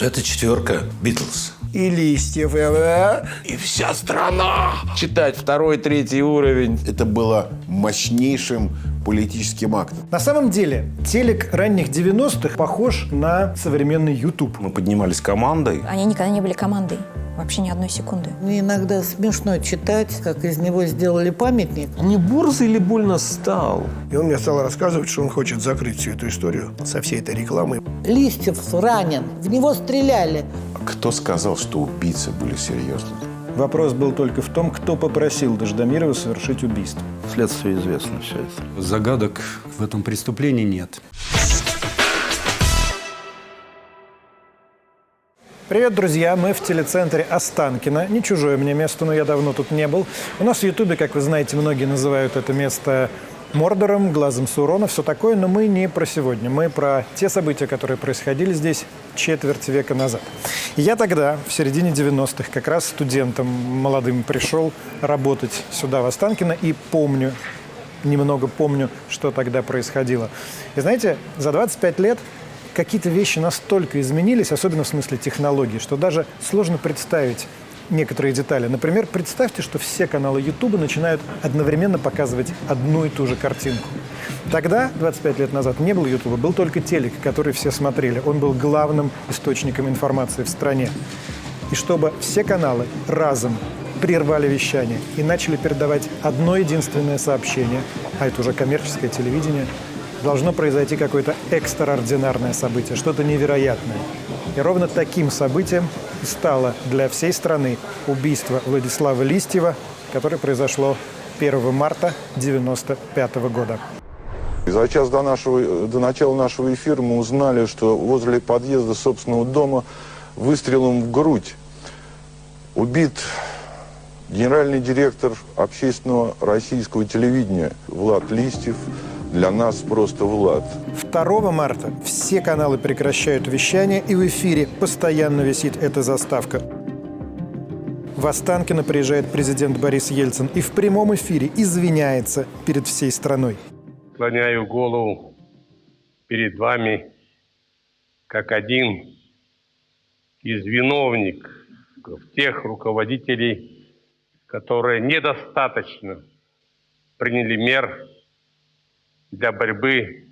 Это четверка Битлз. И Листьев, И вся страна. Читать второй, третий уровень. Это было мощнейшим политическим актом. На самом деле, телек ранних 90-х похож на современный YouTube. Мы поднимались командой. Они никогда не были командой. Вообще ни одной секунды. Мне иногда смешно читать, как из него сделали памятник. Не борзый или больно стал? И он мне стал рассказывать, что он хочет закрыть всю эту историю со всей этой рекламой. Листьев ранен, в него стреляли. Кто сказал, что убийцы были серьезными? Вопрос был только в том, кто попросил Дождомирова совершить убийство. Следствие известно все это. Загадок в этом преступлении нет. Привет, друзья! Мы в телецентре Останкино. Не чужое мне место, но я давно тут не был. У нас в Ютубе, как вы знаете, многие называют это место Мордором, глазом Саурона, все такое, но мы не про сегодня. Мы про те события, которые происходили здесь четверть века назад. И я тогда, в середине 90-х, как раз студентом молодым пришел работать сюда, в Останкино, и немного помню, что тогда происходило. И знаете, за 25 лет какие-то вещи настолько изменились, особенно в смысле технологий, что даже сложно представить некоторые детали. Например, представьте, что все каналы Ютуба начинают одновременно показывать одну и ту же картинку. Тогда, 25 лет назад, не было Ютуба, был только телек, который все смотрели. Он был главным источником информации в стране. И чтобы все каналы разом прервали вещание и начали передавать одно единственное сообщение, а это уже коммерческое телевидение, должно произойти какое-то экстраординарное событие, что-то невероятное. И ровно таким событием стало для всей страны убийство Владислава Листьева, которое произошло 1 марта 1995 года. За час до начала нашего эфира мы узнали, что возле подъезда собственного дома выстрелом в грудь убит генеральный директор общественного российского телевидения Влад Листьев. Для нас просто Влад. 2 марта все каналы прекращают вещание, и в эфире постоянно висит эта заставка. В Останкино приезжает президент Борис Ельцин и в прямом эфире извиняется перед всей страной. Склоняю голову перед вами как один из виновников тех руководителей, которые недостаточно приняли мер для борьбы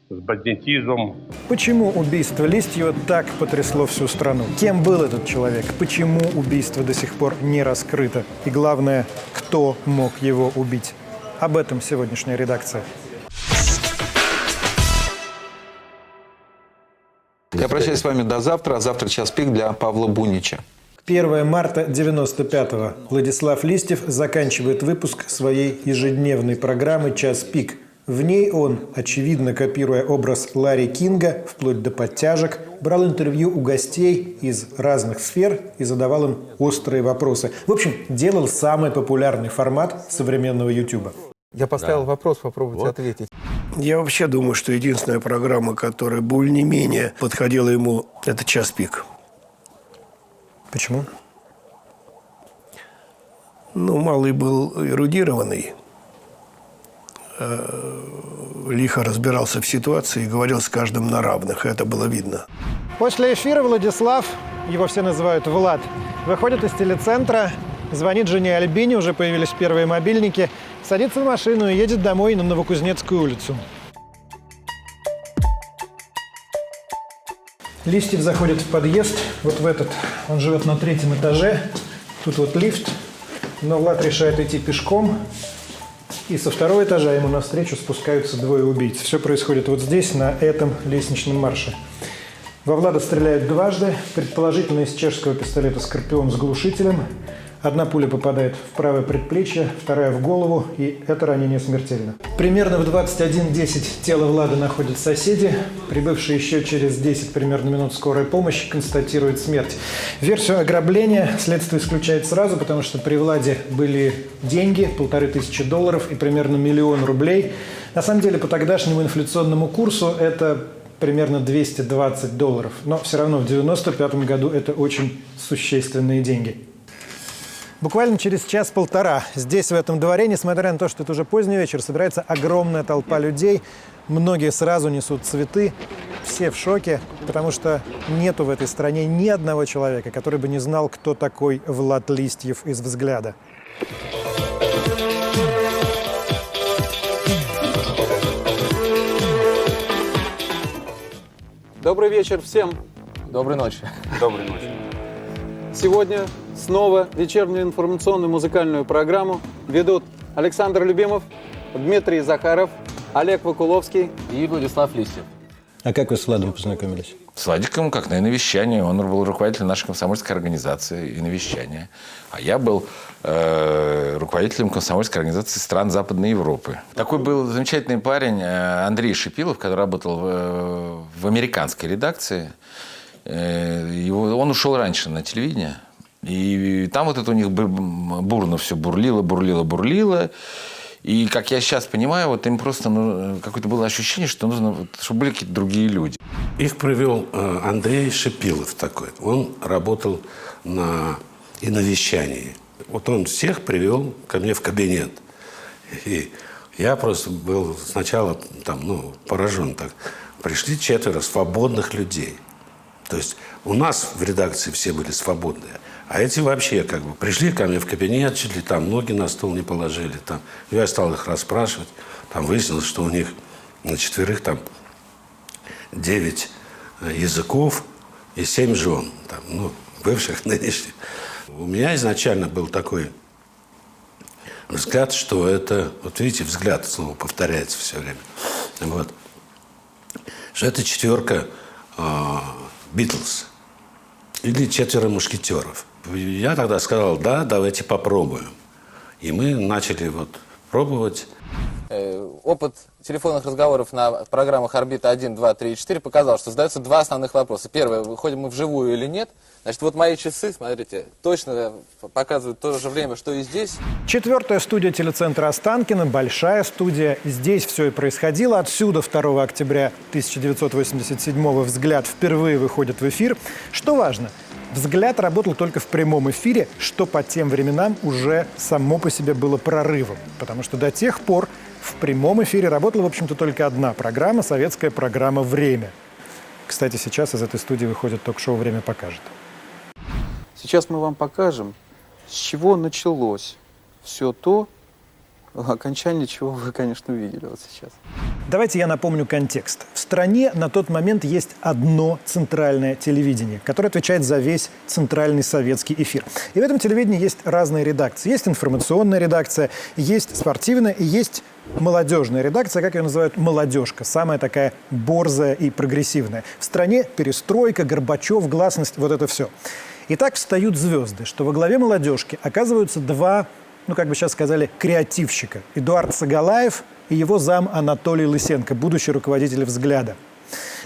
с бандитизмом. Почему убийство Листьева так потрясло всю страну? Кем был этот человек? Почему убийство до сих пор не раскрыто? И главное, кто мог его убить? Об этом сегодняшняя редакция. Я прощаюсь с вами до завтра. А завтра час пик для Павла Бунича. 1 марта 1995-го. Владислав Листьев заканчивает выпуск своей ежедневной программы «Час пик». В ней он, очевидно копируя образ Ларри Кинга, вплоть до подтяжек, брал интервью у гостей из разных сфер и задавал им острые вопросы. В общем, делал самый популярный формат современного Ютуба. Я поставил вопрос, попробуйте ответить. Я вообще думаю, что единственная программа, которая более-менее подходила ему, это «Час пик». Почему? Малый был эрудированный. Лихо разбирался в ситуации и говорил с каждым на равных. Это было видно. После эфира Владислав, его все называют Влад, выходит из телецентра, звонит жене Альбине, уже появились первые мобильники, садится в машину и едет домой на Новокузнецкую улицу. Листьев заходит в подъезд, вот в этот. Он живет на 3-м этаже. Тут вот лифт. Но Влад решает идти пешком. И со 2-го этажа ему навстречу спускаются 2 убийц. Все происходит вот здесь, на этом лестничном марше. Во Влада стреляют дважды, предположительно из чешского пистолета «Скорпион» с глушителем. Одна пуля попадает в правое предплечье, вторая в голову, и это ранение смертельно. Примерно в 21:10 тело Влада находят соседи. Прибывшие еще через 10 примерно минут скорая помощь констатирует смерть. Версию ограбления следствие исключает сразу, потому что при Владе были деньги, $1500 и примерно $1 000 000 рублей. На самом деле, по тогдашнему инфляционному курсу это примерно $220. Но все равно в 1995 году это очень существенные деньги. Буквально через час-полтора здесь, в этом дворе, несмотря на то, что это уже поздний вечер, собирается огромная толпа людей. Многие сразу несут цветы. все в шоке, потому что нету в этой стране ни одного человека, который бы не знал, кто такой Влад Листьев из «Взгляда». Добрый вечер всем. Доброй ночи. Доброй ночи. Сегодня снова вечернюю информационную музыкальную программу ведут Александр Любимов, Дмитрий Захаров, Олег Вакуловский И Владислав Листьев. А как вы с Владом познакомились? С Владиком как на навещание. Он был руководителем нашей комсомольской организации и навещания. А я был руководителем комсомольской организации стран Западной Европы. Такой был замечательный парень Андрей Шипилов, который работал в американской редакции. Он ушел раньше на телевидение. И там вот это у них бурно все бурлило. И, как я сейчас понимаю, вот им просто какое-то было ощущение, что нужно, чтобы были какие-то другие люди. Их привел Андрей Шипилов такой. Он работал и на вещании. Вот он всех привел ко мне в кабинет. И я просто был сначала поражен. Так. Пришли 4 свободных людей. То есть у нас в редакции все были свободные. А эти вообще пришли ко мне в кабинет, чуть ли там ноги на стол не положили. Там. Я стал их расспрашивать. Там выяснилось, что у них на 4 9 языков и 7 жен. Бывших, нынешних. У меня изначально был такой взгляд, что это... Вот видите, взгляд, слово повторяется все время. Вот. Что это 4 Битлз. Или 4 мушкетеров. Я тогда сказал, да, давайте попробуем. И мы начали пробовать. Опыт телефонных разговоров на программах «Орбита» 1, 2, 3 и 4 показал, что задаются 2 основных вопроса. Первое, выходим мы вживую или нет. Значит, вот мои часы, смотрите, точно показывают то же время, что и здесь. 4-я студия телецентра Останкино, большая студия. Здесь все и происходило. Отсюда 2 октября 1987-го «Взгляд» впервые выходит в эфир. Что важно, «Взгляд» работал только в прямом эфире, что по тем временам уже само по себе было прорывом. Потому что до тех пор в прямом эфире работала, в общем-то, только одна программа, советская программа «Время». Кстати, сейчас из этой студии выходит ток-шоу «Время покажет». Сейчас мы вам покажем, с чего началось все то, окончание чего вы, конечно, увидели вот сейчас. Давайте я напомню контекст. В стране на тот момент есть одно центральное телевидение, которое отвечает за весь центральный советский эфир. И в этом телевидении есть разные редакции. Есть информационная редакция, есть спортивная и есть молодежная редакция, как ее называют, молодежка, самая такая борзая и прогрессивная. В стране перестройка, Горбачев, гласность, вот это все. И так встают звезды, что во главе молодежки оказываются 2, как бы сейчас сказали, креативщика. Эдуард Сагалаев и его зам Анатолий Лысенко, будущий руководитель «Взгляда».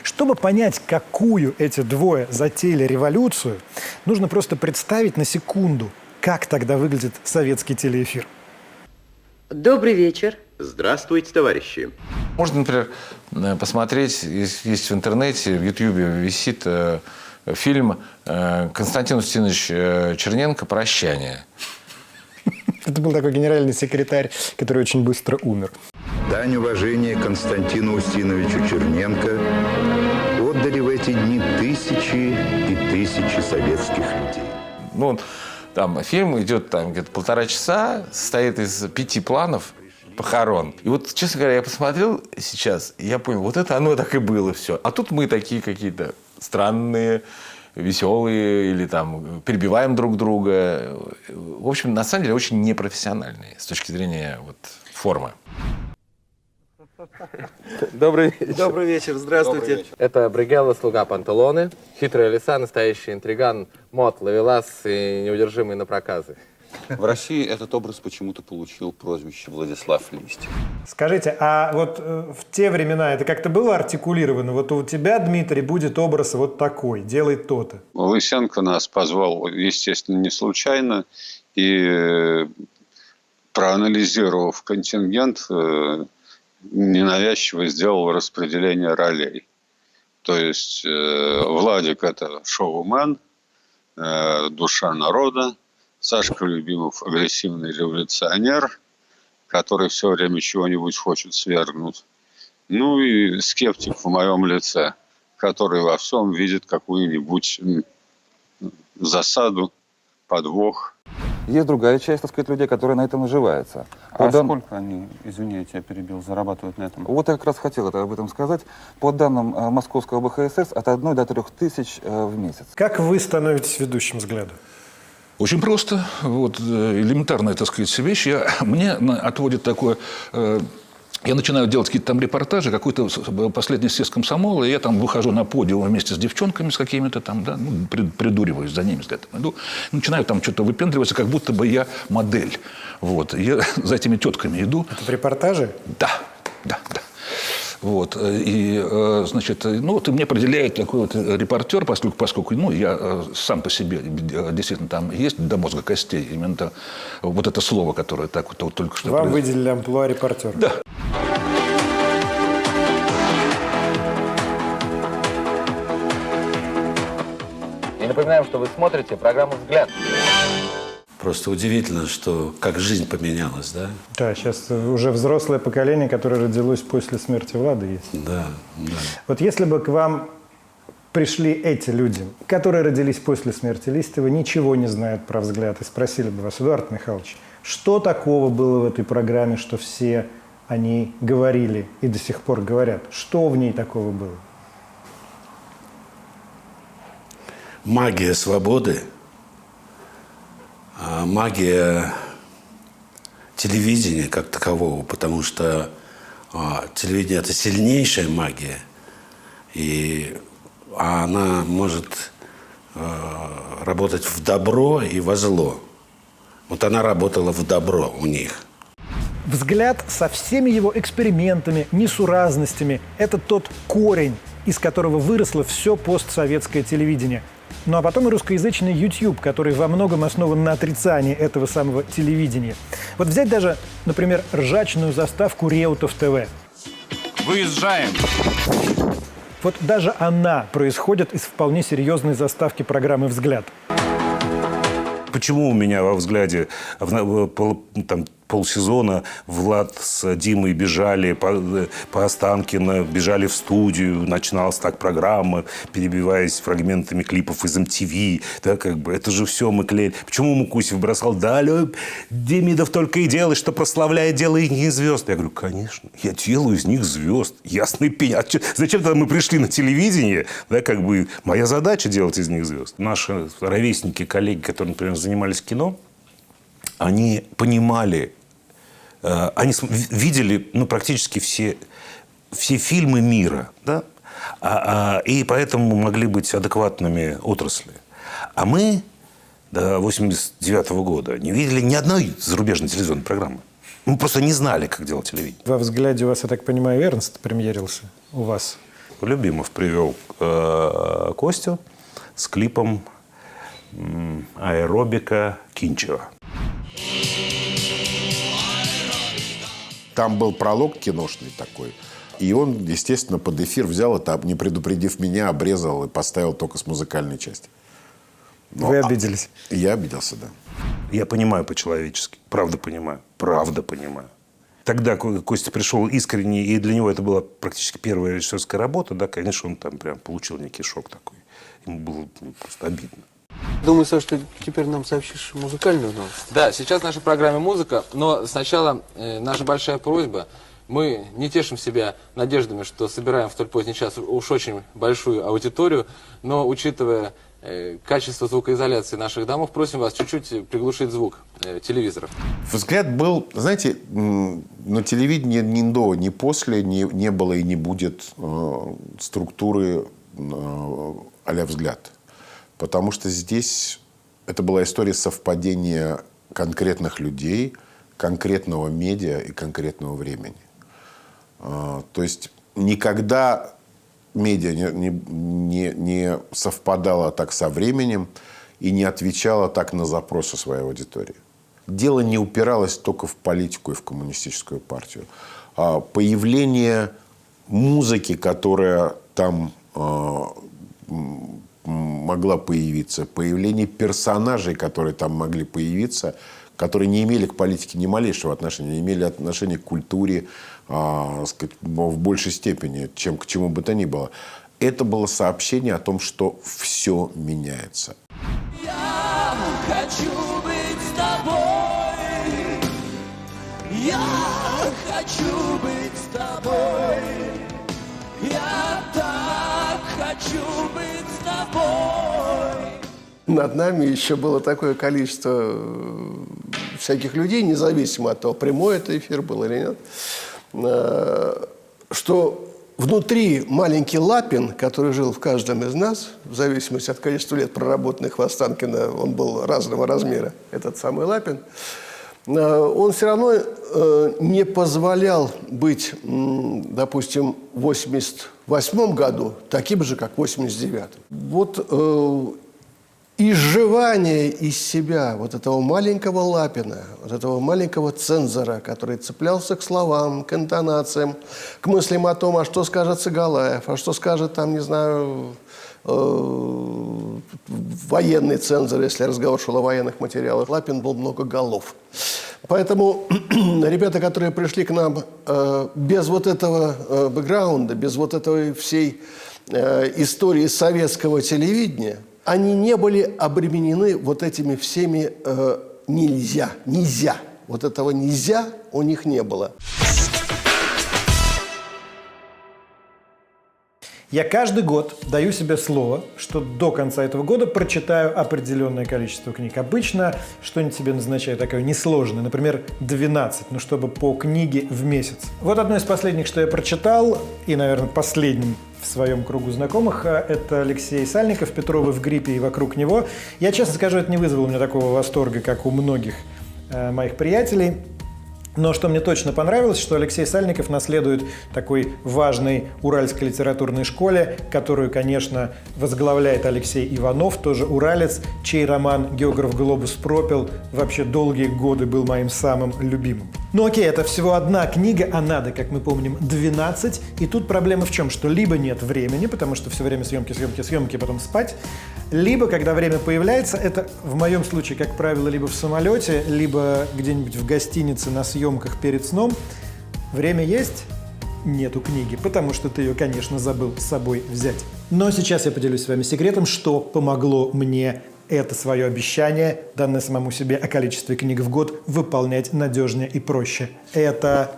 Чтобы понять, какую эти 2 затеяли революцию, нужно просто представить на секунду, как тогда выглядит советский телеэфир. Добрый вечер. Здравствуйте, товарищи. Можно, например, посмотреть, есть в интернете, в Ютьюбе висит фильм Константин Устинович Черненко «Прощание». Это был такой генеральный секретарь, который очень быстро умер. Дань уважения Константину Устиновичу Черненко отдали в эти дни тысячи и тысячи советских людей. Там фильм идет где-то 1,5 часа, состоит из 5 планов похорон. И вот, честно говоря, я посмотрел сейчас, и я понял, вот это оно так и было все. А тут мы такие какие-то странные, веселые, или перебиваем друг друга. В общем, на самом деле, очень непрофессиональные с точки зрения формы. Добрый вечер, здравствуйте. Добрый вечер. Это Бригелла, слуга Панталоне, хитрая лиса, настоящий интриган, мод, ловелас и неудержимый на проказы. В России этот образ почему-то получил прозвище Владислав Листьев. Скажите, а вот в те времена это как-то было артикулировано? Вот у тебя, Дмитрий, будет образ вот такой, делай то-то. Лысенко нас позвал, естественно, не случайно. И проанализировав контингент, ненавязчиво сделал распределение ролей. То есть Владик – это шоумен, душа народа. Сашка Любимов – агрессивный революционер, который все время чего-нибудь хочет свергнуть. И скептик в моем лице, который во всем видит какую-нибудь засаду, подвох. Есть другая часть, так сказать, людей, которые на этом наживаются. Сколько они, извини, я тебя перебил, зарабатывают на этом? Вот я как раз хотел об этом сказать. По данным московского БХСС, от 1 до 3 тысяч в месяц. Как вы становитесь ведущим «Взгляда»? Очень просто. Вот, элементарная, так сказать, вещь. Мне отводит такое... Я начинаю делать какие-то там репортажи, какой-то последний съезд комсомола, и я там выхожу на подиум вместе с девчонками, с какими-то там, да, ну, придуриваюсь за ними, иду, начинаю там что-то выпендриваться, как будто бы я модель. Вот. Я за этими тетками иду. Это в репортаже? Да. Вот. И, значит, ну, вот и мне определяет такой вот репортер, поскольку ну, я сам по себе действительно там есть до мозга костей. Именно вот это слово, которое так вот только что... Вам выделили амплуа репортера? Да. И напоминаем, что вы смотрите программу «Взгляд». Просто удивительно, что как жизнь поменялась, да? Да, сейчас уже взрослое поколение, которое родилось после смерти Влада, есть. Да. Вот если бы к вам пришли эти люди, которые родились после смерти Листьева, ничего не знают про «Взгляд», и спросили бы вас: Эдуард Михайлович, что такого было в этой программе, что все они говорили и до сих пор говорят? Что в ней такого было? Магия свободы, магия телевидения как такового, потому что телевидение – это сильнейшая магия, и она может работать в добро и во зло. Вот она работала в добро у них. «Взгляд» со всеми его экспериментами, несуразностями – это тот корень, из которого выросло все постсоветское телевидение. Ну а потом и русскоязычный YouTube, который во многом основан на отрицании этого самого телевидения. Вот взять даже, например, ржачную заставку Реутов ТВ. Выезжаем! Вот даже она происходит из вполне серьезной заставки программы «Взгляд». Почему у меня во «Взгляде» там, полсезона Влад с Димой бежали по Останкино, бежали в студию, начиналась так программа, перебиваясь фрагментами клипов из MTV. Да, как бы, это же все мы клеили. Почему Мукусев бросал: да, Демидов только и делает, что прославляет, делает из них звезд. Я говорю: конечно, я делаю из них звезд. Ясный пень. А зачем тогда мы пришли на телевидение? Да, как бы, моя задача делать из них звезд. Наши ровесники, коллеги, которые, например, занимались кино, они понимали, они видели практически все фильмы мира, да? И поэтому могли быть адекватными отрасли. А мы до 1989 года не видели ни одной зарубежной телевизионной программы. Мы просто не знали, как делать телевидение. Во «Взгляде» у вас, я так понимаю, Эрнст премьерился у вас. Любимов привел Костю с клипом аэробика Кинчева. Там был пролог киношный такой. И он, естественно, под эфир взял это, не предупредив меня, обрезал и поставил только с музыкальной части. Вы обиделись? Я обиделся, да. Я понимаю по-человечески. Правда понимаю. Тогда Костя пришел искренне, и для него это была практически первая режиссерская работа. Да, конечно, он там прям получил некий шок такой. Ему было просто обидно. Думаю, Саш, ты теперь нам сообщишь музыкальную новость? Да, сейчас в нашей программе музыка, но сначала наша большая просьба. Мы не тешим себя надеждами, что собираем в столь поздний час уж очень большую аудиторию, но учитывая качество звукоизоляции наших домов, просим вас чуть-чуть приглушить звук телевизоров. «Взгляд» был, знаете, на телевидении ни до, ни после не было и не будет структуры а-ля «Взгляд». Потому что здесь это была история совпадения конкретных людей, конкретного медиа и конкретного времени. То есть никогда медиа не совпадала так со временем и не отвечала так на запросы своей аудитории. Дело не упиралось только в политику и в коммунистическую партию. Появление музыки, которая там могла появиться, появление персонажей, которые там могли появиться, которые не имели к политике ни малейшего отношения, не имели отношения к культуре, сказать, в большей степени, чем к чему бы то ни было. это было сообщение о том, что все меняется. Я хочу быть с тобой. Я хочу быть с тобой. Я так хочу быть с тобой. Над нами еще было такое количество всяких людей, независимо от того, прямой это эфир был или нет, что внутри маленький Лапин, который жил в каждом из нас, в зависимости от количества лет, проработанных в Останкино, он был разного размера, этот самый Лапин, он все равно не позволял быть, допустим, в 1988 году таким же, как в 1989. Вот изживание из себя вот этого маленького Лапина, вот этого маленького цензора, который цеплялся к словам, к интонациям, к мыслям о том, а что скажет Цыгалаев, а что скажет, там, не знаю, военный цензор, если разговор шел о военных материалах. Лапин был много голов. Поэтому ребята, которые пришли к нам без вот этого бэкграунда, без вот этой всей истории советского телевидения, они не были обременены вот этими всеми нельзя. Вот этого нельзя у них не было. Я каждый год даю себе слово, что до конца этого года прочитаю определенное количество книг. Обычно что-нибудь себе назначаю такое несложное, например, 12, ну чтобы по книге в месяц. Вот одно из последних, что я прочитал, и, наверное, последним в своем кругу знакомых, это Алексей Сальников, «Петровы в гриппе и вокруг него». Я честно скажу, это не вызвало у меня такого восторга, как у многих моих приятелей. Но что мне точно понравилось, что Алексей Сальников наследует такой важной уральской литературной школе, которую, конечно, возглавляет Алексей Иванов, тоже уралец, чей роман «Географ Глобус пропил» вообще долгие годы был моим самым любимым. Ну окей, это всего одна книга, а надо, как мы помним, 12. И тут проблема в чем? Что либо нет времени, потому что все время съемки, потом спать, либо, когда время появляется, это в моем случае, как правило, либо в самолете, либо где-нибудь в гостинице на съемках перед сном. Время есть, нету книги, потому что ты ее, конечно, забыл с собой взять. Но сейчас я поделюсь с вами секретом, что помогло мне это свое обещание, данное самому себе о количестве книг в год, выполнять надежнее и проще. Это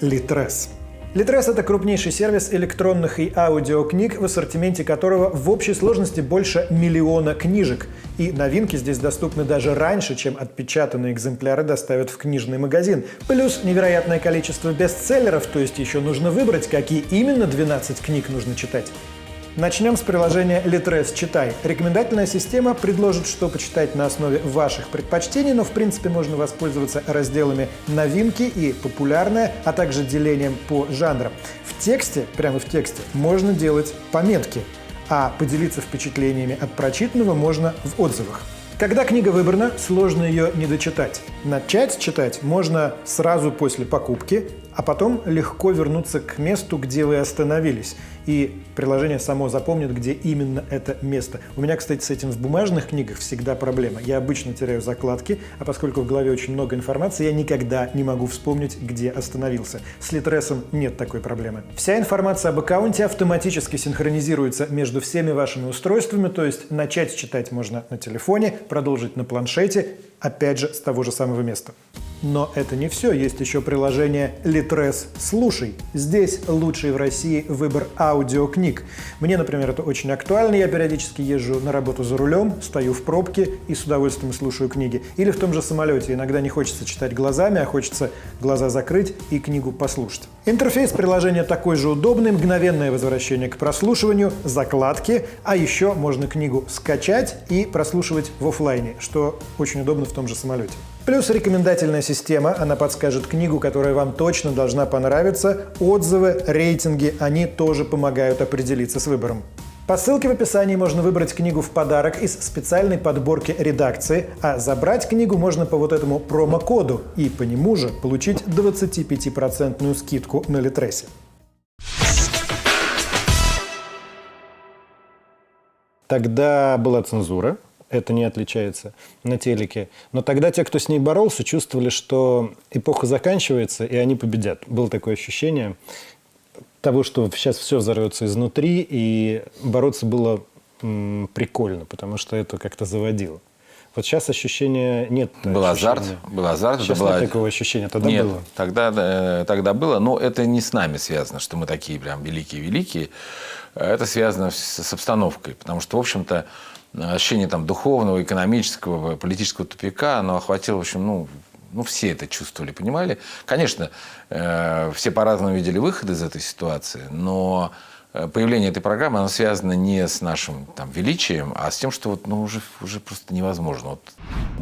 Литрес. Литрес – это крупнейший сервис электронных и аудиокниг, в ассортименте которого в общей сложности больше 1 миллиона книжек. И новинки здесь доступны даже раньше, чем отпечатанные экземпляры доставят в книжный магазин. Плюс невероятное количество бестселлеров, то есть еще нужно выбрать, какие именно 12 книг нужно читать. Начнем с приложения Литрес Читай. Рекомендательная система предложит, что почитать на основе ваших предпочтений, но в принципе можно воспользоваться разделами «Новинки» и «Популярное», а также делением по жанрам. В тексте, прямо в тексте, можно делать пометки, а поделиться впечатлениями от прочитанного можно в отзывах. Когда книга выбрана, сложно ее не дочитать. Начать читать можно сразу после покупки, а потом легко вернуться к месту, где вы остановились. И приложение само запомнит, где именно это место. У меня, кстати, с этим в бумажных книгах всегда проблема. Я обычно теряю закладки, а поскольку в голове очень много информации, я никогда не могу вспомнить, где остановился. С Литресом нет такой проблемы. Вся информация об аккаунте автоматически синхронизируется между всеми вашими устройствами, то есть начать читать можно на телефоне, продолжить на планшете, опять же, с того же самого места. Но это не все. Есть еще приложение Литрес Слушай. Здесь лучший в России выбор аудиокниг. Мне, например, это очень актуально. Я периодически езжу на работу за рулем, стою в пробке и с удовольствием слушаю книги. Или в том же самолете. Иногда не хочется читать глазами, а хочется глаза закрыть и книгу послушать. Интерфейс приложения такой же удобный. Мгновенное возвращение к прослушиванию, закладки. А еще можно книгу скачать и прослушивать в офлайне, что очень удобно в том же самолете. Плюс рекомендательная система, она подскажет книгу, которая вам точно должна понравиться. Отзывы, рейтинги, они тоже помогают определиться с выбором. По ссылке в описании можно выбрать книгу в подарок из специальной подборки редакции, а забрать книгу можно по вот этому промокоду и по нему же получить 25% скидку на Литресе. Тогда была цензура. Это не отличается на телеке. Но тогда те, кто с ней боролся, чувствовали, что эпоха заканчивается, и они победят. Было такое ощущение. того, что сейчас все взорвется изнутри, и бороться было прикольно, потому что это как-то заводило. Вот сейчас ощущения нет. Был азарт. Сейчас нет такого ощущения. Тогда нет, было. Тогда было, но это не с нами связано, что мы такие прям великие-великие. Это связано с обстановкой, потому что, в общем-то, ощущение там духовного, экономического, политического тупика, оно охватило, в общем, все это чувствовали, понимали. Конечно, все по-разному видели выход из этой ситуации, но появление этой программы, оно связано не с нашим там величием, а с тем, что уже просто невозможно.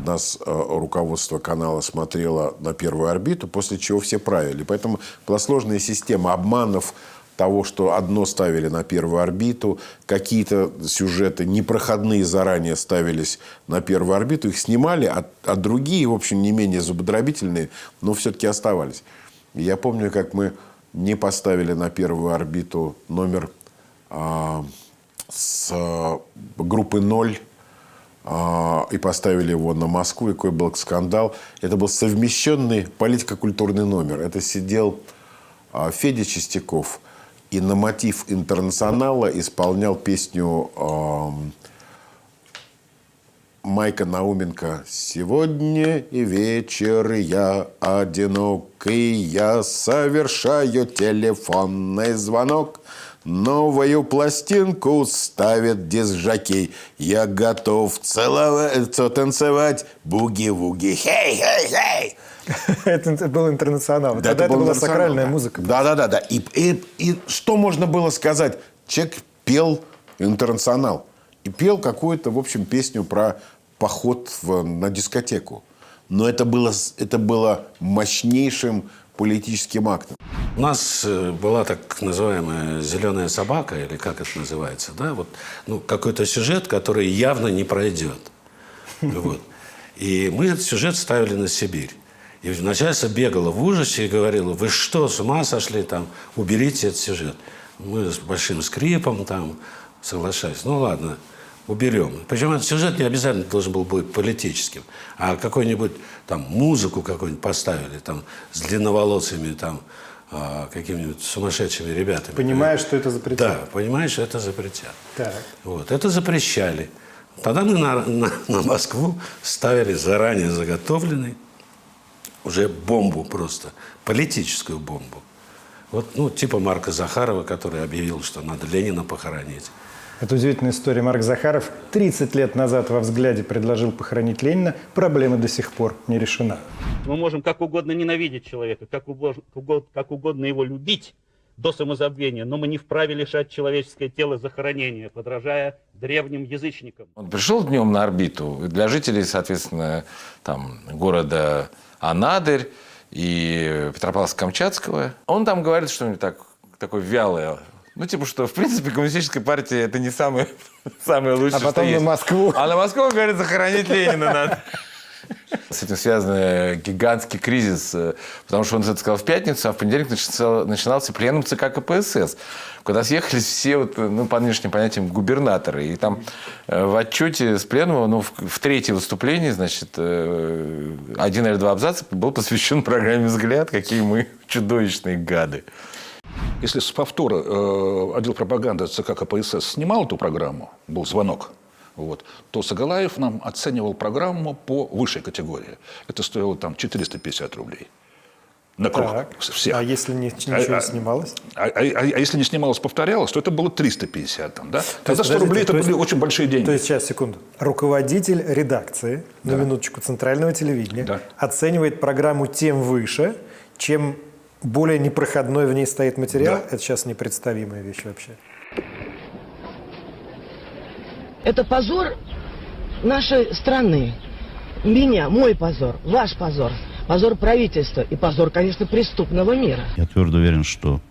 Нас руководство канала смотрело на первую орбиту, после чего все правили. Поэтому была сложная система обманов того, что одно ставили на первую орбиту, какие-то сюжеты непроходные заранее ставились на первую орбиту, их снимали, а другие, в общем, не менее зубодробительные, но все-таки оставались. И я помню, как мы не поставили на первую орбиту номер с группы «Ноль» и поставили его на Москву, и какой был скандал. Это был совмещенный политико-культурный номер. Это сидел Федя Чистяков и на мотив «Интернационала» исполнял песню Майка Науменко. «Сегодня и вечер я одинокий, я совершаю телефонный звонок. Новую пластинку ставит диск-жокей. Я готов танцевать буги-вуги. Хей-хей-хей!» Это был «Интернационал». Тогда это была сакральная музыка. Да. И что можно было сказать? Человек пел «Интернационал». И пел какую-то, в общем, песню про поход на дискотеку. Но это было мощнейшим политическим актом. У нас была так называемая «зеленая собака», или как это называется, да? Вот, какой-то сюжет, который явно не пройдет. Вот. И мы этот сюжет ставили на Сибирь. И начальство бегало в ужасе и говорило: вы что, с ума сошли, там, уберите этот сюжет. Мы с большим скрипом там соглашались. Ну ладно, уберем. Причем этот сюжет не обязательно должен был быть политическим, а какой-нибудь там музыку какую-нибудь поставили там с длинноволосыми там какими-нибудь сумасшедшими ребятами. Понимаешь, что это запретят. Да, понимаешь, что это запретят. Так. Вот, это запрещали. Тогда мы на Москву ставили заранее заготовленный уже бомбу просто, политическую бомбу. Вот, типа Марка Захарова, который объявил, что надо Ленина похоронить. Это удивительная история. Марк Захаров 30 лет назад во «Взгляде» предложил похоронить Ленина. Проблема до сих пор не решена. Мы можем как угодно ненавидеть человека, как угодно его любить до самозабвения, но мы не вправе лишать человеческое тело захоронения, подражая древним язычникам. Он пришел днем на орбиту. Для жителей, соответственно, там, города Анадырь и Петропавловска-Камчатского. Он там говорит что-нибудь такое вялое. Что, в принципе, коммунистическая партия – это не самое лучшее, что потом есть. на Москву. А на Москву, говорит, захоронить Ленина надо. С этим связан гигантский кризис, потому что он это сказал в пятницу, а в понедельник начинался пленум ЦК КПСС, куда съехались все, по нынешним понятиям, губернаторы. И там в отчете с пленума, в третьем выступлении, значит, 1 или 2 абзаца был посвящен программе «Взгляд», какие мы чудовищные гады. Если с повтора отдел пропаганды ЦК КПСС снимал эту программу, был звонок, то Сагалаев нам оценивал программу по высшей категории. Это стоило там 450 рублей. На круг всех. А если ничего не снималось? А если не снималось, повторялось, то это было 350. Там, да? Тогда 100 рублей это были очень большие деньги. То есть, сейчас, секунду. Руководитель редакции, на минуточку, центрального телевидения, оценивает программу тем выше, чем более непроходной в ней стоит материал. Это сейчас непредставимая вещь вообще. Это позор нашей страны. Мой позор, ваш позор. Позор правительства и позор, конечно, преступного мира. Я твердо уверен, что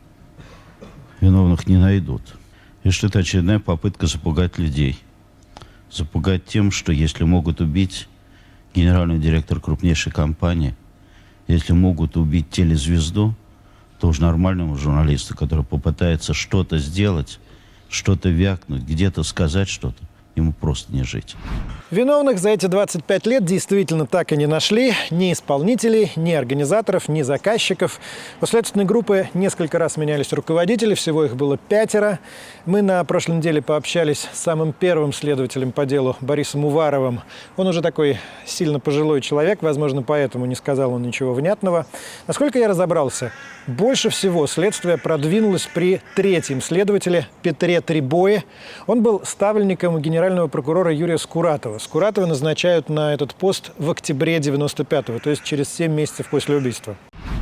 виновных не найдут. И что это очередная попытка запугать людей. Запугать тем, что если могут убить генеральный директор крупнейшей компании, если могут убить телезвезду, то уж нормальному журналисту, который попытается что-то сделать, что-то вякнуть, где-то сказать что-то, ему просто не жить. Виновных за эти 25 лет действительно так и не нашли. Ни исполнителей, ни организаторов, ни заказчиков. У следственной группы несколько раз менялись руководители, всего их было 5. Мы на прошлой неделе пообщались с самым первым следователем по делу Борисом Уваровым. Он уже такой сильно пожилой человек, возможно, поэтому не сказал он ничего внятного. Насколько я разобрался, больше всего следствие продвинулось при 3-м следователе Петре Трибое. Он был ставленником генерального прокурора Юрия Скуратова. Скуратова назначают на этот пост в октябре 95-го, то есть через 7 месяцев после убийства.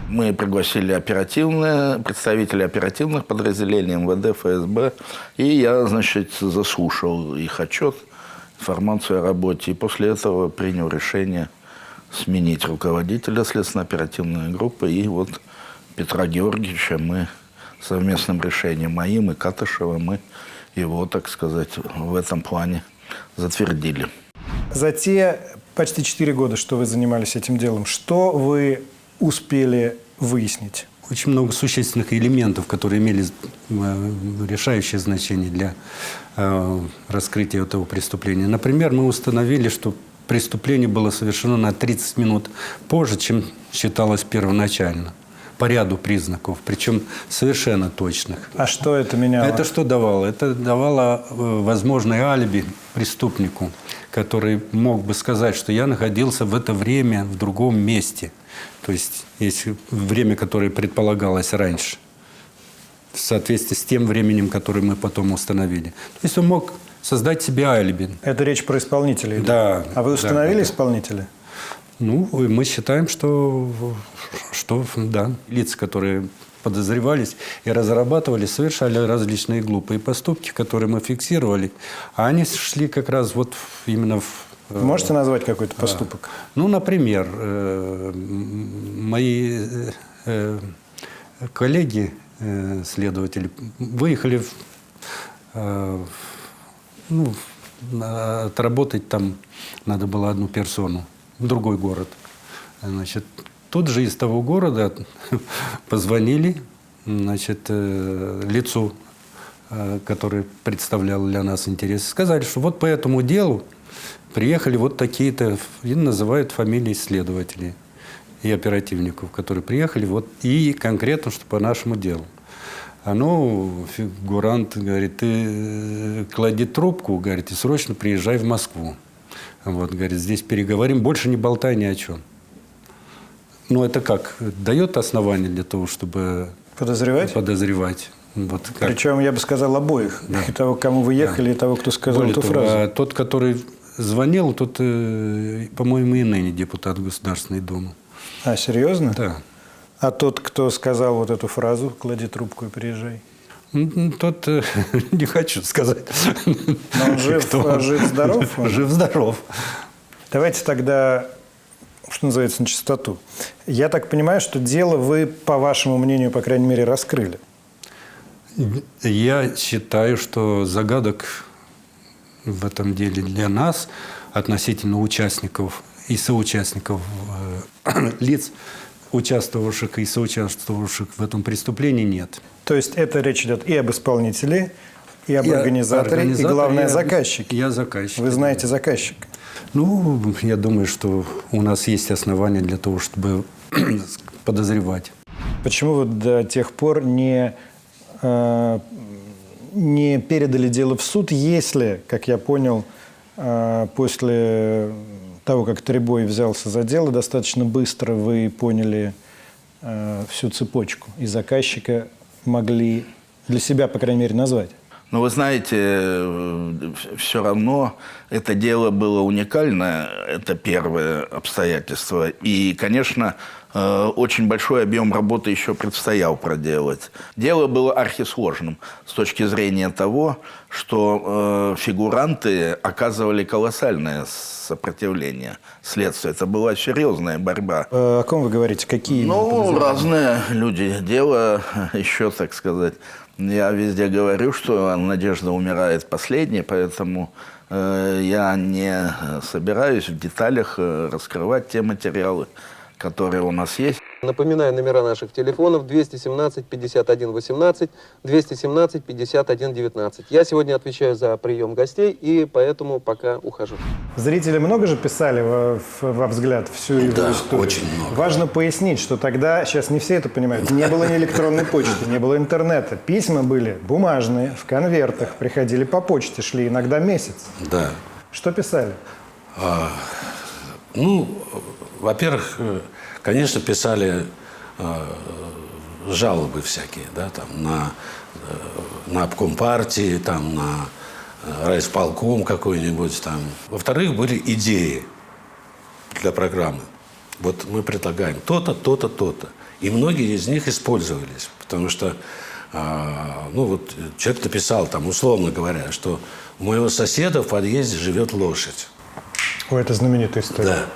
Мы пригласили представителей оперативных подразделений МВД, ФСБ, и я, значит, заслушал их отчет, информацию о работе, и после этого принял решение сменить руководителя следственно-оперативной группы, и вот Петра Георгиевича мы совместным решением моим и Катышева, мы его, так сказать, в этом плане затвердили. За те почти 4 года, что вы занимались этим делом, что вы успели выяснить? Очень много существенных элементов, которые имели решающее значение для раскрытия этого преступления. Например, мы установили, что преступление было совершено на 30 минут позже, чем считалось первоначально. По ряду признаков, причем совершенно точных. А что это меняло? Это что давало? Это давало возможное алиби преступнику, который мог бы сказать, что я находился в это время в другом месте. То есть, если время, которое предполагалось раньше, в соответствии с тем временем, которое мы потом установили. То есть он мог создать себе алиби. Это речь про исполнителей? Да. А вы установили исполнителя? Ну, мы считаем, что да, лица, которые подозревались и разрабатывали, совершали различные глупые поступки, которые мы фиксировали, а они шли как раз вот именно в... Вы можете назвать какой-то поступок? Ну, например, мои коллеги, следователи, выехали отработать там, надо было одну персону, в другой город. Значит, тут же из того города позвонили, значит, лицу, который представлял для нас интерес, сказали, что вот по этому делу приехали вот такие-то, и называют фамилии следователей и оперативников, которые приехали, вот, и конкретно, что по нашему делу. А ну, фигурант говорит, ты клади трубку, говорит, и срочно приезжай в Москву. Вот, говорит, здесь переговорим, больше не болтай ни о чем. Ну, это как? Дает основание для того, чтобы... Подозревать? Подозревать. Вот как. Причем, я бы сказал, обоих. Да. И того, к кому вы ехали, и того, кто сказал эту фразу. А тот, который звонил, тот, по-моему, и ныне депутат Государственной Думы. А, серьезно? Да. А тот, кто сказал вот эту фразу, клади трубку и приезжай? Тот, не хочу сказать. Но он жив-здоров? Жив-здоров. Давайте тогда, что называется, на чистоту. Я так понимаю, что дело вы, по вашему мнению, по крайней мере, раскрыли. Я считаю, что загадок в этом деле для нас относительно участников и соучастников лиц, участвовавших и соучаствовавших в этом преступлении, нет. То есть это речь идет и об исполнителе, и об организаторе, и, главное, заказчике. Я заказчик. Вы знаете заказчика? Ну, я думаю, что у нас есть основания для того, чтобы подозревать. Почему вы до тех пор не передали дело в суд, если, как я понял, после того, как Трибой взялся за дело, достаточно быстро вы поняли всю цепочку, и заказчика могли для себя, по крайней мере, назвать? Но вы знаете, все равно это дело было уникальное, это первое обстоятельство. И, конечно, очень большой объем работы еще предстоял проделать. Дело было архисложным с точки зрения того, что фигуранты оказывали колоссальное сопротивление следствию. Это была серьезная борьба. О ком вы говорите? Какие? Ну, разные люди. Дело еще, так сказать... Я везде говорю, что надежда умирает последней, поэтому я не собираюсь в деталях раскрывать те материалы, которые у нас есть. Напоминаю, номера наших телефонов 217 51 18, 217 51 19. Я сегодня отвечаю за прием гостей, и поэтому пока ухожу. Зрители много же писали во взгляд всю его историю? Очень много. Важно пояснить, что тогда, сейчас не все это понимают, не было ни электронной почты, не было интернета. Письма были бумажные, в конвертах, приходили по почте, шли иногда месяц. Да. Что писали? Ну, во-первых, конечно, писали жалобы всякие, да, там, на обком партии, там, на райисполком какой-нибудь там. Во-вторых, были идеи для программы. Вот мы предлагаем то-то, то-то, то-то. И многие из них использовались, потому что, ну, вот человек написал, там, условно говоря, что у моего соседа в подъезде живет лошадь. Ой, это знаменитая история. Да.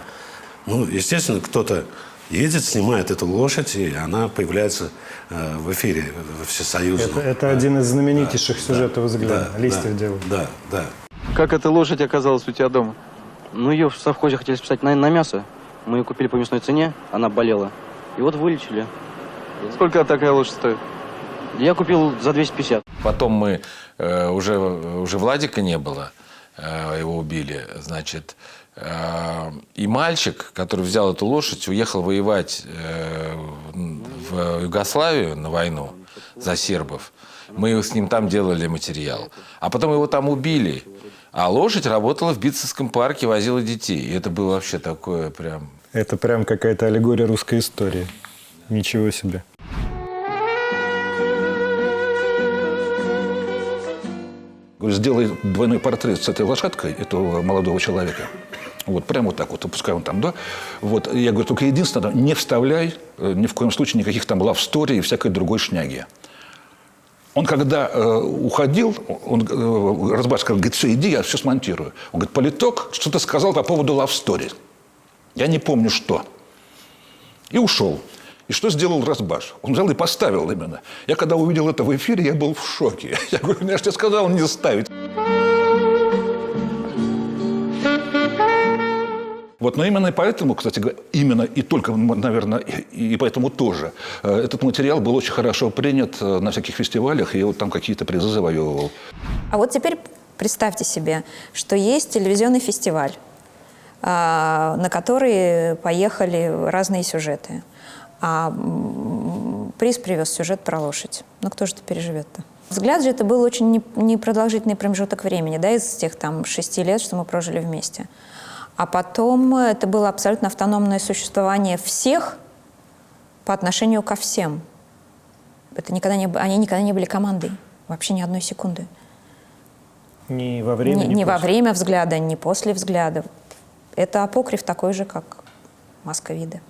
Ну, естественно, кто-то едет, снимает эту лошадь, и она появляется в эфире всесоюзном. Это один из знаменитейших сюжетов «Взгляда». Листьев делал. Да, да. Как эта лошадь оказалась у тебя дома? Ну, ее в совхозе хотели списать на мясо. Мы ее купили по мясной цене, она болела. И вот вылечили. Сколько такая лошадь стоит? Я купил за 250. Потом мы, уже Владика не было, его убили, значит. И мальчик, который взял эту лошадь, уехал воевать в Югославию на войну за сербов. Мы с ним там делали материал. А потом его там убили. А лошадь работала в Битцевском парке, возила детей. И это было вообще такое прям... Это прям какая-то аллегория русской истории. Ничего себе. Говорю, сделай двойной портрет с этой лошадкой, этого молодого человека. Вот, прямо вот так вот, пускай он там, да. Вот, я говорю, только единственное, не вставляй ни в коем случае никаких там love story и всякой другой шняги. Он когда уходил, Разбаш сказал, говорит, все, иди, я все смонтирую. Он говорит, политок что-то сказал по поводу love story. Я не помню, что. И ушел. И что сделал Разбаш? Он взял и поставил именно. Я когда увидел это в эфире, я был в шоке. Я говорю, я же тебе сказал не ставить. Вот, но именно поэтому, кстати говоря, именно и только, наверное, и поэтому тоже этот материал был очень хорошо принят на всяких фестивалях, и вот там какие-то призы завоевывал. А вот теперь представьте себе, что есть телевизионный фестиваль, на который поехали разные сюжеты. А приз привез сюжет про лошадь. Ну, кто же это переживет-то? «Взгляд» же это был очень непродолжительный промежуток времени, да, из тех там 6 лет, что мы прожили вместе. А потом это было абсолютно автономное существование всех по отношению ко всем. Это они никогда не были командой. Вообще ни одной секунды. Ни во время, ни во время «Взгляда», ни после «Взгляда». Это апокриф такой же, как «Маска вида».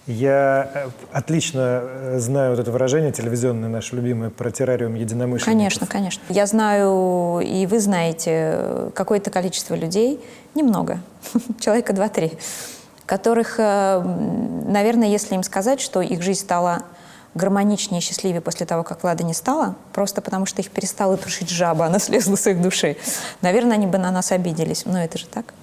Я отлично знаю вот это выражение телевизионное, наше любимое, про террариум единомышленников. Конечно, конечно. Я знаю, и вы знаете, какое-то количество людей, немного, человека 2-3, которых, наверное, если им сказать, что их жизнь стала гармоничнее и счастливее после того, как Влада не стало, просто потому что их перестала душить жаба, она слезла с их души, наверное, они бы на нас обиделись. Но это же так.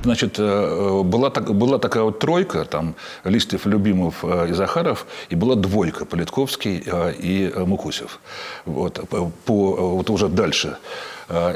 Значит, была такая вот тройка, там, Листьев, Любимов и Захаров, и была двойка, Политковский и Мукусев. Вот, вот уже дальше.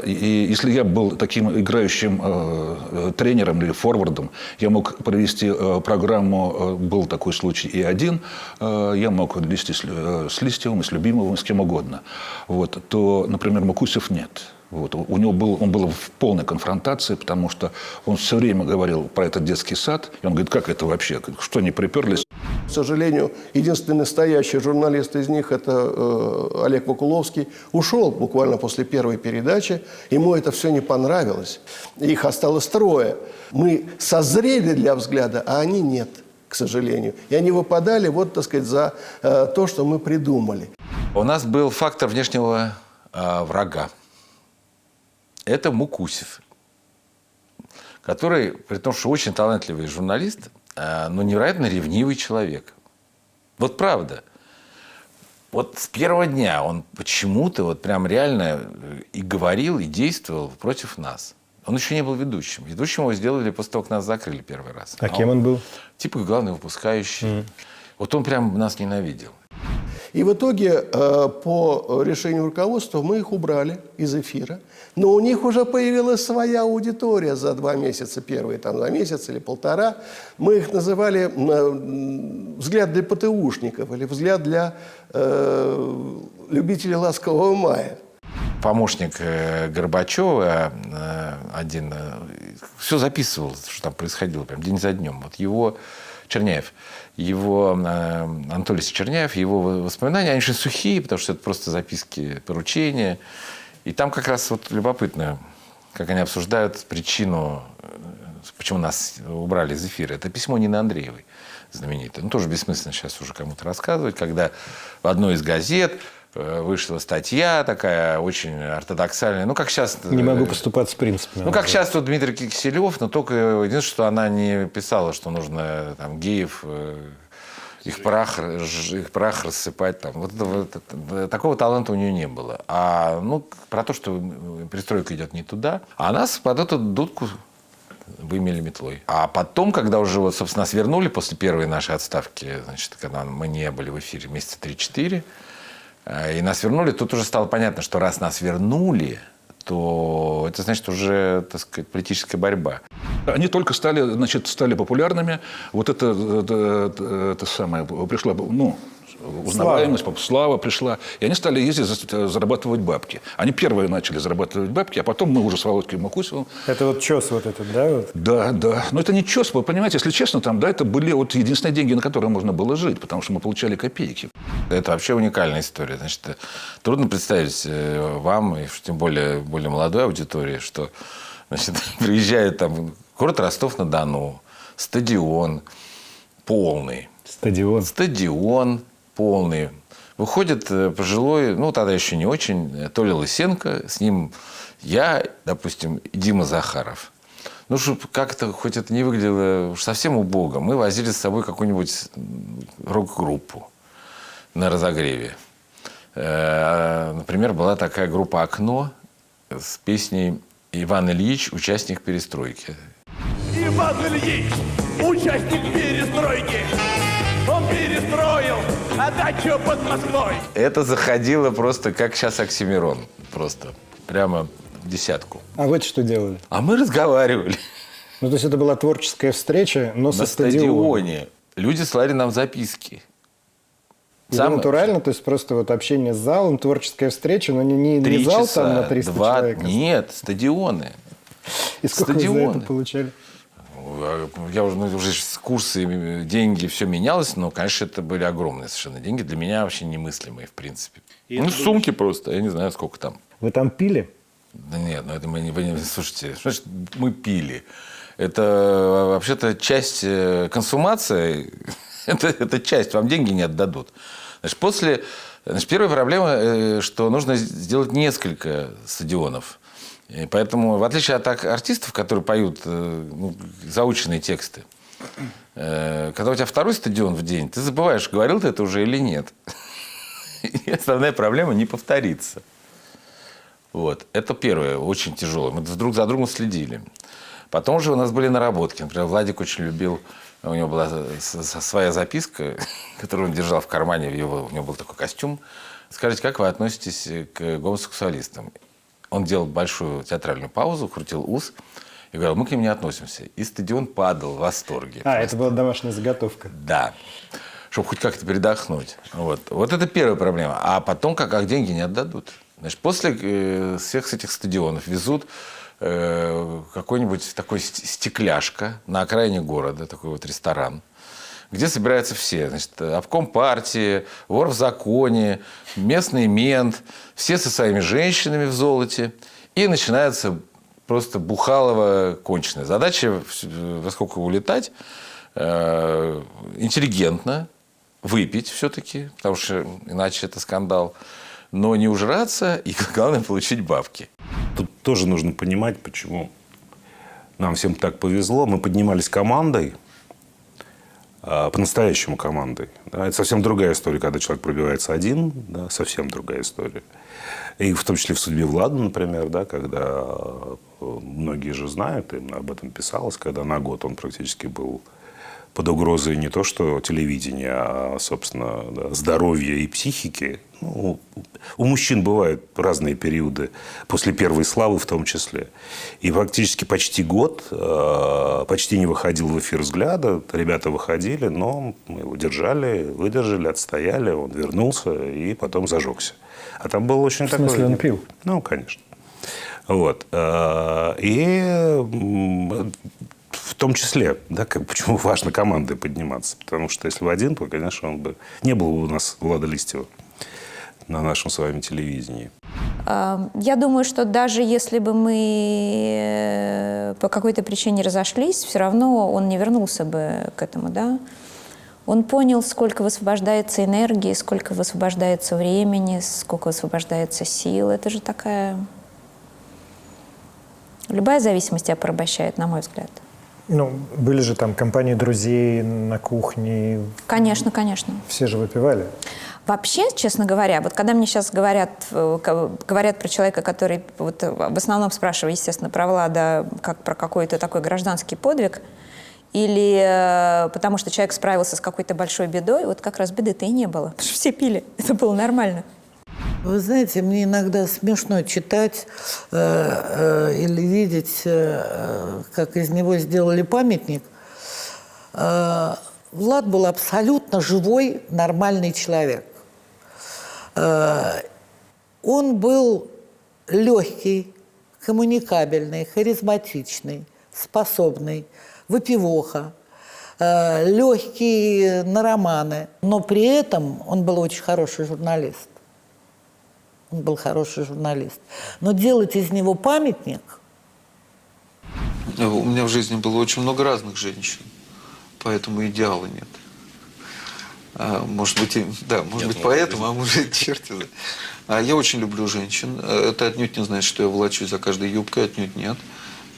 И если я был таким играющим тренером или форвардом, я мог провести программу, был такой случай и один, я мог вести с Листьевым, с Любимовым, с кем угодно. Вот, то, например, Мукусев нет. Вот. Он был в полной конфронтации, потому что он все время говорил про этот детский сад. И он говорит, как это вообще, что они приперлись? К сожалению, единственный настоящий журналист из них, это Олег Вакуловский, ушел буквально после первой передачи. Ему это все не понравилось. Их осталось трое. Мы созрели для «Взгляда», а они нет, к сожалению. И они выпадали, вот, так сказать, за то, что мы придумали. У нас был фактор внешнего врага. Это Мукусев, который, при том, что очень талантливый журналист, но невероятно ревнивый человек. Вот правда. Вот с первого дня он почему-то вот прям реально и говорил, и действовал против нас. Он еще не был ведущим. Ведущим его сделали после того, как нас закрыли первый раз. А кем он был? Типа главный выпускающий. Вот он прям нас ненавидел. И в итоге по решению руководства мы их убрали из эфира. Но у них уже появилась своя аудитория за 2 месяца, первые там 2 месяца или 1,5. Мы их называли «взгляд для ПТУшников» или «взгляд для любителей ласкового мая». Помощник Горбачева один все записывал, что там происходило прям день за днем. Вот его Черняев, Анатолий Черняев, его воспоминания, они очень сухие, потому что это просто записки, поручения. И там как раз вот любопытно, как они обсуждают причину, почему нас убрали из эфира. Это письмо Нины Андреевой, знаменитое. Ну, тоже бессмысленно сейчас уже кому-то рассказывать, когда в одной из газет вышла статья такая очень ортодоксальная. Ну, как сейчас... Не могу поступать с принципами. Ну, как сейчас вот Дмитрий Киселев, но только единственное, что она не писала, что нужно там геев, их прах рассыпать. Там. Такого таланта у нее не было. А про то, что перестройка идет не туда, а нас под эту дудку вымели метлой. А потом, когда уже, вот, собственно, нас вернули после первой нашей отставки, значит, когда мы не были в эфире месяца 3-4, и нас вернули, тут уже стало понятно, что раз нас вернули, то это значит уже, так сказать, политическая борьба. Они только стали популярными. Вот это самое, пришла, узнаваемость, слава пришла. И они стали ездить, зарабатывать бабки. Они первые начали зарабатывать бабки, а потом мы уже с Володькой Макусевым. Это вот ЧОС вот этот, да? Вот? Да. Но это не ЧОС, вы понимаете, если честно, там, да, это были вот единственные деньги, на которые можно было жить, потому что мы получали копейки. Это вообще уникальная история. Значит, трудно представить вам, и тем более молодой аудитории, что, значит, приезжает там город Ростов-на-Дону, стадион полный. Стадион полный. Выходит пожилой, тогда еще не очень, Толя Лысенко, с ним я, допустим, и Дима Захаров. Чтобы как-то, хоть это не выглядело уж совсем убого, мы возили с собой какую-нибудь рок-группу на разогреве. Например, была такая группа «Окно» с песней «Иван Ильич, участник перестройки». Иван Ильич, участник перестройки. Он перестроил дачу под Москвой. Это заходило просто как сейчас Оксимирон. Просто прямо в десятку. А вы что делали? А мы разговаривали. То есть это была творческая встреча, но со стадионе. Люди слали нам записки. Натурально, то есть просто вот общение с залом, творческая встреча, но не зал там на 300 человек. Нет, стадионы. И сколько вы за это получали? Я уже с курсы, деньги, все менялось, но, конечно, это были огромные совершенно деньги. Для меня вообще немыслимые, в принципе. Сумки просто, я не знаю, сколько там. Вы там пили? Да нет, это мы не... Слушайте, что значит мы пили? Это вообще-то часть консумации, это часть, вам деньги не отдадут. Значит, первая проблема, что нужно сделать несколько стадионов. И поэтому, в отличие от артистов, которые поют заученные тексты, когда у тебя второй стадион в день, ты забываешь, говорил ты это уже или нет. И основная проблема – не повториться. Вот. Это первое, очень тяжелое. Мы друг за другом следили. Потом уже у нас были наработки. Например, Владик очень любил, у него была своя записка, которую он держал в кармане, у него был такой костюм. Скажите, как вы относитесь к гомосексуалистам? Он делал большую театральную паузу, крутил ус и говорил, мы к ним не относимся. И стадион падал в восторге. Это была домашняя заготовка. Да. Чтобы хоть как-то передохнуть. Вот это первая проблема. А потом, как деньги не отдадут. Значит, после всех этих стадионов везут какой-нибудь такой стекляшка на окраине города, такой вот ресторан, где собираются все. Значит, обком партии, вор в законе, местный мент, все со своими женщинами в золоте. И начинается просто бухалово конченая. Задача, во сколько улетать, интеллигентно, выпить все-таки, потому что иначе это скандал, но не ужраться и, главное, получить бабки. Тут тоже нужно понимать, почему нам всем так повезло. Мы поднимались командой, по-настоящему командой. Да, это совсем другая история, когда человек пробивается один, да, совсем другая история. И в том числе в «Судьбе Влада», например, да, когда многие же знают, и об этом писалось, когда на год он практически был под угрозой не то что телевидения, а, собственно, да, здоровья и психики. Ну, у мужчин бывают разные периоды, после первой славы в том числе. И фактически почти год почти не выходил в эфир «Взгляда». Ребята выходили, но мы его держали, выдержали, отстояли. Он вернулся и потом зажегся. А там был очень такой... В смысле, он пил? Ну, конечно. Вот. И в том числе, да, почему важно командой подниматься. Потому что если бы один, то, конечно, он бы... Не было бы у нас Влада Листьева на нашем с вами телевидении. Я думаю, что даже если бы мы по какой-то причине разошлись, все равно он не вернулся бы к этому, да? Он понял, сколько высвобождается энергии, сколько высвобождается времени, сколько высвобождается сил. Это же такая... Любая зависимость тебя порабощает, на мой взгляд. Ну, были же там компании друзей на кухне. Конечно, конечно. Все же выпивали. Вообще, честно говоря, вот когда мне сейчас говорят про человека, который вот, в основном спрашивают, естественно, про Влада, как про какой-то такой гражданский подвиг, или потому что человек справился с какой-то большой бедой, вот как раз беды-то и не было. Потому что все пили, это было нормально. Вы знаете, мне иногда смешно читать или видеть, как из него сделали памятник. Влад был абсолютно живой, нормальный человек. Он был легкий, коммуникабельный, харизматичный, способный, выпивоха, легкий на романы. Но при этом он был очень хороший журналист. Он был хороший журналист. Но делать из него памятник... У меня в жизни было очень много разных женщин, поэтому идеала нет. Может быть, да, может быть поэтому, а может, черт его. Я очень люблю женщин. Это отнюдь не значит, что я волочусь за каждой юбкой, отнюдь нет.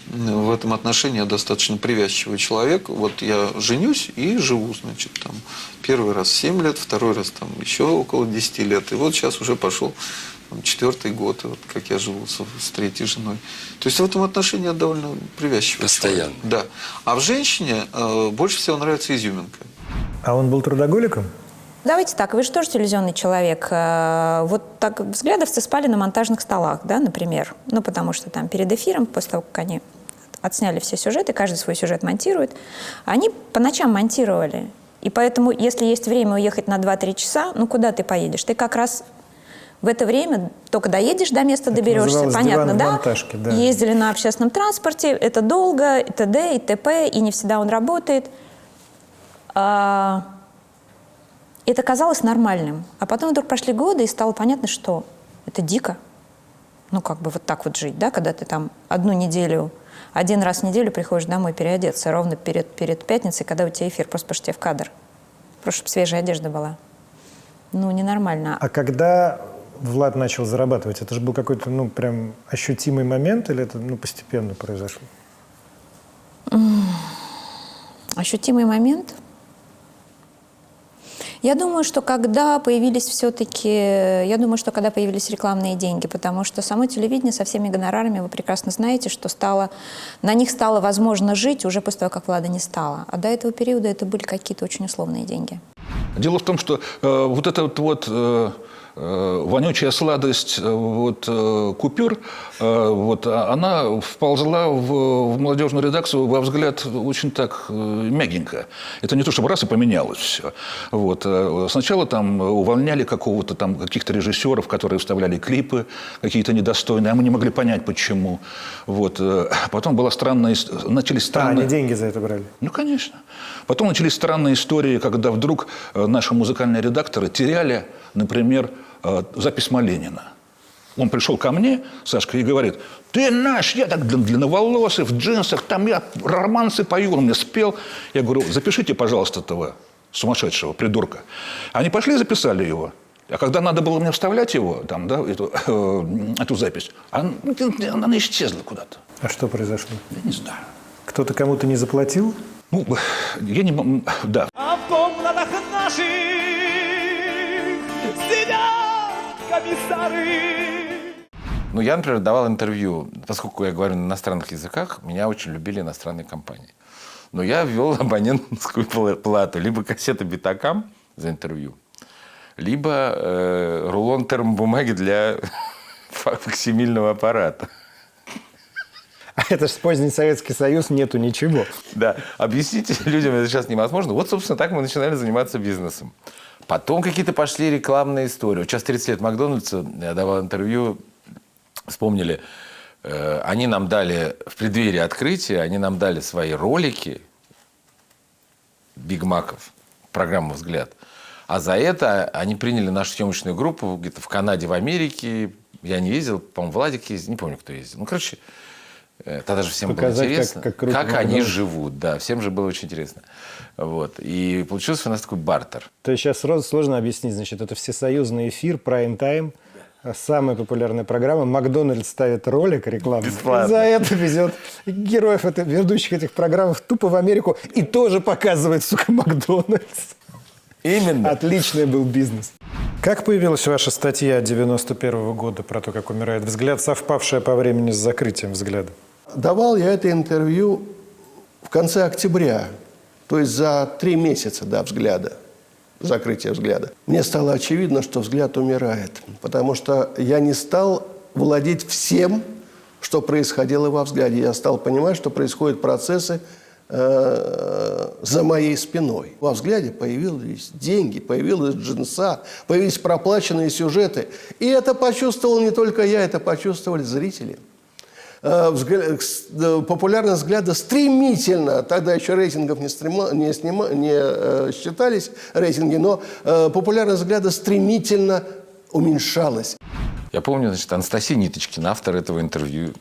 В этом отношении я достаточно привязчивый человек. Вот я женюсь и живу, значит, там, первый раз 7 лет, второй раз там еще около 10 лет. И вот сейчас уже пошел 4-й год, вот, как я живу с 3-й женой. То есть в этом отношении я довольно привязчивый. Постоянно. Человек. Да. А в женщине больше всего нравится изюминка. А он был трудоголиком? Давайте так, вы же тоже телевизионный человек. Вот так взглядовцы спали на монтажных столах, да, например. Ну, потому что там перед эфиром, после того, как они отсняли все сюжеты, каждый свой сюжет монтирует, они по ночам монтировали. И поэтому, если есть время уехать на 2-3 часа, ну, куда ты поедешь? Ты как раз в это время только доедешь до места, доберешься, понятно, да? Да? Ездили на общественном транспорте, это долго, и т.д., и т.п., и не всегда он работает. Это казалось нормальным. А потом вдруг прошли годы, и стало понятно, что это дико. Ну, как бы вот так вот жить, да, когда ты там один раз в неделю приходишь домой переодеться, ровно перед пятницей, когда у тебя эфир, просто потому что тебе в кадр. Просто чтобы свежая одежда была. Ну, ненормально. А когда Влад начал зарабатывать, это же был какой-то, ну, прям ощутимый момент, или это, ну, постепенно произошло? Ощутимый момент? Я думаю, что когда появились рекламные деньги, потому что само телевидение со всеми гонорарами, вы прекрасно знаете, что на них стало возможно жить уже после того, как Влада не стало. А до этого периода это были какие-то очень условные деньги. Дело в том, что вот эта вот вонючая сладость купюр, она вползла в молодежную редакцию во взгляд очень так мягенько. Это не то, чтобы раз и поменялось все. Сначала там увольняли каких-то режиссеров, которые вставляли клипы какие-то недостойные, а мы не могли понять, почему. Потом начались странные... они деньги за это брали? Ну, конечно. Потом начались странные истории, когда вдруг наши музыкальные редакторы теряли, например, запись Малинина. Он пришел ко мне, Сашка, и говорит: ты наш, я так длинноволосый, в джинсах, там я романсы пою, он мне спел. Я говорю: запишите, пожалуйста, этого сумасшедшего придурка. Они пошли и записали его. А когда надо было мне вставлять его, там, да, эту запись, она исчезла куда-то. А что произошло? Я не знаю. Кто-то кому-то не заплатил? Ну, я не могу, да. А в комнатах наших сидят комиссары. Ну, я, например, давал интервью, поскольку я говорю на иностранных языках, меня очень любили иностранные компании. Но я ввел абонентскую плату. Либо кассета Битакам за интервью, либо рулон термобумаги для факсимильного аппарата. А это же поздний Советский Союз, нету ничего. Да, объясните людям, это сейчас невозможно. Вот, собственно, так мы начинали заниматься бизнесом. Потом какие-то пошли рекламные истории. Вот сейчас 30 лет Макдональдса, я давал интервью, вспомнили, они нам дали, в преддверии открытия, они нам дали свои ролики Биг Маков, программу «Взгляд». А за это они приняли нашу съемочную группу где-то в Канаде, в Америке. Я не ездил, по-моему, Владик ездил, не помню, кто ездил. Ну, короче, тогда же всем показать, было интересно, как они живут. Да, всем же было очень интересно. Вот. И получился у нас такой бартер. То есть сейчас сложно объяснить. Значит, это всесоюзный эфир, прайм-тайм, самая популярная программа. Макдональдс ставит ролик рекламный. Бесплатно. И за это везет героев, ведущих этих программ тупо в Америку и тоже показывает, сука, Макдональдс. Именно. Отличный был бизнес. Как появилась ваша статья 91 года про то, как умирает «Взгляд», совпавшая по времени с закрытием «Взгляда»? Давал я это интервью в конце октября, то есть за 3 месяца до «Взгляда», закрытия «Взгляда». Мне стало очевидно, что «Взгляд» умирает, потому что я не стал владеть всем, что происходило во «Взгляде». Я стал понимать, что происходят процессы за моей спиной. Во «Взгляде» появились деньги, появилась джинса, появились проплаченные сюжеты. И это почувствовал не только я, это почувствовали зрители. Популярность «Взгляда» стремительно, тогда еще рейтингов не считались рейтинги, но популярность «Взгляда» стремительно уменьшалась. Я помню, значит, Анастасия Ниточкина, автор этого интервью,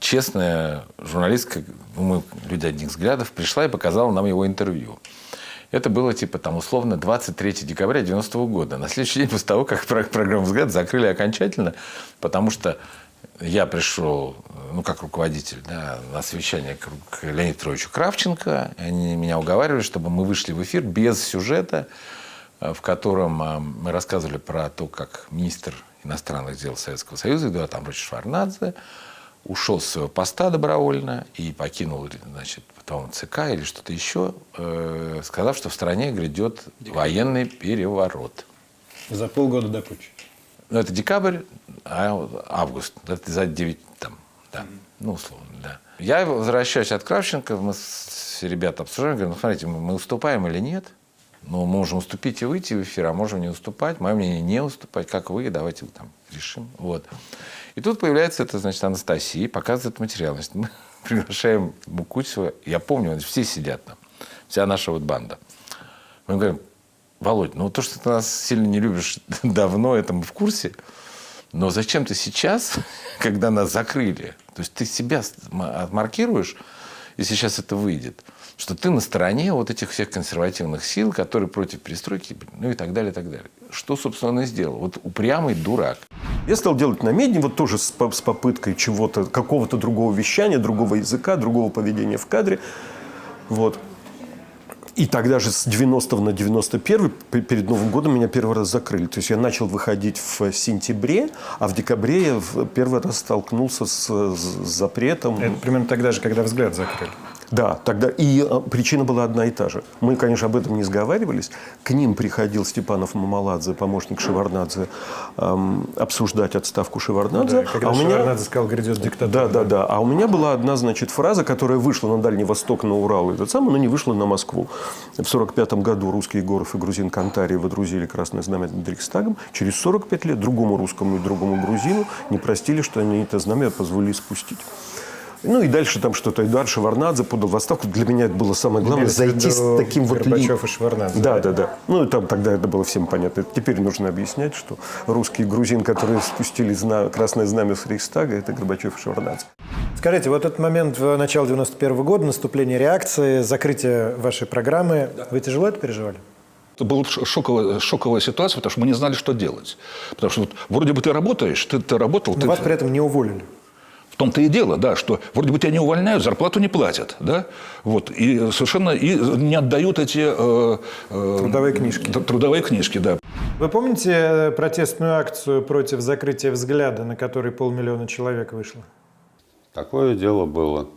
честная журналистка, мы люди одних взглядов, пришла и показала нам его интервью. Это было, типа, там, условно, 23 декабря 90-го года. На следующий день после того, как программу «Взгляд» закрыли окончательно, потому что я пришел, ну, как руководитель, да, на совещание к Леониду Петровичу Кравченко. Они меня уговаривали, чтобы мы вышли в эфир без сюжета, в котором мы рассказывали про то, как министр иностранных дел Советского Союза, Эдуард Амбрович Шеварднадзе, ушел с своего поста добровольно и покинул, значит, потом ЦК или что-то еще, сказав, что в стране грядет военный переворот. За полгода до путча. Ну, это декабрь, а август. Это за 9, там, да, ну, условно, да. Я возвращаюсь от Кравченко, мы с ребятами обсуждаем, говорим, ну, смотрите, мы уступаем или нет? Ну, мы можем уступить и выйти в эфир, а можем не уступать. Мое мнение не уступать, как вы, давайте там решим. Вот. И тут появляется это, значит, Анастасия, показывает материал. Значит, мы приглашаем Мукутьева, я помню, все сидят там, вся наша вот банда. Мы говорим, Володь, ну то, что ты нас сильно не любишь давно, это мы в курсе, но зачем ты сейчас, когда нас закрыли, то есть ты себя отмаркируешь, и сейчас это выйдет, что ты на стороне вот этих всех консервативных сил, которые против перестройки, ну и так далее, и так далее. Что, собственно, он и сделал. Вот упрямый дурак. Я стал делать на медне вот тоже с попыткой чего-то, какого-то другого вещания, другого языка, другого поведения в кадре. Вот. И тогда же с 90 на 91 перед Новым годом меня первый раз закрыли. То есть я начал выходить в сентябре, а в декабре я первый раз столкнулся с запретом. Это примерно тогда же, когда «Взгляд» закрыли. Да, тогда и причина была одна и та же. Мы, конечно, об этом не сговаривались. К ним приходил Степанов Мамаладзе, помощник Шеварднадзе, обсуждать отставку Шеварднадзе. Да, когда Шеварднадзе сказал, грядет диктатура. Да. А у меня была одна, значит, фраза, которая вышла на Дальний Восток, на Урал, но не вышла на Москву. В 1945 году русский Егоров и грузин Кантарий водрузили красное знамя над Рейхстагом. Через 45 лет другому русскому и другому грузину не простили, что они это знамя позволили спустить. Ну и дальше там что-то. Эдуард Шеварднадзе подал в отставку. Для меня это было самое главное. Зайти с таким вот... Горбачев и Шеварднадзе. Да. Ну и там тогда это было всем понятно. Теперь нужно объяснять, что русский грузин, которые спустили красное знамя с Рейхстага, это Горбачев и Шеварднадзе. Скажите, вот этот момент в начале 91 года, наступление реакции, закрытие вашей программы, вы тяжело это переживали? Это была шоковая ситуация, потому что мы не знали, что делать. Потому что вот, вроде бы ты работаешь, ты работал... Но вас при этом не уволили. В том-то и дело, да, что вроде бы тебя не увольняют, зарплату не платят, да, вот, и совершенно не отдают эти... трудовые книжки. Трудовые книжки, да. Вы помните протестную акцию против закрытия «Взгляда», на которой 500 000 человек вышло? Такое дело было.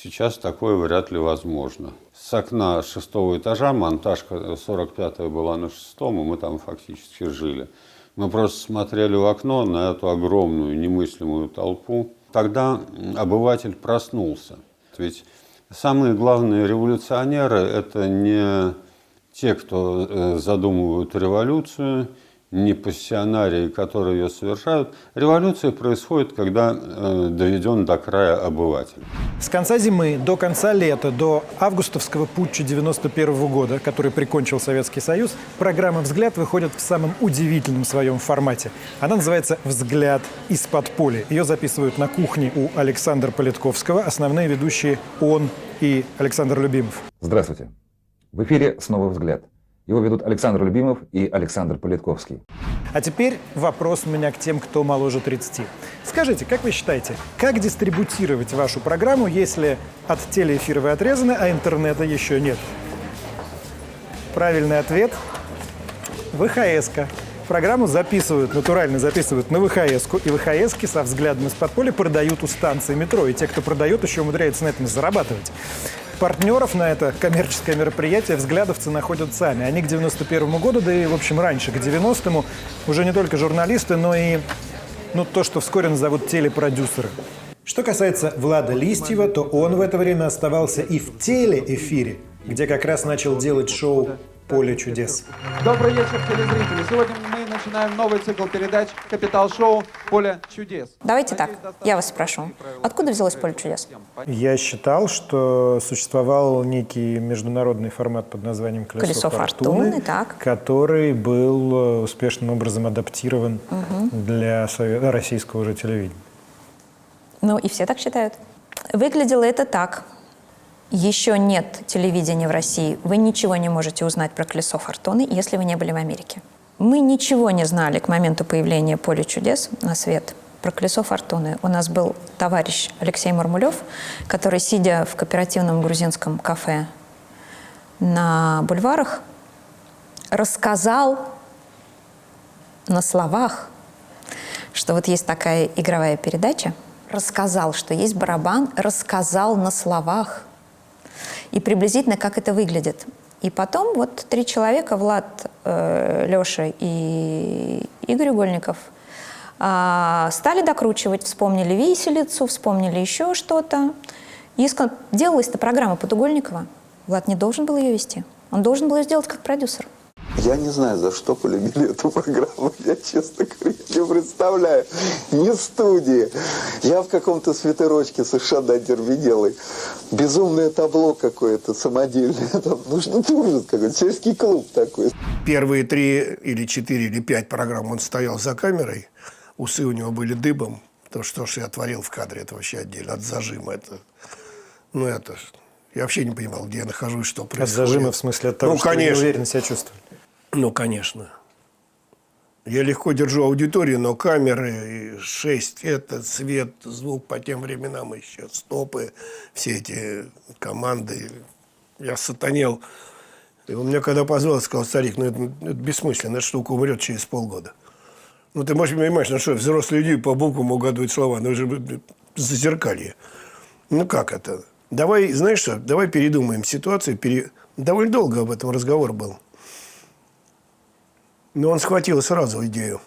Сейчас такое вряд ли возможно. С окна 6-го этажа, монтажка 45-я была на 6-м, и мы там фактически жили. Мы просто смотрели в окно на эту огромную немыслимую толпу. Тогда обыватель проснулся. Ведь самые главные революционеры – это не те, кто задумывают революцию, не пассионарии, которые ее совершают. Революция происходит, когда доведен до края обыватель. С конца зимы до конца лета, до августовского путча 1991 года, который прикончил Советский Союз, программа «Взгляд» выходит в самом удивительном своем формате. Она называется «Взгляд из-под поля». Ее записывают на кухне у Александра Политковского. Основные ведущие он и Александр Любимов. Здравствуйте. В эфире снова «Взгляд». Его ведут Александр Любимов и Александр Политковский. А теперь вопрос у меня к тем, кто моложе 30. Скажите, как вы считаете, как дистрибутировать вашу программу, если от телеэфира вы отрезаны, а интернета еще нет? Правильный ответ – ВХС-ка. Программу записывают, натурально записывают на ВХС-ку, и ВХС-ки со «Взглядом из-под поля» продают у станции метро. И те, кто продает, еще умудряются на этом зарабатывать. Партнеров на это коммерческое мероприятие взглядовцы находят сами. Они к 91 году, да и, в общем, раньше, к 90-му, уже не только журналисты, но и то, что вскоре назовут телепродюсеры. Что касается Влада Листьева, то он в это время оставался и в телеэфире, где как раз начал делать шоу «Поле чудес». Добрый вечер, телезрители. Сегодня мы начинаем новый цикл передач «Капитал-шоу. Поле чудес». Давайте так, я вас спрошу. Откуда взялось «Поле чудес»? Я считал, что существовал некий международный формат под названием «Колесо фортуны», который был успешным образом адаптирован для российского же телевидения. Ну и все так считают. Выглядело это так. Еще нет телевидения в России. Вы ничего не можете узнать про «Колесо фортуны», если вы не были в Америке. Мы ничего не знали к моменту появления «Поля чудес» на свет про «Колесо фортуны». У нас был товарищ Алексей Мармулев, который, сидя в кооперативном грузинском кафе на бульварах, рассказал на словах, что вот есть такая игровая передача, рассказал, что есть барабан, рассказал на словах. И приблизительно, как это выглядит. И потом вот 3 человека, Влад, Леша и Игорь Угольников, стали докручивать, вспомнили виселицу, вспомнили еще что-то. И делалась эта программа под Угольникова. Влад не должен был ее вести. Он должен был ее сделать как продюсер. Я не знаю, за что полюбили эту программу. Я, честно говоря, не представляю. Ни студии. Я в каком-то свитерочке совершенно дервенелый. Безумное табло какое-то самодельное. Там, ужас какой-то. Сельский клуб такой. Первые 3 или 4 или 5 программ он стоял за камерой. Усы у него были дыбом. То, что ж я творил в кадре, это вообще отдельно. От зажима это... Я вообще не понимал, где я нахожусь, что происходит. От зажима, в смысле, от того, что вы неуверенно себя чувствовали? Ну, конечно. Я легко держу аудиторию, но камеры, 6, свет, звук по тем временам еще, стопы, все эти команды. Я сатанел. И он меня когда позвал, сказал: старик, это бессмысленно, эта штука умрет через полгода. Ну, ты можешь понимать, что взрослые люди по буквам угадывают слова, но уже зазеркалье. Ну, как это? Давай, знаешь что, давай передумаем ситуацию. Довольно долго об этом разговор был. Но он схватил сразу идею.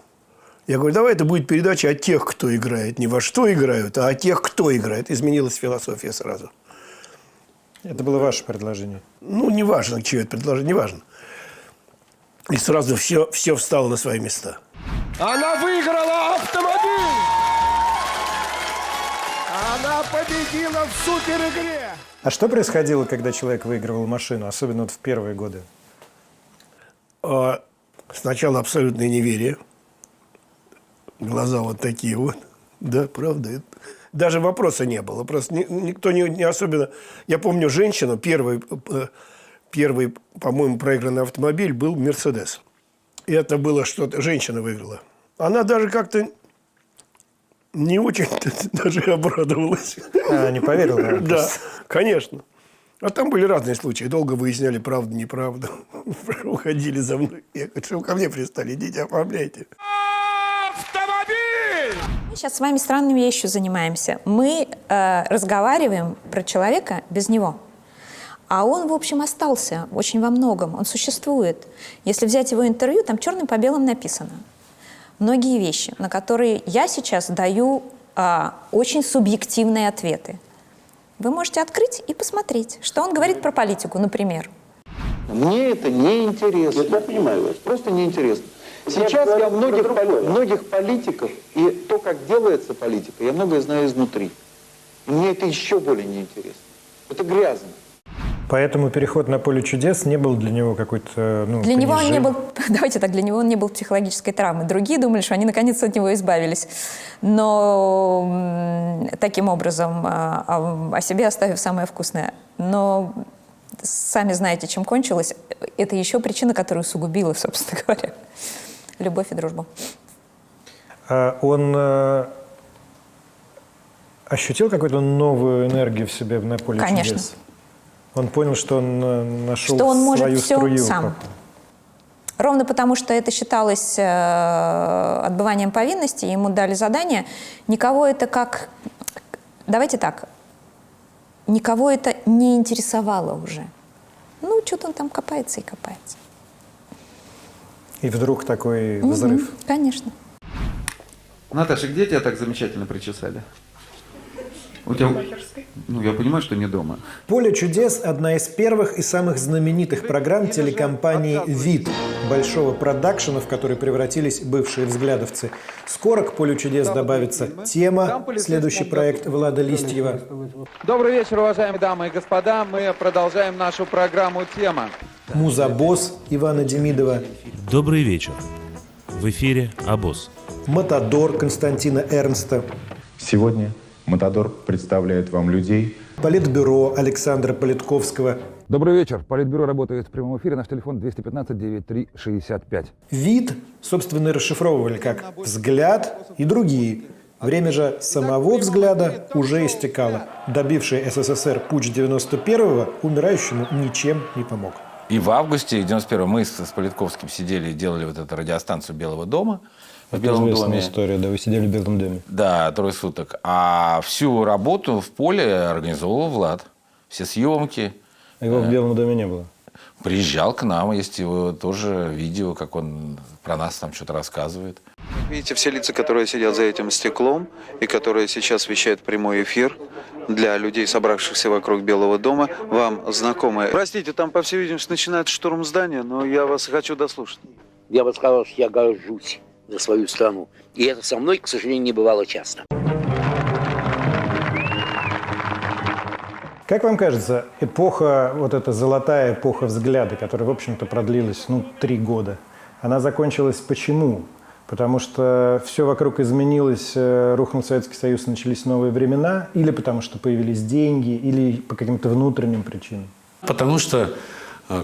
Я говорю: давай это будет передача о тех, кто играет. Не во что играют, а о тех, кто играет. Изменилась философия сразу. Это было ваше предложение? Ну, не важно, чье это предложение, не важно. И сразу все встало на свои места. Она выиграла автомобиль! Она победила в суперигре! А что происходило, когда человек выигрывал машину, особенно вот в первые годы? Сначала абсолютное неверие. Глаза вот такие вот. Да, правда. Даже вопроса не было. Просто никто не особенно... Я помню женщину, первый, по-моему, проигранный автомобиль был «Мерседес». И это было что-то... Женщина выиграла. Она даже как-то не очень даже обрадовалась. Не поверила, наверное. Да, конечно. А там были разные случаи. Долго выясняли, правда, неправда. Уходили за мной. Я говорю: что вы ко мне пристали? Идите, оформляйте. Автомобиль! сейчас с вами странной вещью занимаемся. Мы разговариваем про человека без него. А он, в общем, остался очень во многом. Он существует. Если взять его интервью, там черным по белому написано. Многие вещи, на которые я сейчас даю очень субъективные ответы. Вы можете открыть и посмотреть, что он говорит про политику, например. Мне это не интересно. Я понимаю вас. Просто неинтересно. Сейчас я многих политиков и то, как делается политика, я многое знаю изнутри. И мне это еще более неинтересно. Это грязно. Поэтому переход на поле чудес не был для него какой-то, Для него он не был, давайте так, для него он не был психологической травмой. Другие думали, что они наконец от него избавились. Но таким образом, о себе оставив самое вкусное. Но сами знаете, чем кончилось. Это еще причина, которая усугубила, собственно говоря, любовь и дружбу. Он ощутил какую-то новую энергию в себе на поле Конечно. чудес? Он понял, что он нашел что он может свою все струю. сам. Ровно потому, что это считалось отбыванием повинности, ему дали задание. Никого это как... Давайте так. Никого это не интересовало уже. Ну, что-то он там копается и копается. И вдруг такой взрыв. Конечно. Наташа, где тебя так замечательно причесали? У тебя... Ну, я понимаю, что не дома. «Поле чудес» – одна из первых и самых знаменитых программ телекомпании «ВИД», большого продакшена, в который превратились бывшие взглядовцы. Скоро к «Полю чудес» добавится «Тема», следующий проект Влада Листьева. Добрый вечер, уважаемые дамы и господа. Мы продолжаем нашу программу «Тема». «Музабосс» Ивана Демидова. Добрый вечер. В эфире «Абосс». «Матадор» Константина Эрнста. Сегодня «Матадор» представляет вам людей. «Политбюро» Александра Политковского. Добрый вечер. Политбюро работает в прямом эфире. Наш телефон 215-93-65. «ВИД», собственно, и расшифровывали как «взгляд» и другие. Время же самого взгляда уже истекало. Добивший СССР путч 91-го умирающему ничем не помог. И в августе 91-го мы с Политковским сидели и делали вот эту радиостанцию «Белого дома». В Белом известная доме. история, да, вы сидели в Белом доме. Да, 3 суток. А всю работу в поле организовывал Влад. Все съемки. Его в Белом доме не было? Приезжал к нам, есть его тоже видео, как он про нас там что-то рассказывает. Видите, все лица, которые сидят за этим стеклом и которые сейчас вещают прямой эфир для людей, собравшихся вокруг Белого дома, вам знакомы. Простите, там, по всей видимости, начинается штурм здания, но я вас хочу дослушать. Я бы сказал, что я горжусь за свою страну. И это со мной, к сожалению, не бывало часто. Как вам кажется, эпоха, вот эта золотая эпоха взгляда, которая, в общем-то, продлилась, 3 года, она закончилась почему? Потому что все вокруг изменилось, рухнул Советский Союз, начались новые времена, или потому что появились деньги, или по каким-то внутренним причинам? Потому что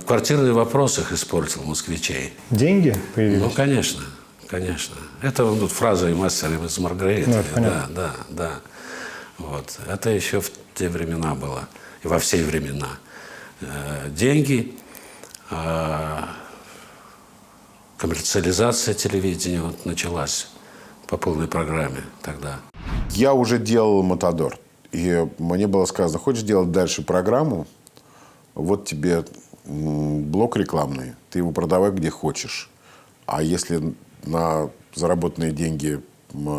квартирный вопрос их испортил, москвичей. Деньги появились? Ну, конечно, конечно. Это вот фраза из Маргарета. Ну, это понятно. Да. Вот. Это еще в те времена было. И во все времена. Деньги, коммерциализация телевидения вот началась по полной программе тогда. Я уже делал «Матадор». И мне было сказано, хочешь делать дальше программу, вот тебе блок рекламный, ты его продавай где хочешь. А если на заработанные деньги,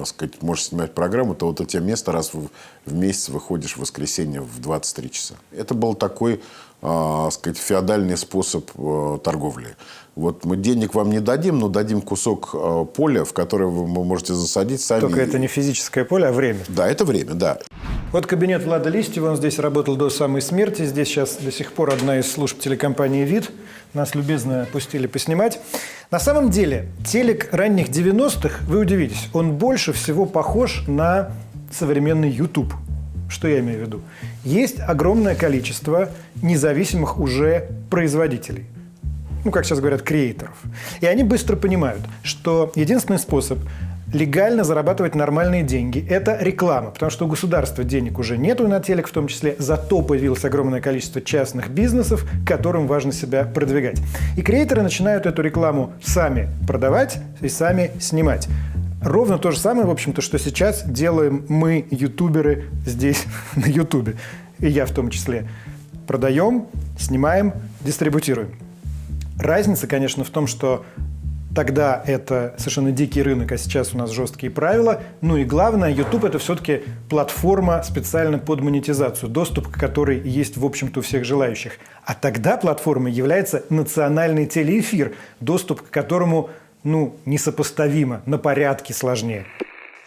сказать, можешь снимать программу, то вот у тебя место раз в месяц выходишь в воскресенье в 23 часа. Это был такой, сказать, феодальный способ торговли. Вот мы денег вам не дадим, но дадим кусок поля, в которое вы можете засадить сами. Только это не физическое поле, а время. Да, это время, да. Вот кабинет Влада Листьева, он здесь работал до самой смерти. Здесь сейчас до сих пор одна из служб телекомпании «ВИД». Нас любезно пустили поснимать. На самом деле, телек ранних 90-х, вы удивитесь, он больше всего похож на современный YouTube. Что я имею в виду? Есть огромное количество независимых уже производителей. Как сейчас говорят, креаторов. И они быстро понимают, что единственный способ легально зарабатывать нормальные деньги – это реклама. Потому что у государства денег уже нету на телек в том числе. Зато появилось огромное количество частных бизнесов, которым важно себя продвигать. И креаторы начинают эту рекламу сами продавать и сами снимать. ровно то же самое, в общем-то, что сейчас делаем мы, ютуберы, здесь на ютубе. И я в том числе. Продаем, снимаем, дистрибутируем. Разница, конечно, в том, что тогда это совершенно дикий рынок, а сейчас у нас жесткие правила. Ну и главное, YouTube — это все-таки платформа специально под монетизацию, доступ к которой есть, в общем-то, у всех желающих. А тогда платформой является национальный телеэфир, доступ к которому, несопоставимо, на порядки сложнее.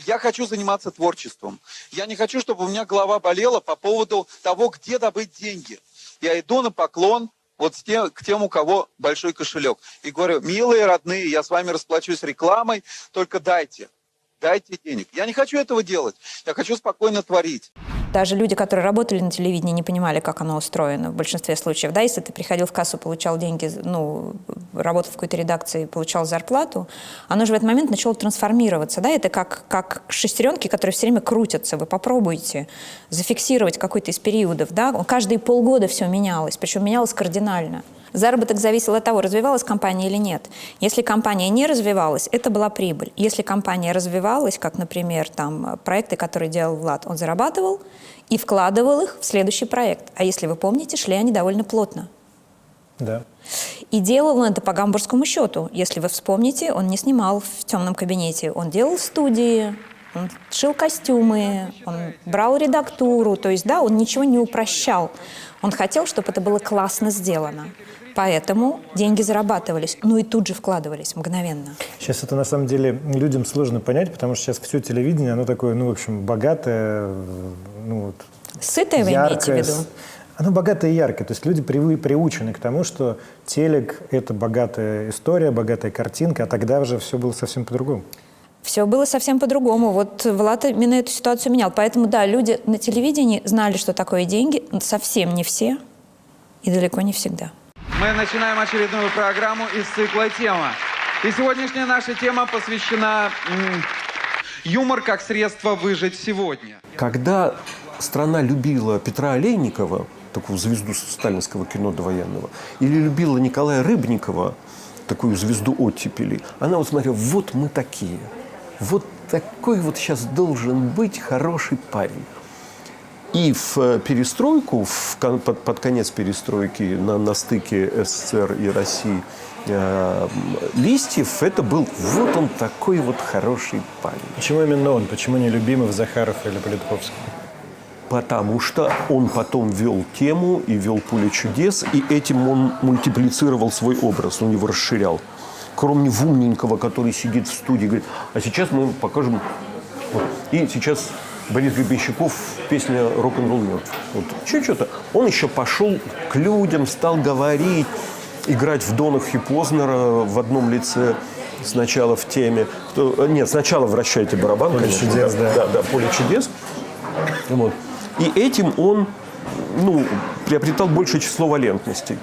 Я хочу заниматься творчеством. Я не хочу, чтобы у меня голова болела по поводу того, где добыть деньги. Я иду на поклон к тем, у кого большой кошелек. И говорю: милые, родные, я с вами расплачусь рекламой, только дайте денег. Я не хочу этого делать. Я хочу спокойно творить. Даже люди, которые работали на телевидении, не понимали, как оно устроено в большинстве случаев. Да, если ты приходил в кассу, получал деньги, работал в какой-то редакции, получал зарплату, оно же в этот момент начало трансформироваться. Да? Это как шестеренки, которые все время крутятся. Вы попробуйте зафиксировать какой-то из периодов. Да? Каждые полгода все менялось, причем менялось кардинально. Заработок зависел от того, развивалась компания или нет. Если компания не развивалась, это была прибыль. Если компания развивалась, как, например, проекты, которые делал Влад, он зарабатывал и вкладывал их в следующий проект. А если вы помните, шли они довольно плотно. Да. И делал он это по гамбургскому счету. Если вы вспомните, он не снимал в темном кабинете. Он делал студии, он шил костюмы, он брал редактуру. То есть, да, он ничего не упрощал. Он хотел, чтобы это было классно сделано. Поэтому деньги зарабатывались, и тут же вкладывались мгновенно. Сейчас это, на самом деле, людям сложно понять, потому что сейчас все телевидение, оно такое, в общем, богатое, Сытое вы имеете в виду? Оно богатое и яркое. То есть люди приучены к тому, что телек — это богатая история, богатая картинка, а тогда уже все было совсем по-другому. Все было совсем по-другому. Вот Влад именно эту ситуацию менял. Поэтому, да, люди на телевидении знали, что такое деньги, совсем не все и далеко не всегда. Мы начинаем очередную программу из цикла «Тема». И сегодняшняя наша тема посвящена юмор как средство выжить сегодня. Когда страна любила Петра Олейникова, такую звезду сталинского кино довоенного, или любила Николая Рыбникова, такую звезду оттепели, она смотрела: вот мы такие. Вот такой вот сейчас должен быть хороший парень. И в перестройку, под конец перестройки, на стыке СССР и России, Листьев — это был вот он такой вот хороший парень. Почему именно он? Почему не Любимов, Захаров или Политковский? Потому что он потом вел «Тему» и вел «Поле чудес», и этим он мультиплицировал свой образ, он его расширял. Кроме умненького, который сидит в студии и говорит: а сейчас мы покажем... И сейчас Борис Гребенщиков, песня «Рок-н-ролл мертв». Вот. Что-то. Он еще пошел к людям, стал говорить, играть в Донах и Познера в одном лице. Сначала в «Теме». Нет, сначала «Вращайте барабан». «Поле чудес», да. Да, «Поле чудес». Вот. И этим он приобретал большее число валентностей.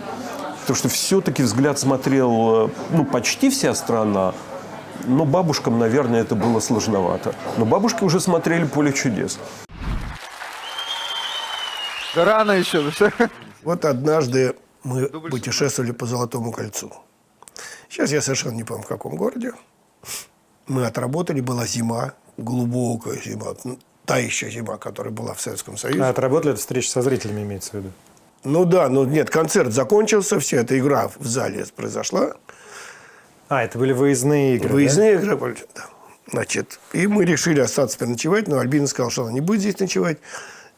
Потому что все-таки взгляд смотрел, почти вся страна, но бабушкам, наверное, это было сложновато. Но бабушки уже смотрели «Поле чудес». Да рано еще. Вот однажды мы путешествовали по Золотому кольцу. Сейчас я совершенно не помню, в каком городе. Мы отработали, была зима, глубокая зима. Та еще зима, которая была в Советском Союзе. А отработали — это встреча со зрителями, имеется в виду? Нет, концерт закончился, вся эта игра в зале произошла. А, это были выездные игры, Выездные игры были, да. Значит, и мы решили остаться переночевать, но Альбина сказала, что она не будет здесь ночевать.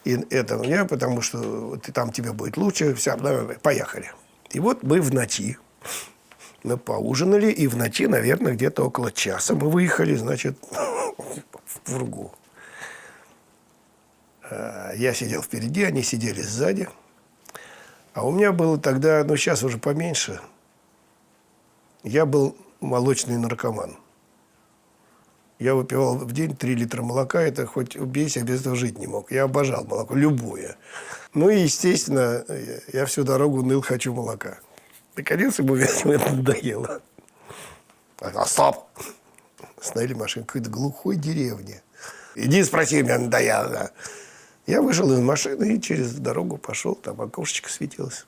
И это я, потому что там тебе будет лучше, все, поехали. И вот мы в ночи, мы поужинали, и в ночи, наверное, где-то около часа мы выехали, значит, в Пургу. Я сидел впереди, они сидели сзади. А у меня было тогда, сейчас уже поменьше, я был молочный наркоман. Я выпивал в день 3 литра молока, это хоть убейся, я без этого жить не мог. Я обожал молоко, любое. И, естественно, я всю дорогу ныл: хочу молока. Наконец ему это надоело. Стоп! Остановили машину в какой-то глухой деревне. Иди спроси, меня надоело. Я вышел из машины и через дорогу пошел, там окошечко светилось.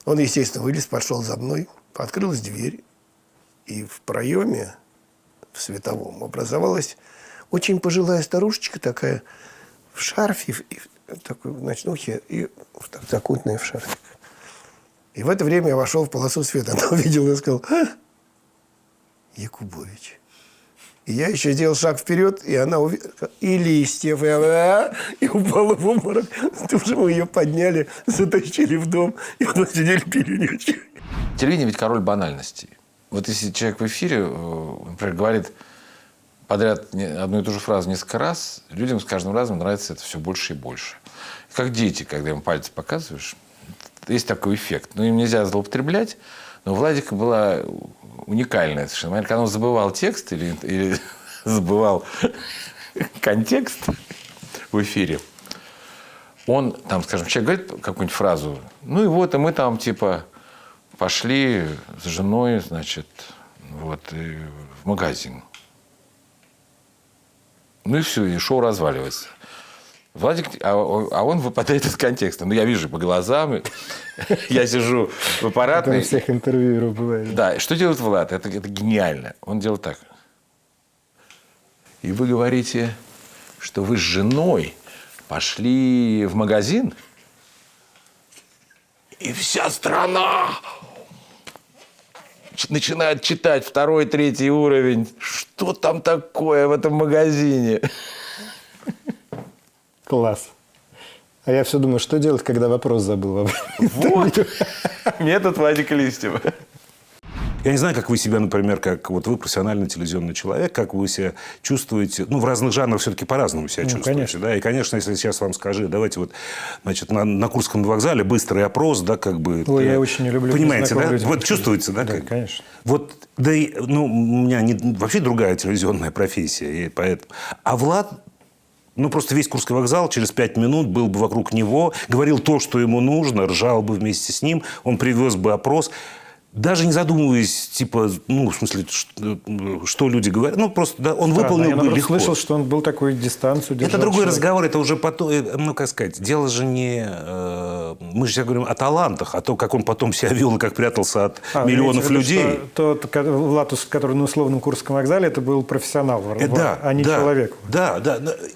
Он, естественно, вылез, пошел за мной, открылась дверь, и в проеме в Световом образовалась очень пожилая старушечка такая в шарфе, такой в ночнухе и так, закутанная в шарфик. И в это время я вошел в полосу света. Она увидела и сказала: Якубович. И я еще сделал шаг вперед, и она увидела, и Листьев, и упала в обморок. Тут же мы ее подняли, затащили в дом, и потом сидели, пили нечего. Телевидение ведь король банальностей. Вот если человек в эфире, например, говорит подряд одну и ту же фразу несколько раз, людям с каждым разом нравится это все больше и больше. Как дети, когда им пальцы показываешь, есть такой эффект. Ну, им нельзя злоупотреблять, но у Владика была уникальная совершенно. Когда он забывал текст или забывал контекст в эфире, он, там, скажем, человек говорит какую-нибудь фразу, ну и вот, и мы там, типа, пошли с женой, значит, вот, и в магазин. Ну и все, и шоу разваливается. Владик, а он выпадает из контекста. Ну, я вижу по глазам, я сижу в аппаратной. Это у всех интервьюеров бывает. Да, что делает Влад? Это гениально. Он делает так. И вы говорите, что вы с женой пошли в магазин, и вся страна начинает читать 2-й, 3-й уровень. Что там такое в этом магазине? Класс. А я все думаю, что делать, когда вопрос забыл. Вот. Метод Владика Листьева. Я не знаю, как вы себя, например, как вот вы профессиональный телевизионный человек, как вы себя чувствуете, ну, в разных жанрах все-таки по-разному себя чувствуете. Конечно. Да? И, конечно, если сейчас вам скажи, давайте вот, значит, на Курском вокзале быстрый опрос, да, как бы... Ой, я очень не люблю. Понимаете, да? Вот чувствуете, да? Да, как? конечно. Вот, да и, ну, у меня вообще другая телевизионная профессия, и поэтому... А Влад... Ну, просто весь Курский вокзал через 5 минут был бы вокруг него, говорил то, что ему нужно, ржал бы вместе с ним, он привез бы опрос, даже не задумываясь, типа, ну, в смысле, что люди говорят. Ну, просто, да, он выполнил бы легко. Я слышал, что он был такой дистанцию держал. Это другой человек. разговор, это уже потом, ну, как сказать, дело же не... Мы же сейчас говорим о талантах, о том, как он потом себя вел и как прятался от миллионов людей. Тот Влад, который на условном Курском вокзале, это был профессионал, да, а не человек. Да.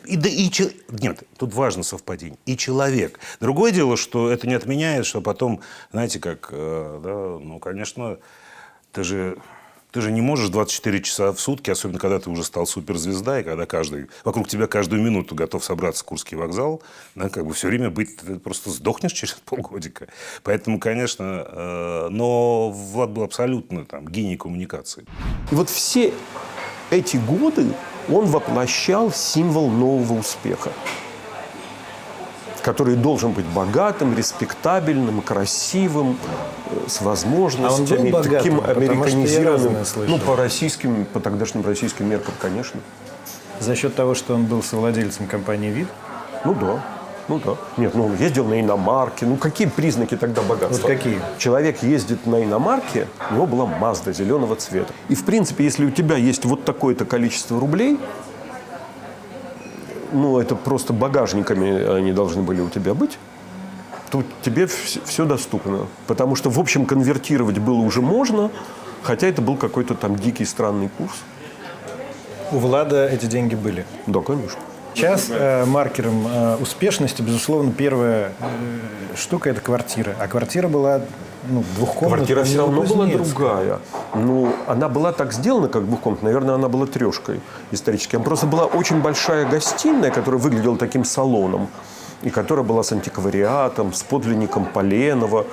Нет, тут важно совпадение. И человек. Другое дело, что это не отменяет, что потом, знаете, как, да, ну, конечно, ты же не можешь 24 часа в сутки, особенно когда ты уже стал суперзвезда, и когда вокруг тебя каждую минуту готов собраться Курский вокзал, да, как бы все время быть, ты просто сдохнешь через полгодика. Поэтому, конечно, но Влад был абсолютно там гений коммуникации. И вот все эти годы он воплощал символ нового успеха, который должен быть богатым, респектабельным, красивым, с возможностями, богатым, таким американизированным. Ну, по тогдашним российским меркам, конечно. За счет того, что он был совладельцем компании «Вид»? Ну да. Нет, он ездил на иномарке. Ну, какие признаки тогда богатства? Вот какие? Человек ездит на иномарке, у него была Мазда зеленого цвета. И, в принципе, если у тебя есть вот такое-то количество рублей, ну, это просто багажниками они должны были у тебя быть, то тебе все доступно. Потому что, в общем, конвертировать было уже можно, хотя это был какой-то там дикий странный курс. У Влада эти деньги были? Да, конечно. Сейчас маркером успешности, безусловно, первая штука – это квартира. А квартира была двухкомнатная. Квартира все равно была другая. Ну, она была так сделана, как двухкомнатная. Наверное, она была трешкой исторически. Она просто была очень большая гостиная, которая выглядела таким салоном. И которая была с антиквариатом, с подлинником Поленова.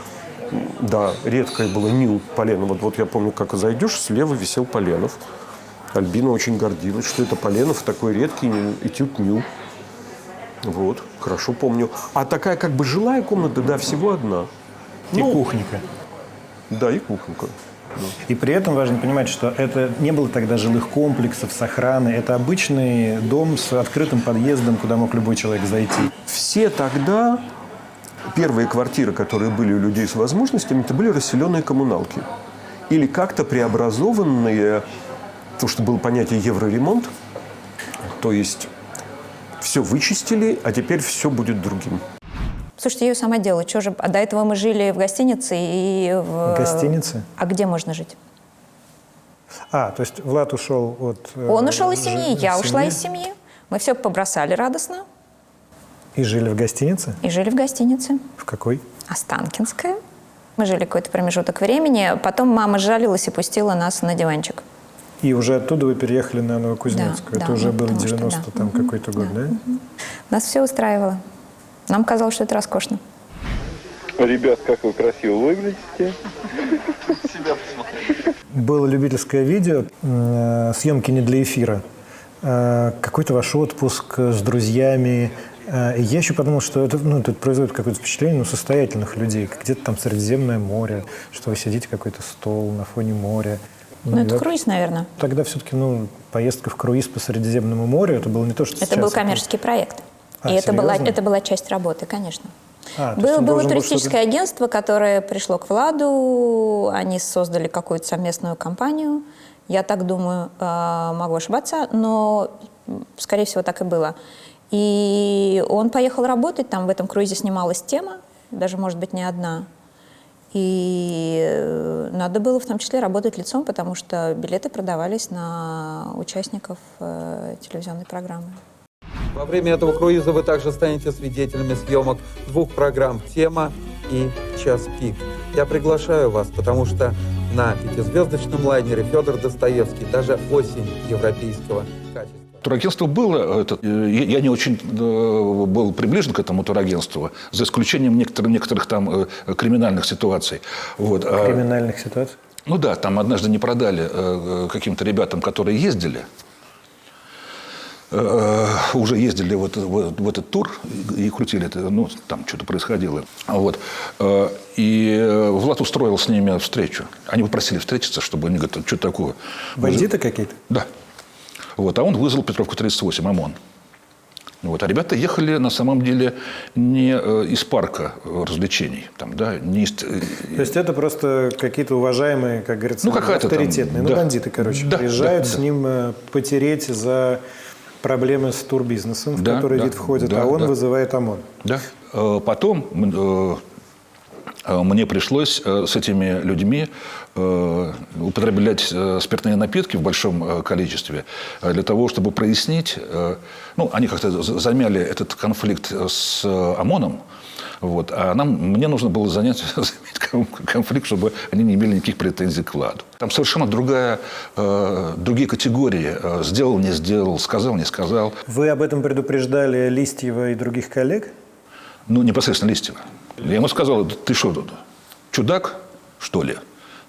Да, редкое было Нил Поленова. Вот я помню, как зайдешь, слева висел Поленов. Альбина очень гордилась, что это Поленов такой редкий этюд Нил. Вот, хорошо помню. А такая как бы жилая комната, да, всего одна. И кухонька. Да, и кухонька. И при этом важно понимать, что это не было тогда жилых комплексов с охраной. Это обычный дом с открытым подъездом, куда мог любой человек зайти. Все тогда первые квартиры, которые были у людей с возможностями, это были расселенные коммуналки. Или как-то преобразованные, то, что было понятие евроремонт, то есть все вычистили, а теперь все будет другим. Слушайте, я ее сама делала. Чего же? А до этого мы жили в гостинице и в... Гостинице? А где можно жить? То есть Влад ушел от... Он ушел из семьи, я ушла из семьи. Мы все побросали радостно. И жили в гостинице? И жили в гостинице. В какой? Останкинская. Мы жили какой-то промежуток времени. Потом мама жалилась и пустила нас на диванчик. И уже оттуда вы переехали на Новокузнецкую. Это уже был 90 там какой-то год, да? Нас все устраивало. Нам казалось, что это роскошно. Ребят, как вы красиво выглядите. Себя посмотрите. Было любительское видео, съемки не для эфира. Какой-то ваш отпуск с друзьями. И я еще подумал, что это производит какое-то впечатление состоятельных людей. Где-то там Средиземное море, что вы сидите, какой-то стол на фоне моря. Это круиз, наверное. Тогда все-таки поездка в круиз по Средиземному морю, это было не то, что это сейчас. был коммерческий проект. И это была часть работы, конечно. Было туристическое агентство, которое пришло к Владу. Они создали какую-то совместную компанию. Я так думаю, могу ошибаться, но, скорее всего, так и было. И он поехал работать, там в этом круизе снималась тема, даже, может быть, не одна. И надо было в том числе работать лицом, потому что билеты продавались на участников телевизионной программы. Во время этого круиза вы также станете свидетелями съемок 2 программ «Тема» и «Час пик». Я приглашаю вас, потому что на 5-звездочном лайнере Федор Достоевский, даже осень европейского качества. Турагентство было, я не очень был приближен к этому турагентству, за исключением некоторых там криминальных ситуаций. Криминальных ситуаций? Ну да, там однажды не продали каким-то ребятам, которые ездили, уже ездили в этот тур и крутили это, там что-то происходило. И Влад устроил с ними встречу. Они попросили встретиться, чтобы они говорят, что такое. Бандиты какие-то? Да. А он вызвал Петровку 38, ОМОН. А ребята ехали, на самом деле, не из парка развлечений. То есть это просто какие-то уважаемые, как говорится, авторитетные. Бандиты, приезжают с ним потереть за проблемы с турбизнесом, в который вид входит, он вызывает ОМОН. Да. Потом мне пришлось с этими людьми употреблять спиртные напитки в большом количестве для того, чтобы прояснить. Они как-то замяли этот конфликт с ОМОНом, а мне нужно было занять конфликт, чтобы они не имели никаких претензий к Владу. Там совершенно другие категории. Сделал, не сделал, сказал, не сказал. Вы об этом предупреждали Листьева и других коллег? Непосредственно Листьева. Я ему сказал, ты что, чудак, что ли?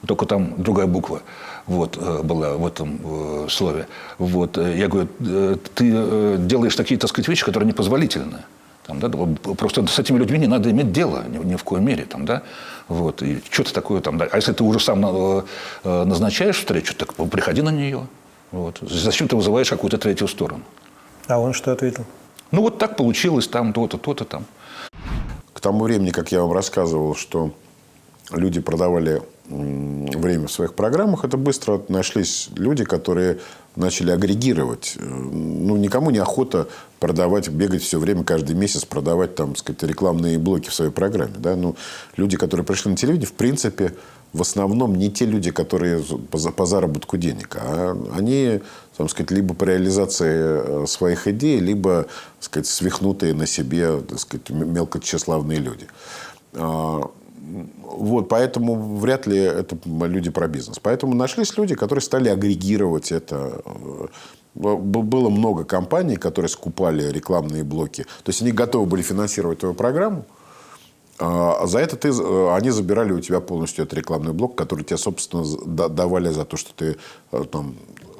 Только там другая буква была в этом слове. Я говорю, ты делаешь такие, вещи, которые непозволительны. Просто с этими людьми не надо иметь дело ни в коей мере. И что-то такое А если ты уже сам назначаешь встречу, так приходи на нее. Зачем ты вызываешь какую-то третью сторону? А он что ответил? Так получилось, то-то, то-то там. К тому времени, как я вам рассказывал, что люди продавали время в своих программах, это быстро нашлись люди, которые начали агрегировать. Никому не охота продавать, бегать все время, каждый месяц продавать рекламные блоки в своей программе. Да? Люди, которые пришли на телевидение, в принципе, в основном не те люди, которые по заработку денег, а они, либо по реализации своих идей, либо, свихнутые на себе, мелкотщеславные люди. Поэтому вряд ли это люди про бизнес. Поэтому нашлись люди, которые стали агрегировать это. Было много компаний, которые скупали рекламные блоки. То есть они готовы были финансировать твою программу, а за это они забирали у тебя полностью этот рекламный блок, который тебе, собственно, давали за то, что ты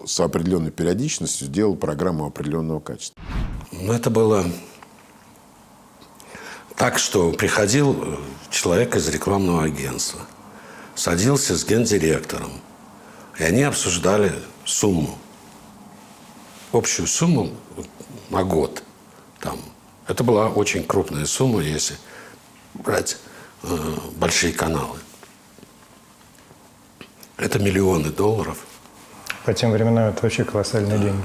с определенной периодичностью делал программу определенного качества. Это было так, что приходил человек из рекламного агентства, садился с гендиректором, и они обсуждали сумму, общую сумму на год. Это была очень крупная сумма, если брать большие каналы. Это миллионы долларов. По тем временам это вообще колоссальные деньги.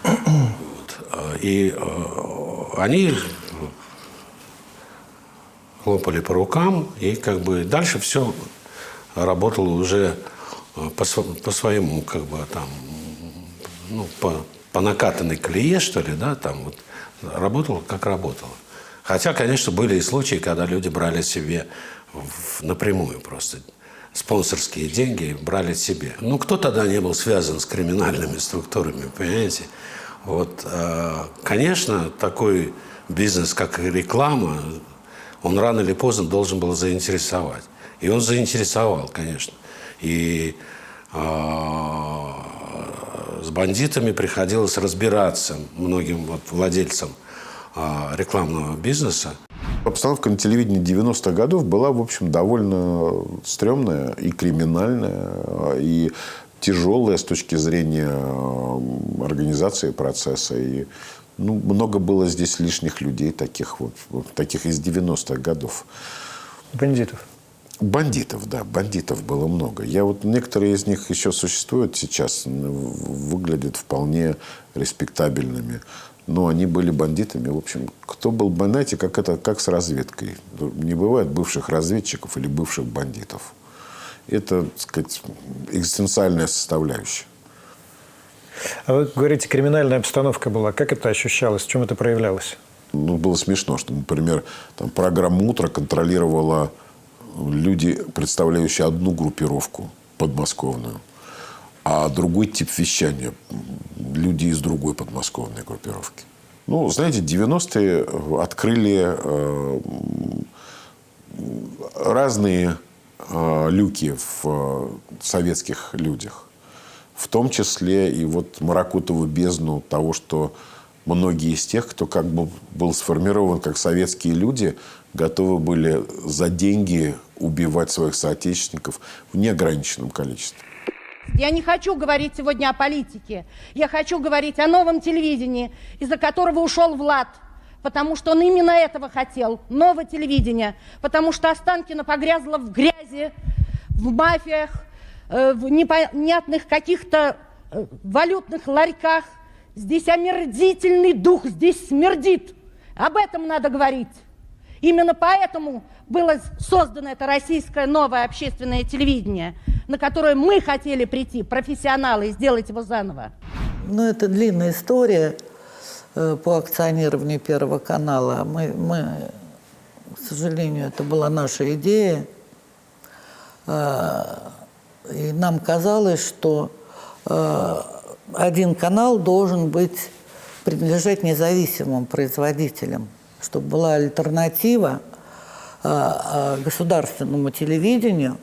Да. И они хлопали по рукам, и дальше все работало уже по своему, как бы, там, ну, по накатанной колее, что ли, да, там вот работала, как работала. Хотя, конечно, были и случаи, когда люди брали себе напрямую просто спонсорские деньги, брали себе. Ну, кто тогда не был связан с криминальными структурами, понимаете? Вот, конечно, такой бизнес, как реклама, он рано или поздно должен был заинтересовать. И он заинтересовал, конечно. И с бандитами приходилось разбираться многим вот владельцам рекламного бизнеса. Обстановка на телевидении 90-х годов была, в общем, довольно стрёмная и криминальная, и тяжелая с точки зрения организации процесса. И, ну, много было здесь лишних людей, таких из 90-х годов. Бандитов? Бандитов, да. Бандитов было много. Некоторые из них еще существуют сейчас, выглядят вполне респектабельными. Но они были бандитами. В общем, кто был, знаете, как с разведкой. Не бывает бывших разведчиков или бывших бандитов. Это, так сказать, экзистенциальная составляющая. А вы говорите, криминальная обстановка была. Как это ощущалось? В чем это проявлялось? Ну, было смешно, что, например, там, программу «Утро» контролировала люди, представляющие одну группировку подмосковную, а другой тип вещания – люди из другой подмосковной группировки. Ну, знаете, 90-е открыли разные люки в советских людях. В том числе и вот Маракутову бездну того, что многие из тех, кто как бы был сформирован как советские люди, готовы были за деньги убивать своих соотечественников в неограниченном количестве. Я не хочу говорить сегодня о политике. Я хочу говорить о новом телевидении, из-за которого ушел Влад. Потому что он именно этого хотел. Новое телевидение. Потому что Останкино погрязло в грязи, в мафиях, в непонятных каких-то валютных ларьках. Здесь омерзительный дух, здесь смердит. Об этом надо говорить. Именно поэтому было создано это российское новое общественное телевидение, на которое мы хотели прийти, профессионалы, и сделать его заново. Ну, это длинная история по акционированию Первого канала. Мы, к сожалению, это была наша идея. И нам казалось, что один канал должен принадлежать независимым производителям, чтобы была альтернатива государственному телевидению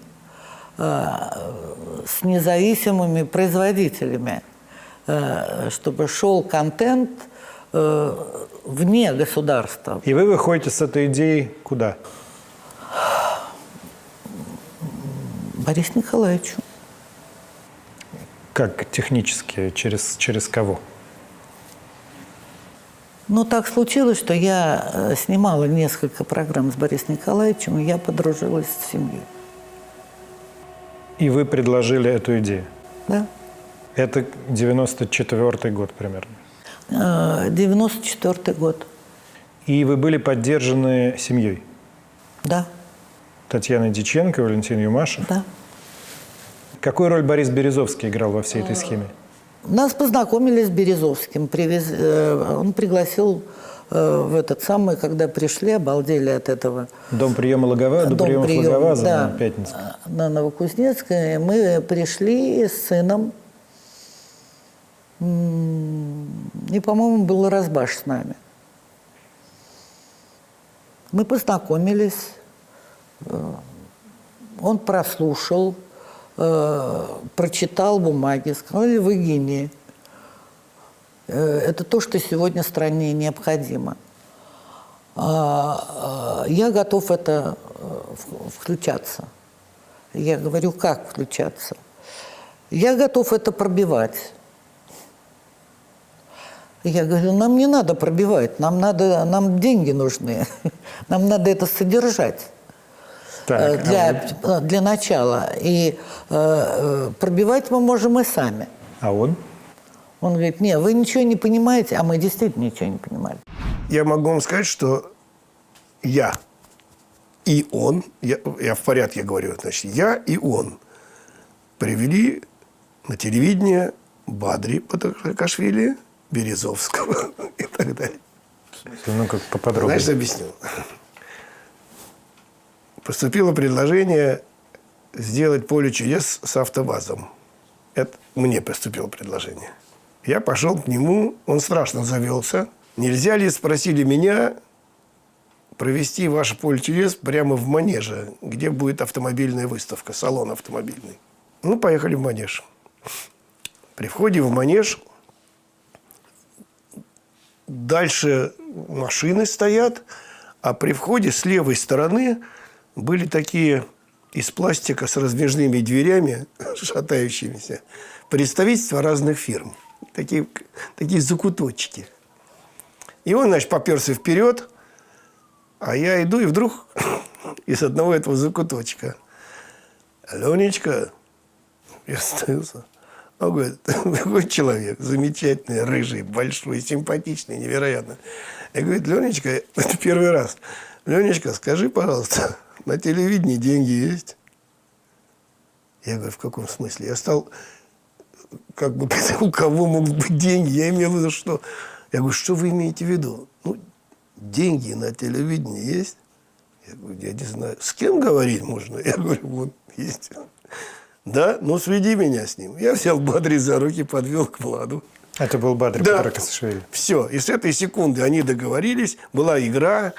с независимыми производителями, чтобы шел контент вне государства. И вы выходите с этой идеей куда? Борису Николаевичу. Как технически? Через кого? Ну, так случилось, что я снимала несколько программ с Борисом Николаевичем, и я подружилась с семьей. И вы предложили эту идею? Да. Это 94-й год примерно? 94-й год. И вы были поддержаны семьей? Да. Татьяной Дьяченко, Валентин Юмашев? Да. Какую роль Борис Березовский играл во всей этой схеме? Нас познакомили с Березовским. Он пригласил в этот самый, когда пришли, обалдели от этого. Дом приема Логоваза, да, на Пятницкой. На Новокузнецкой. Мы пришли с сыном. И, по-моему, был Разбаш с нами. Мы познакомились. Он прослушал, прочитал бумаги, сказали: вы гении. Это то, что сегодня стране необходимо. Я готов это включаться. Я говорю, как включаться? Я готов это пробивать. Я говорю, нам не надо пробивать, нам деньги нужны, нам надо это содержать. Так, для начала. И пробивать мы можем и сами. А он? Он говорит, нет, вы ничего не понимаете, а мы действительно ничего не понимали. Я могу вам сказать, что я и он, я в порядке говорю, значит, я и он привели на телевидение Бадри Батакашвили, Березовского и так далее. Ну, как поподробнее. Знаешь, объясню. Поступило предложение сделать поле чудес с АвтоВАЗом. Это мне поступило предложение. Я пошел к нему, он страшно завелся. Нельзя ли, спросили меня, провести ваше поле чудес прямо в манеже, где будет автомобильная выставка, салон автомобильный. Ну, поехали в манеж. При входе в манеж дальше машины стоят, а при входе с левой стороны были такие из пластика с раздвижными дверями, шатающимися, представительства разных фирм. Такие закуточки. И он, значит, поперся вперед, а я иду, и вдруг из одного этого закуточка: «Ленечка», я остановился. Он говорит: «Какой человек, замечательный, рыжий, большой, симпатичный, невероятно». Я говорю: «Ленечка, это первый раз. Ленечка, скажи, пожалуйста, на телевидении деньги есть?» Я говорю: «В каком смысле?» Я стал, как бы, у кого могут быть деньги? Я имел в виду, что... Я говорю: «Что вы имеете в виду? Ну, деньги на телевидении есть?» Я говорю: «Я не знаю». «С кем говорить можно?» Я говорю: «Вот, есть». «Да? Ну, сведи меня с ним». Я взял Бадри за руки, подвел к Владу. Это был Бадри Батакашвили. Все. И с этой секунды они договорились, была игра.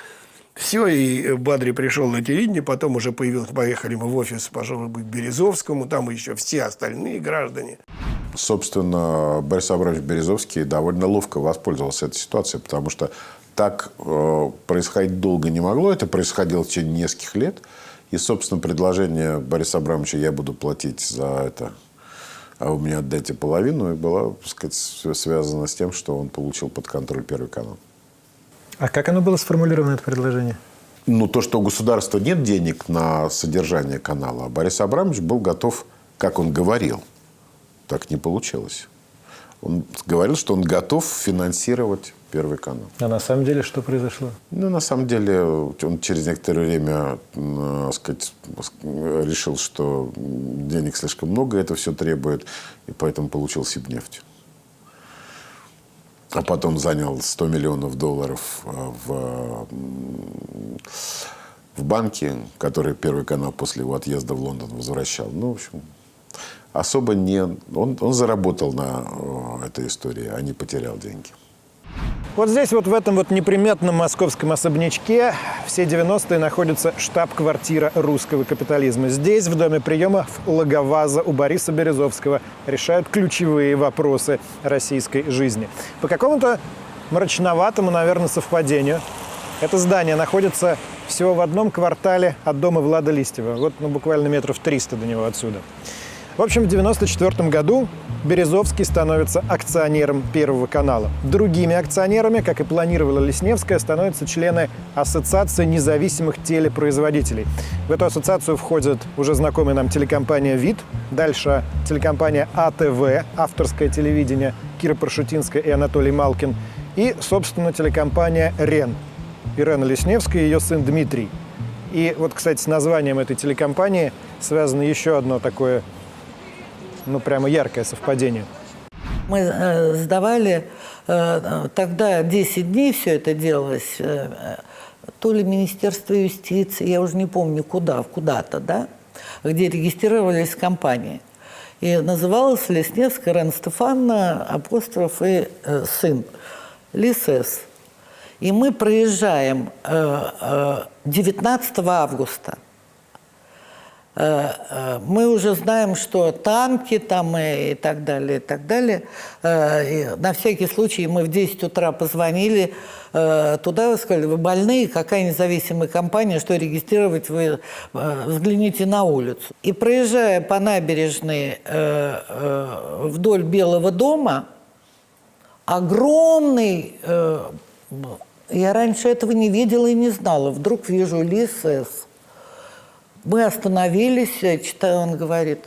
Все, и Бадри пришел на телевидение, потом уже поехали мы в офис, пошел к Березовскому, там еще все остальные граждане. Собственно, Борис Абрамович Березовский довольно ловко воспользовался этой ситуацией, потому что так происходить долго не могло. Это происходило в течение нескольких лет. И, собственно, предложение Бориса Абрамовича: «Я буду платить за это, а вы мне отдайте половину», и было, так сказать, связано с тем, что он получил под контроль Первый канал. А как оно было сформулировано, это предложение? Ну, то, что у государства нет денег на содержание канала, а Борис Абрамович был готов, как он говорил. Так не получилось. Он говорил, что он готов финансировать Первый канал. А на самом деле что произошло? Ну, на самом деле, он через некоторое время, сказать, решил, что денег слишком много, это все требует, и поэтому получил Сибнефть. А потом занял $100 миллионов в банке, который Первый канал после его отъезда в Лондон возвращал. Ну, в общем, особо не... Он заработал на этой истории, а не потерял деньги. Вот здесь, вот в этом вот неприметном московском особнячке все 90-е находится штаб-квартира русского капитализма. Здесь, в доме приемов Логоваза у Бориса Березовского, решают ключевые вопросы российской жизни. По какому-то мрачноватому, наверное, совпадению, это здание находится всего в одном квартале от дома Влада Листьева. Вот, ну, буквально метров 300 до него отсюда. В общем, в 1994 году Березовский становится акционером Первого канала. Другими акционерами, как и планировала Лесневская, становятся члены Ассоциации независимых телепроизводителей. В эту ассоциацию входит уже знакомая нам телекомпания «ВИД», дальше телекомпания АТВ, авторское телевидение, Кира Паршутинская и Анатолий Малкин, и, собственно, телекомпания «РЕН». Ирена Лесневская и ее сын Дмитрий. И вот, кстати, с названием этой телекомпании связано еще одно такое, ну, прямо яркое совпадение. Мы сдавали, тогда 10 дней все это делалось, то ли Министерство юстиции, я уже не помню куда-то, да, где регистрировались компании. И называлась Лесневская Ирена Стефановна, апостроф и сын, ЛИСЭС. И мы проезжаем 19 августа. Мы уже знаем, что танки там и так далее, и так далее. И на всякий случай мы в 10 утра позвонили туда, сказали: вы больные, какая независимая компания, что регистрировать, вы взгляните на улицу. И проезжая по набережной вдоль Белого дома, огромный, я раньше этого не видела и не знала, вдруг вижу ЛИСЭС. Мы остановились, он говорит: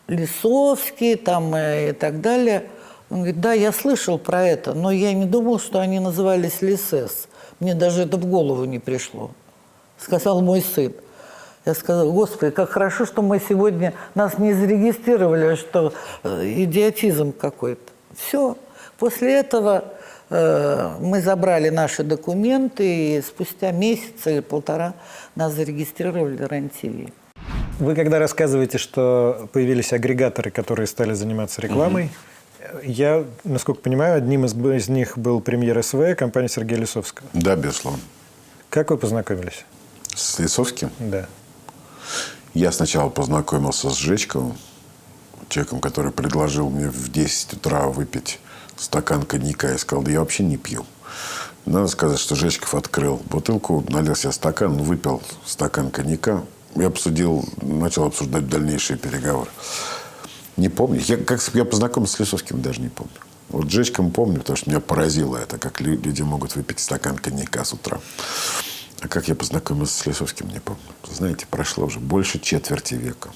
Лисовский там и так далее. Он говорит: да, я слышал про это, но я не думал, что они назывались ЛИСЭС. Мне даже это в голову не пришло, сказал мой сын. Я сказала: Господи, как хорошо, что мы сегодня нас не зарегистрировали, что идиотизм какой-то. Все. После этого мы забрали наши документы, и спустя месяц или полтора нас зарегистрировали в РЕН-ТВ. Вы когда рассказываете, что появились агрегаторы, которые стали заниматься рекламой, я, насколько понимаю, одним из них был премьер СВ, компания Сергея Лисовского. Да, безусловно. Как вы познакомились? С Лисовским? Да. Я сначала познакомился с Жечковым, человеком, который предложил мне в 10 утра выпить стакан коньяка. Я сказал: да я вообще не пью. Надо сказать, что Жечков открыл бутылку, налил себе стакан, выпил стакан коньяка. Я начал обсуждать дальнейшие переговоры. Не помню. Как я познакомился с Лисовским, даже не помню. Вот с Жечковым помню, потому что меня поразило это, как люди могут выпить стакан коньяка с утра. А как я познакомился с Лисовским, не помню. Знаете, прошло уже больше четверти века.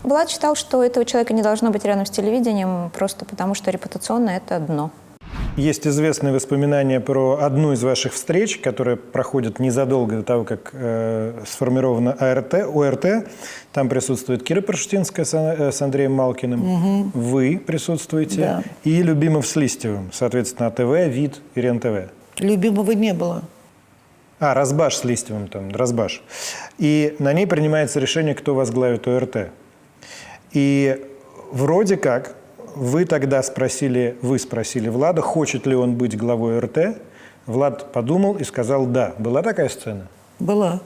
Влад считал, что этого человека не должно быть рядом с телевидением, просто потому что репутационно это дно. Есть известные воспоминания про одну из ваших встреч, которая проходит незадолго до того, как сформирована ОРТ. Там присутствует Кира Паршутинская с Андреем Малкиным. Вы присутствуете. Да. И Любимов с Листьевым. Соответственно, АТВ, ВИД и РЕН-ТВ. Любимого не было. Разбаш с Листьевым там, Разбаш. И на ней принимается решение, кто возглавит ОРТ. И вроде как вы спросили Влада, хочет ли он быть главой ОРТ. Влад подумал и сказал «да». Была такая сцена? Была.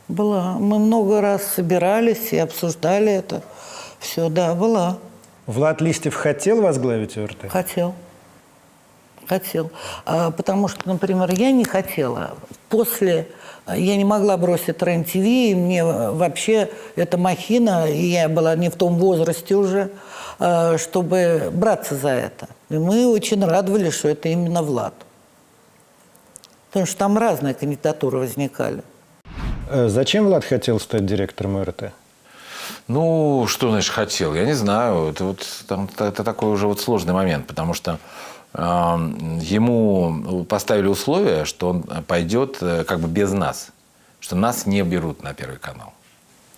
Была. Мы много раз собирались и обсуждали это. Все, да, была. Влад Листьев хотел возглавить ОРТ? Хотел. Потому что, например, я не хотела. Я не могла бросить РЕН-ТВ, и мне вообще эта махина, и я была не в том возрасте уже, чтобы браться за это. И мы очень радовались, что это именно Влад. Потому что там разные кандидатуры возникали. Зачем Влад хотел стать директором ОРТ? Ну, что значит хотел? Я не знаю. Это такой уже сложный момент, потому что ему поставили условие, что он пойдет как бы без нас, что нас не берут на Первый канал.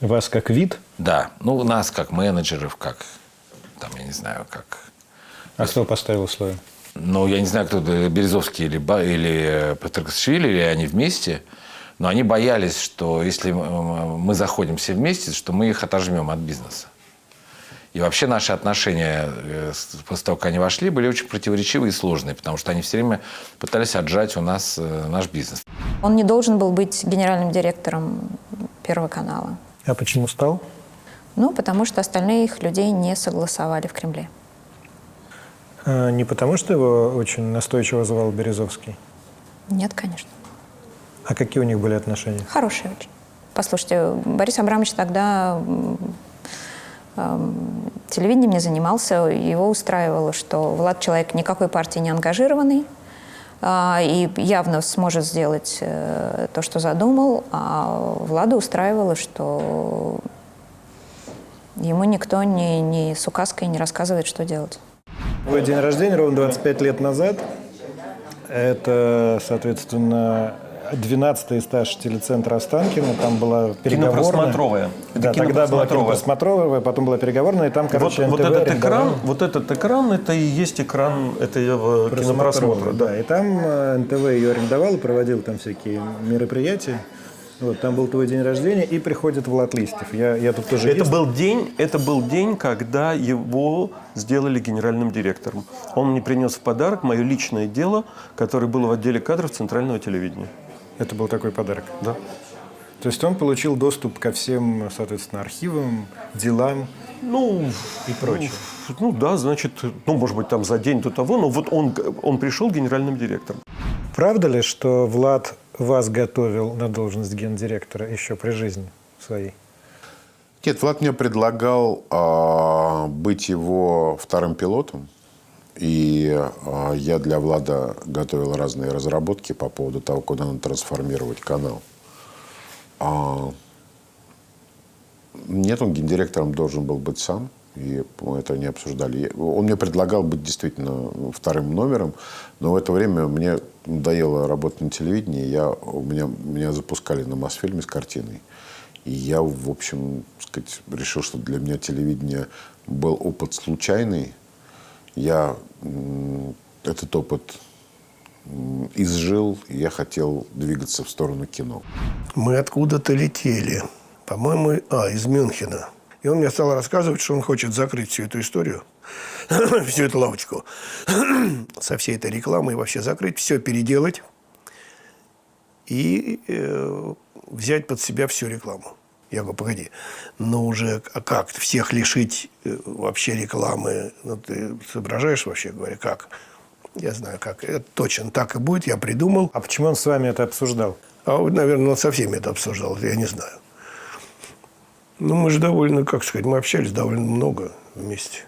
Вас как ВИД? Да. Ну, нас как менеджеров, как, там, я не знаю, как... А кто поставил условия? Ну, я не знаю, кто Березовский или Петрикашвили, или они вместе, но они боялись, что если мы заходим все вместе, что мы их отожмем от бизнеса. И вообще наши отношения после того, как они вошли, были очень противоречивые и сложные, потому что они все время пытались отжать у нас наш бизнес. Он не должен был быть генеральным директором Первого канала. А почему стал? Ну, потому что остальных людей не согласовали в Кремле. Не потому, что его очень настойчиво звал Березовский? Нет, конечно. А какие у них были отношения? Хорошие очень. Послушайте, Борис Абрамович тогда телевидением не занимался, его устраивало, что Влад человек никакой партии не ангажированный и явно сможет сделать то, что задумал, а Влада устраивало, что ему никто ни с указкой не рассказывает, что делать. Твой день рождения ровно 25 лет назад. Это, соответственно, 12-й этаж телецентра Останкино. Там была переговорная. Кинопросмотровая. Да, тогда была кинопросмотровая, потом была переговорная, и там, короче, вот НТВ этот экран, это и есть экран этого кинопросмотра. Да, и там НТВ ее арендовал и проводил там всякие мероприятия. Вот, там был твой день рождения, и приходит Влад Листьев. Я тут тоже это был день, когда его сделали генеральным директором. Он мне принес в подарок мое личное дело, которое было в отделе кадров Центрального телевидения. Это был такой подарок? Да. То есть он получил доступ ко всем, соответственно, архивам, делам и прочее? Ну да, значит, может быть, там за день до того, но вот он пришел генеральным директором. Правда ли, что Влад вас готовил на должность гендиректора еще при жизни своей? Нет, Влад мне предлагал быть его вторым пилотом. И я для Влада готовил разные разработки по поводу того, куда надо трансформировать канал. Нет, он гендиректором должен был быть сам. И мы это не обсуждали. Он мне предлагал быть действительно вторым номером, но в это время мне надоело работать на телевидении. Меня запускали на Мосфильме с картиной. И я, в общем, сказать, решил, что для меня телевидение был опыт случайный. Я этот опыт изжил, и я хотел двигаться в сторону кино. Мы откуда-то летели. По-моему, из Мюнхена. И он мне стал рассказывать, что он хочет закрыть всю эту историю, всю эту лавочку со всей этой рекламой, вообще закрыть, все переделать и взять под себя всю рекламу. Я говорю, погоди, но уже как? Всех лишить вообще рекламы? Ну, ты соображаешь вообще, говоря, как? Я знаю, как. Это точно так и будет, я придумал. А почему он с вами это обсуждал? А вот, наверное, он со всеми это обсуждал, я не знаю. Ну, мы же довольно, как сказать, мы общались довольно много вместе.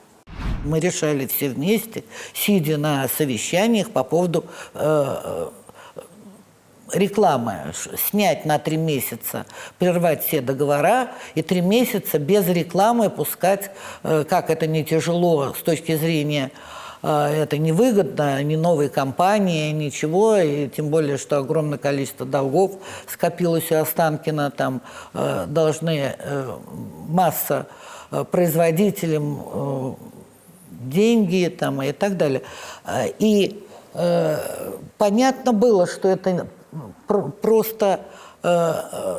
Мы решали все вместе, сидя на совещаниях по поводу рекламы. Снять на 3 месяца, прервать все договора и 3 месяца без рекламы пускать, как это не тяжело с точки зрения, это невыгодно, ни новой компании, ничего, и тем более, что огромное количество долгов скопилось у Останкина, там должны масса производителям деньги там, и так далее. И понятно было, что это просто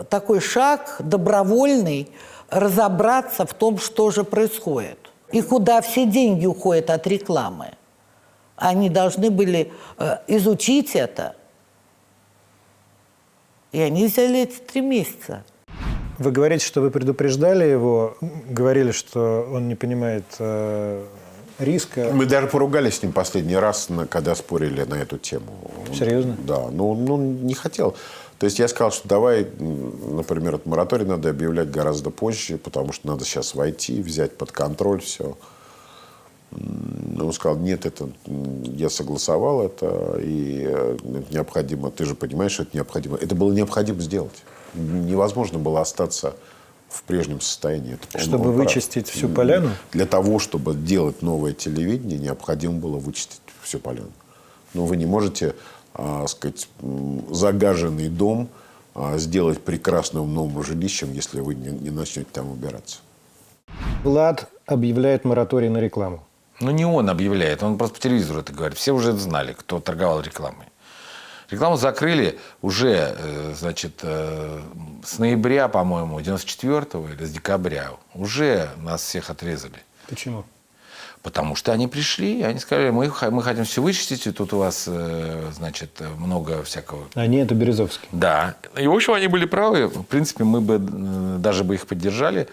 такой шаг добровольный, разобраться в том, что же происходит. И куда все деньги уходят от рекламы. Они должны были изучить это. И они взяли эти 3 месяца. Вы говорите, что вы предупреждали его, говорили, что он не понимает риска. Мы даже поругались с ним последний раз, когда спорили на эту тему. Серьезно? Да, но он не хотел. То есть я сказал, что давай, например, этот мораторий надо объявлять гораздо позже, потому что надо сейчас войти, взять под контроль все. Он сказал, нет, это я согласовал это, и это необходимо. Ты же понимаешь, что это необходимо. Это было необходимо сделать. Невозможно было остаться в прежнем состоянии. Чтобы вычистить всю поляну? Для того, чтобы делать новое телевидение, необходимо было вычистить всю поляну. Но вы не можете, сказать, загаженный дом сделать прекрасным новым жилищем, если вы не начнете там убираться. Влад объявляет мораторий на рекламу. Ну, не он объявляет, он просто по телевизору это говорит. Все уже знали, кто торговал рекламой. Рекламу закрыли уже, значит, с ноября, по-моему, 94-го или с декабря. Уже нас всех отрезали. Почему? Потому что они пришли, они сказали, мы хотим все вычистить, и тут у вас, значит, много всякого. Они — это Березовский. Да. И, в общем, они были правы. В принципе, мы бы даже бы их поддержали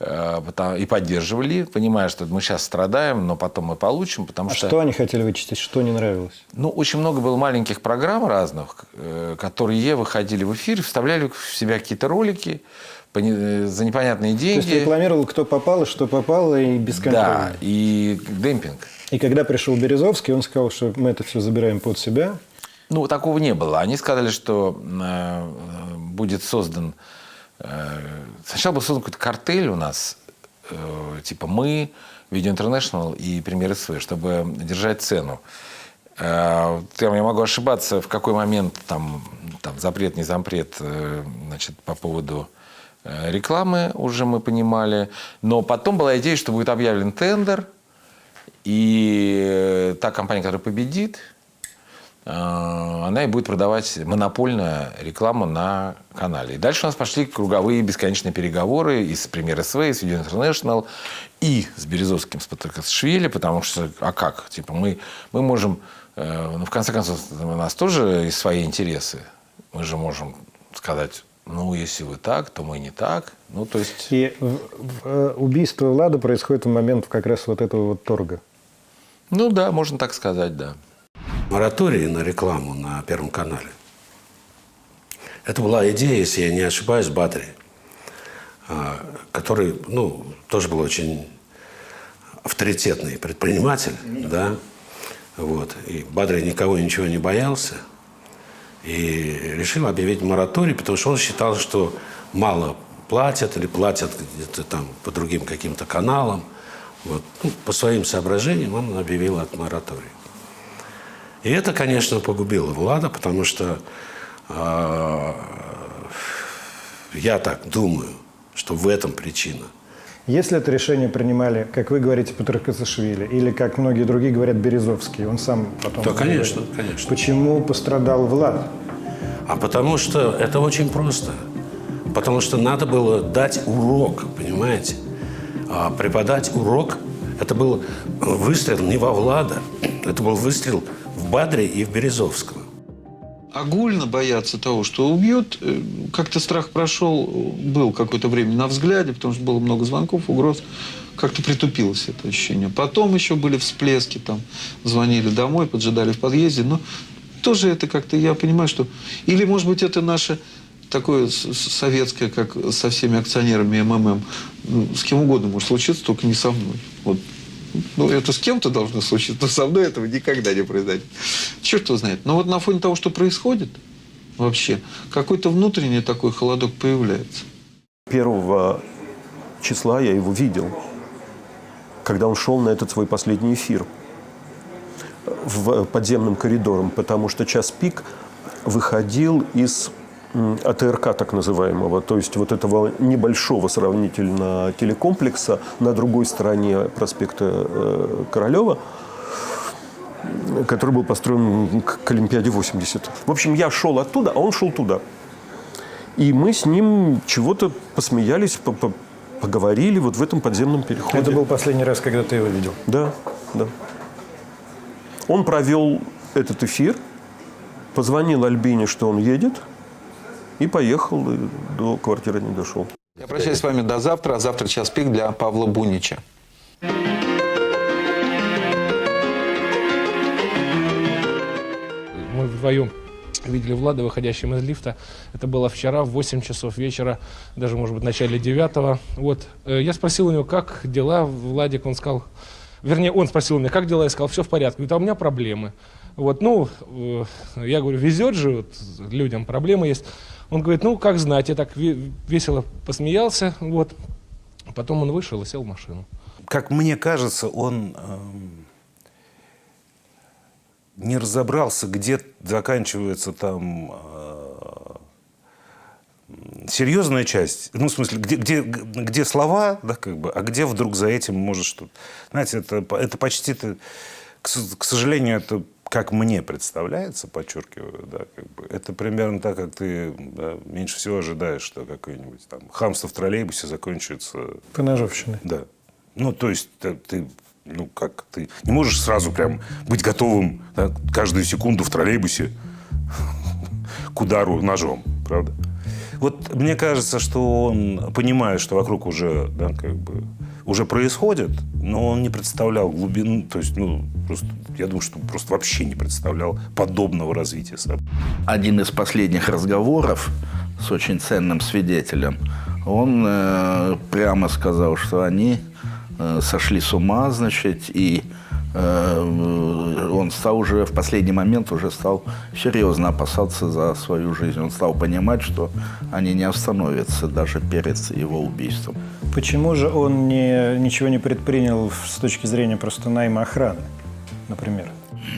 и поддерживали, понимая, что мы сейчас страдаем, но потом мы получим, потому что... Что они хотели вычистить, что не нравилось? Ну, очень много было маленьких программ разных, которые выходили в эфир, вставляли в себя какие-то ролики за непонятные деньги. То есть рекламировал, кто попал и что попало, и бесконтрольно. Да, и демпинг. И когда пришел Березовский, он сказал, что мы это все забираем под себя. Ну, такого не было. Они сказали, что будет создан... Сначала был создан какой-то картель у нас, типа мы, Video International и Премьер СВ, чтобы держать цену. Я могу ошибаться, в какой момент там запрет, не запрет, значит, по поводу рекламы уже мы понимали. Но потом была идея, что будет объявлен тендер, и та компания, которая победит, она и будет продавать монопольную рекламу на канале. И дальше у нас пошли круговые бесконечные переговоры и с Премьер СВ, и с Video International, и с Березовским, с Патрикашвили, потому что, а как? Типа мы можем, ну, в конце концов, у нас тоже есть свои интересы. Мы же можем сказать, ну, если вы так, то мы не так. Ну, то есть... И убийство Влада происходит в момент как раз вот этого вот торга. Ну да, можно так сказать, да. Мораторий на рекламу на Первом канале. Это была идея, если я не ошибаюсь, Бадри, который, ну, тоже был очень авторитетный предприниматель, да, вот. И Бадри никого и ничего не боялся и решил объявить мораторий, потому что он считал, что мало платят или платят где-то там по другим каким-то каналам. Вот. Ну, по своим соображениям он объявил от моратория. И это, конечно, погубило Влада, потому что я так думаю, что в этом причина. Если это решение принимали, как вы говорите, Петракасашвили, или, как многие другие говорят, Березовский, он сам потом... Да, конечно, говорил. конечно. Почему пострадал Влад? А потому что это очень просто. Потому что надо было дать урок, понимаете? А преподать урок, это был выстрел не во Влада, это был выстрел в Бадре и в Березовского. Огульно бояться того, что убьют, как-то страх прошел, был какое-то время на взгляде, потому что было много звонков, угроз. Как-то притупилось это ощущение. Потом еще были всплески, там, звонили домой, поджидали в подъезде. Но тоже это как-то, я понимаю, что... Или, может быть, это наше такое советское, как со всеми акционерами МММ. Ну, с кем угодно может случиться, только не со мной. Вот. Ну, это с кем-то должно случиться, но со мной этого никогда не произойдет. Черт его знает. Но вот на фоне того, что происходит вообще, какой-то внутренний такой холодок появляется. 1 числа я его видел, когда он шел на этот свой последний эфир в подземным коридором, потому что «Час пик» выходил из АТРК так называемого, то есть вот этого небольшого сравнительно телекомплекса на другой стороне проспекта Королева, который был построен к Олимпиаде 80. В общем, я шел оттуда, а он шел туда. И мы с ним чего-то посмеялись, поговорили вот в этом подземном переходе. Это был последний раз, когда ты его видел? Да, да. Он провел этот эфир, позвонил Альбине, что он едет, и поехал, и до квартиры не дошел. Я прощаюсь с вами до завтра, а завтра «Час пик» для Павла Бунича. Мы вдвоем видели Влада, выходящим из лифта. Это было вчера в 8 часов вечера, даже, может быть, в начале 9. Вот. Я спросил у него, как дела, Владик, он сказал... Вернее, он спросил у меня, как дела, я сказал, все в порядке. Говорит, а у меня проблемы. Вот, ну, я говорю, везет же, вот, людям проблемы есть. Он говорит, ну, как знать, я так весело посмеялся, вот. Потом он вышел и сел в машину. Как мне кажется, он не разобрался, где заканчивается там серьезная часть, ну, в смысле, где слова, да, как бы, а где вдруг за этим может что-то. Знаете, это почти, к сожалению, это как мне представляется, подчеркиваю, да, как бы, это примерно так, как ты меньше всего ожидаешь, что какое-нибудь там хамство в троллейбусе закончится... Поножовщиной. Да. Ну, то есть ты не можешь сразу прям быть готовым, да, каждую секунду в троллейбусе к удару ножом, правда? Вот мне кажется, что он понимает, что вокруг уже, да, как бы, уже происходит, но он не представлял глубину, то есть, просто, я думаю, что просто вообще не представлял подобного развития событий. Один из последних разговоров с очень ценным свидетелем, он прямо сказал, что они сошли с ума, значит, и он стал уже в последний момент стал серьезно опасаться за свою жизнь. Он стал понимать, что они не остановятся даже перед его убийством. Почему же он ничего не предпринял с точки зрения просто найма охраны, например?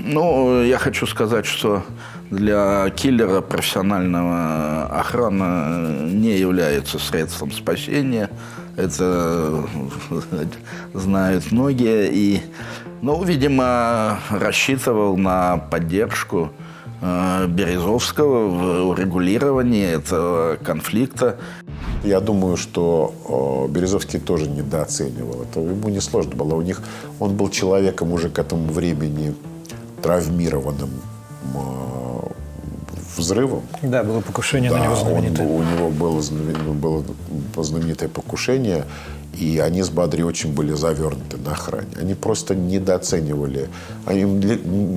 Ну, я хочу сказать, что для киллера профессионального охрана не является средством спасения. Это знают многие. Видимо, рассчитывал на поддержку Березовского в урегулировании этого конфликта. Я думаю, что Березовский тоже недооценивал. Это ему несложно было. Он был человеком уже к этому времени травмированным взрывом. Да, было покушение на него знаменитое. У него было знаменитое покушение, и они с Бадри очень были завернуты на охране. Они просто недооценивали. Им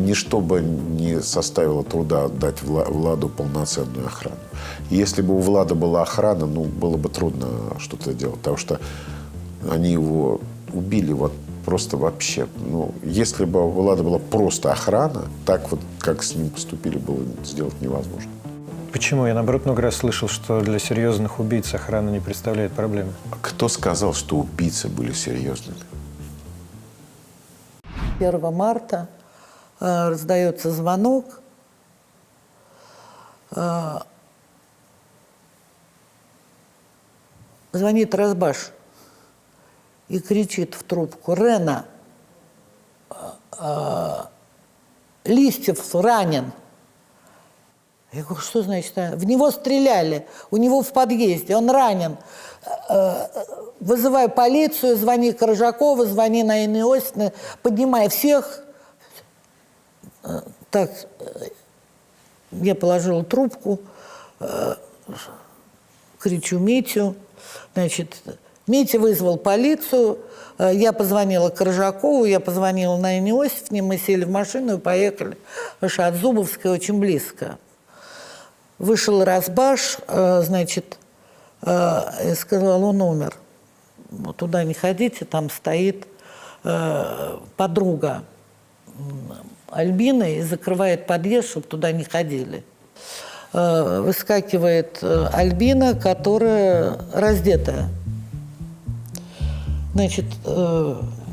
ничто бы не составило труда дать Владу полноценную охрану. И если бы у Влада была охрана, было бы трудно что-то делать, потому что они его убили просто вообще. Если бы у Влада была просто охрана, так вот, как с ним поступили, было сделать невозможно. Почему? Я, наоборот, много раз слышал, что для серьезных убийц охрана не представляет проблемы. Кто сказал, что убийцы были серьезными? 1 марта раздается звонок. Звонит Разбаш и кричит в трубку: «Рена, Листьев ранен». Я говорю: что значит ранен? В него стреляли, у него в подъезде, он ранен. Вызывай полицию, звони Коржакову, звони на Инны Иосифовны, поднимай всех. Так, я положила трубку, кричу Митю. Значит, Митя вызвал полицию, я позвонила Коржакову, я позвонила на Инне Иосифовне, мы сели в машину и поехали. Потому что от Зубовской очень близко. Вышел Разбаш, значит, и сказал: он умер. Туда не ходите, там стоит подруга Альбины и закрывает подъезд, чтобы туда не ходили. Выскакивает Альбина, которая раздетая. Значит,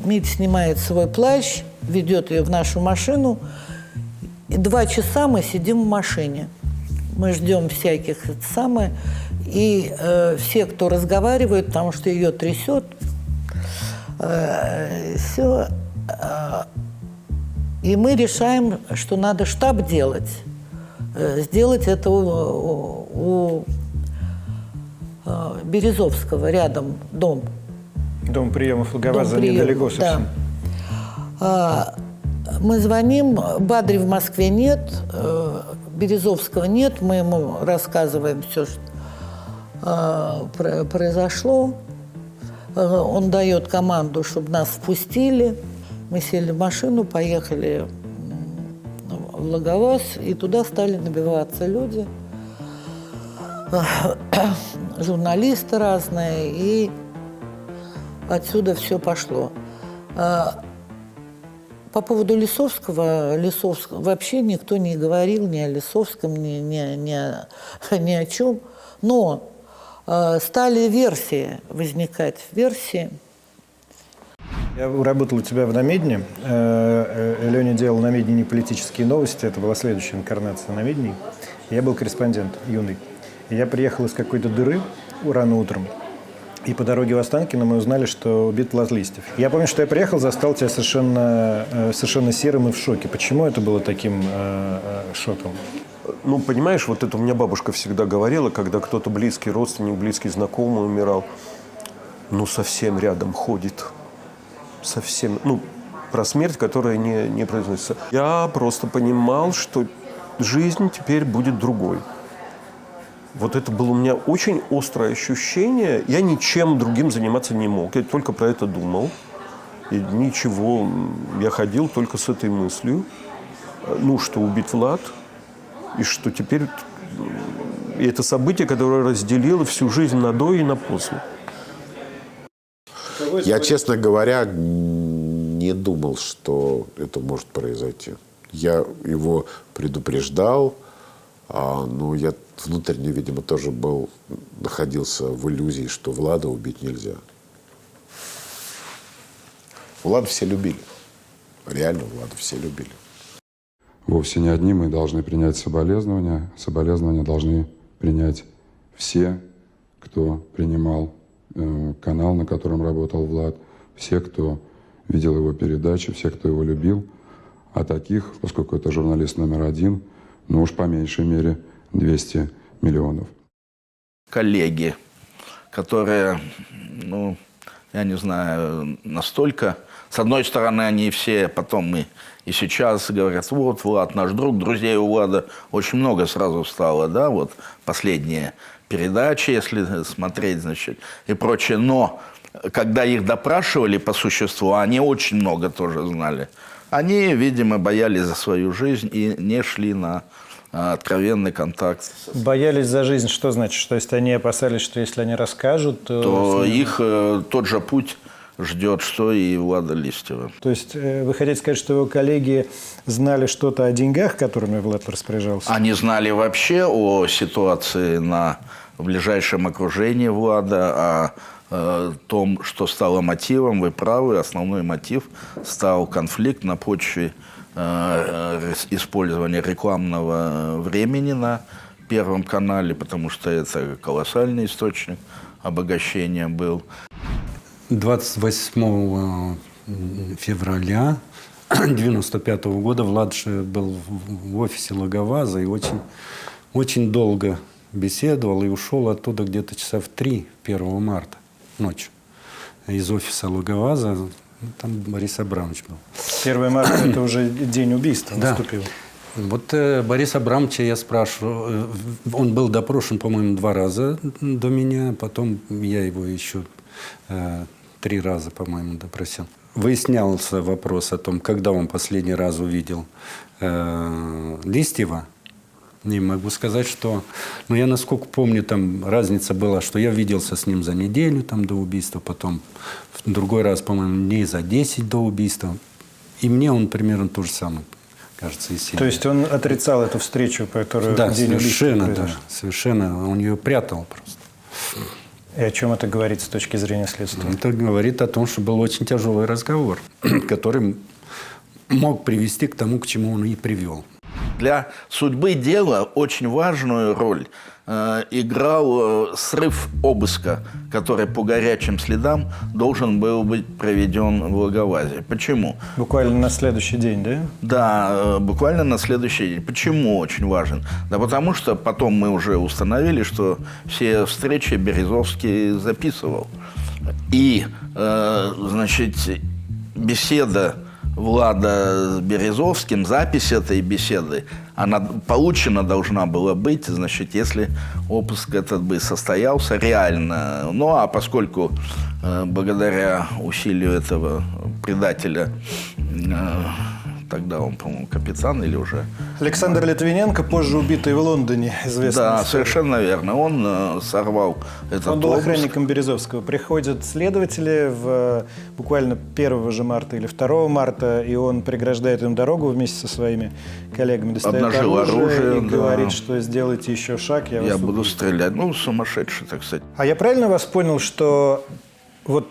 Митя снимает свой плащ, ведет ее в нашу машину. И 2 часа мы сидим в машине. Мы ждем всяких и все, кто разговаривает, потому что ее трясет, все. И мы решаем, что надо штаб делать. Сделать это у Березовского, рядом дом. Дом приемов Луговаза недалеко совсем. Да. Мы звоним, Бадри в Москве нет, Березовского нет, мы ему рассказываем все, что произошло. Он дает команду, чтобы нас впустили. Мы сели в машину, поехали в Луговаз, и туда стали набиваться люди, журналисты разные, и отсюда все пошло. По поводу Лисовского вообще никто не говорил ни о Лисовском, ни о чем. Но стали версии возникать. Я работал у тебя в Намедне. Леня делал на Намедне политические новости. Это была следующая инкарнация Намедней. Я был корреспондент юный. И я приехал из какой-то дыры рано утром. И по дороге в Останкино мы узнали, что убит Влад Листьев. Я помню, что я приехал, застал тебя совершенно серым и в шоке. Почему это было таким шоком? Ну, понимаешь, вот это у меня бабушка всегда говорила, когда кто-то близкий родственник, близкий знакомый умирал, ну, совсем рядом ходит. Совсем, ну, про смерть, которая не произносится. Я просто понимал, что жизнь теперь будет другой. Вот это было у меня очень острое ощущение. Я ничем другим заниматься не мог. Я только про это думал. И ничего. Я ходил только с этой мыслью. Ну, что убит Влад. И что теперь... И это событие, которое разделило всю жизнь на до и на после. Я, честно говоря, не думал, что это может произойти. Я его предупреждал. Но я внутренне, видимо, тоже находился в иллюзии, что Влада убить нельзя. Влада все любили. Реально Влада все любили. Вовсе не одни мы должны принять соболезнования. Соболезнования должны принять все, кто принимал канал, на котором работал Влад, все, кто видел его передачи, все, кто его любил. А таких, поскольку это журналист номер 1, ну уж по меньшей мере 200 миллионов. Коллеги, которые, ну, я не знаю, настолько... С одной стороны, они все, потом и сейчас говорят: вот, Влад наш друг, друзей у Влада очень много сразу стало, да, вот последние передачи, если смотреть, значит, и прочее. Но когда их допрашивали по существу, они очень много тоже знали. Они, видимо, боялись за свою жизнь и не шли на откровенный контакт. Боялись за жизнь, что значит? Что если они опасались, что если они расскажут, то их тот же путь ждет, что и Влада Листьева. То есть вы хотите сказать, что его коллеги знали что-то о деньгах, которыми Влад распоряжался? Они знали вообще о ситуации в ближайшем окружении Влада, о том, что стало мотивом, вы правы, основной мотив стал конфликт на почве использования рекламного времени на Первом канале, потому что это колоссальный источник обогащения был. 28 февраля 1995 года Влад же был в офисе Логоваза и очень долго беседовал и ушел оттуда где-то часа в 3 1 марта ночью из офиса Логоваза. Там Борис Абрамович был. 1 марта – это уже день убийства наступил. Вот Бориса Абрамовича я спрашиваю. Он был допрошен, по-моему, 2 раза до меня. Потом я его еще 3 раза, по-моему, допросил. Выяснялся вопрос о том, когда он последний раз увидел Листьева. Не могу сказать, что... Но я, насколько помню, там разница была, что я виделся с ним за неделю там, до убийства, потом в другой раз, по-моему, дней за 10 до убийства. И мне он примерно то же самое, кажется, и сильно. То есть он отрицал эту встречу, которую да, в день совершенно, убийства да, совершенно. Он ее прятал просто. И о чем это говорит с точки зрения следствия? Это говорит о том, что был очень тяжелый разговор, который мог привести к тому, к чему он и привел. Для судьбы дела очень важную роль играл срыв обыска, который по горячим следам должен был быть проведен в Логовазе. Почему? Буквально на следующий день, да? Да, буквально на следующий день. Почему очень важен? Да потому что потом мы уже установили, что все встречи Березовский записывал. И, значит, беседа Влада с Березовским, запись этой беседы, она получена должна была быть, значит, если обыск этот бы состоялся реально. Ну, а поскольку благодаря усилию этого предателя, тогда он, по-моему, капитан или уже... Александр Литвиненко, позже убитый в Лондоне, известный. Да, совершенно верно. Он сорвал этот Он был обыск. охранником Березовского. Приходят следователи буквально 1 же марта или 2 марта, и он преграждает им дорогу вместе со своими коллегами, достает Обнажил оружие, и да. говорит, что сделайте еще шаг, я вас буду стрелять. Ну, сумасшедший, так сказать. А я правильно вас понял, что вот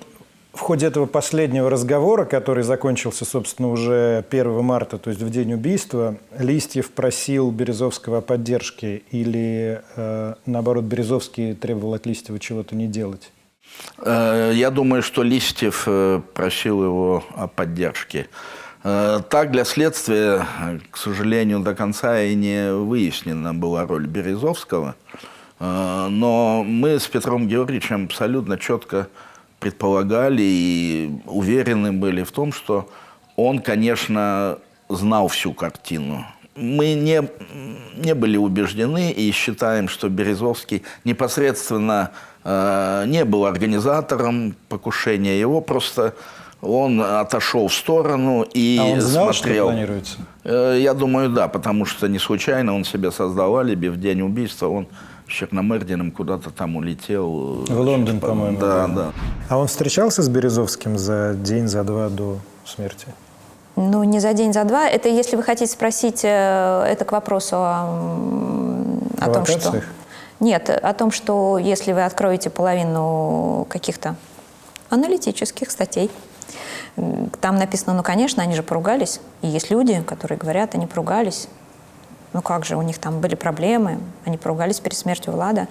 в ходе этого последнего разговора, который закончился, собственно, уже 1 марта, то есть в день убийства, Листьев просил Березовского о поддержке или, наоборот, Березовский требовал от Листьева чего-то не делать? Я думаю, что Листьев просил его о поддержке. Так, для следствия, к сожалению, до конца и не выяснена была роль Березовского. Но мы с Петром Георгиевичем абсолютно четко предполагали и уверены были в том, что он, конечно, знал всю картину. Мы не были убеждены и считаем, что Березовский непосредственно не был организатором покушения. Его просто он отошел в сторону и он знал, смотрел. Что планируется? Я думаю, да, потому что не случайно он себе создал алиби. В день убийства он с Черномырдиным куда-то там улетел. В Лондон, по-моему. Да, да. А он встречался с Березовским за день, за 2 до смерти? Ну, не за день, за 2. Это, если вы хотите спросить, это к вопросу о том, что... Нет, о том, что если вы откроете половину каких-то аналитических статей, там написано, ну, конечно, они же поругались. И есть люди, которые говорят, они поругались. Ну как же, у них там были проблемы, они поругались перед смертью Влада.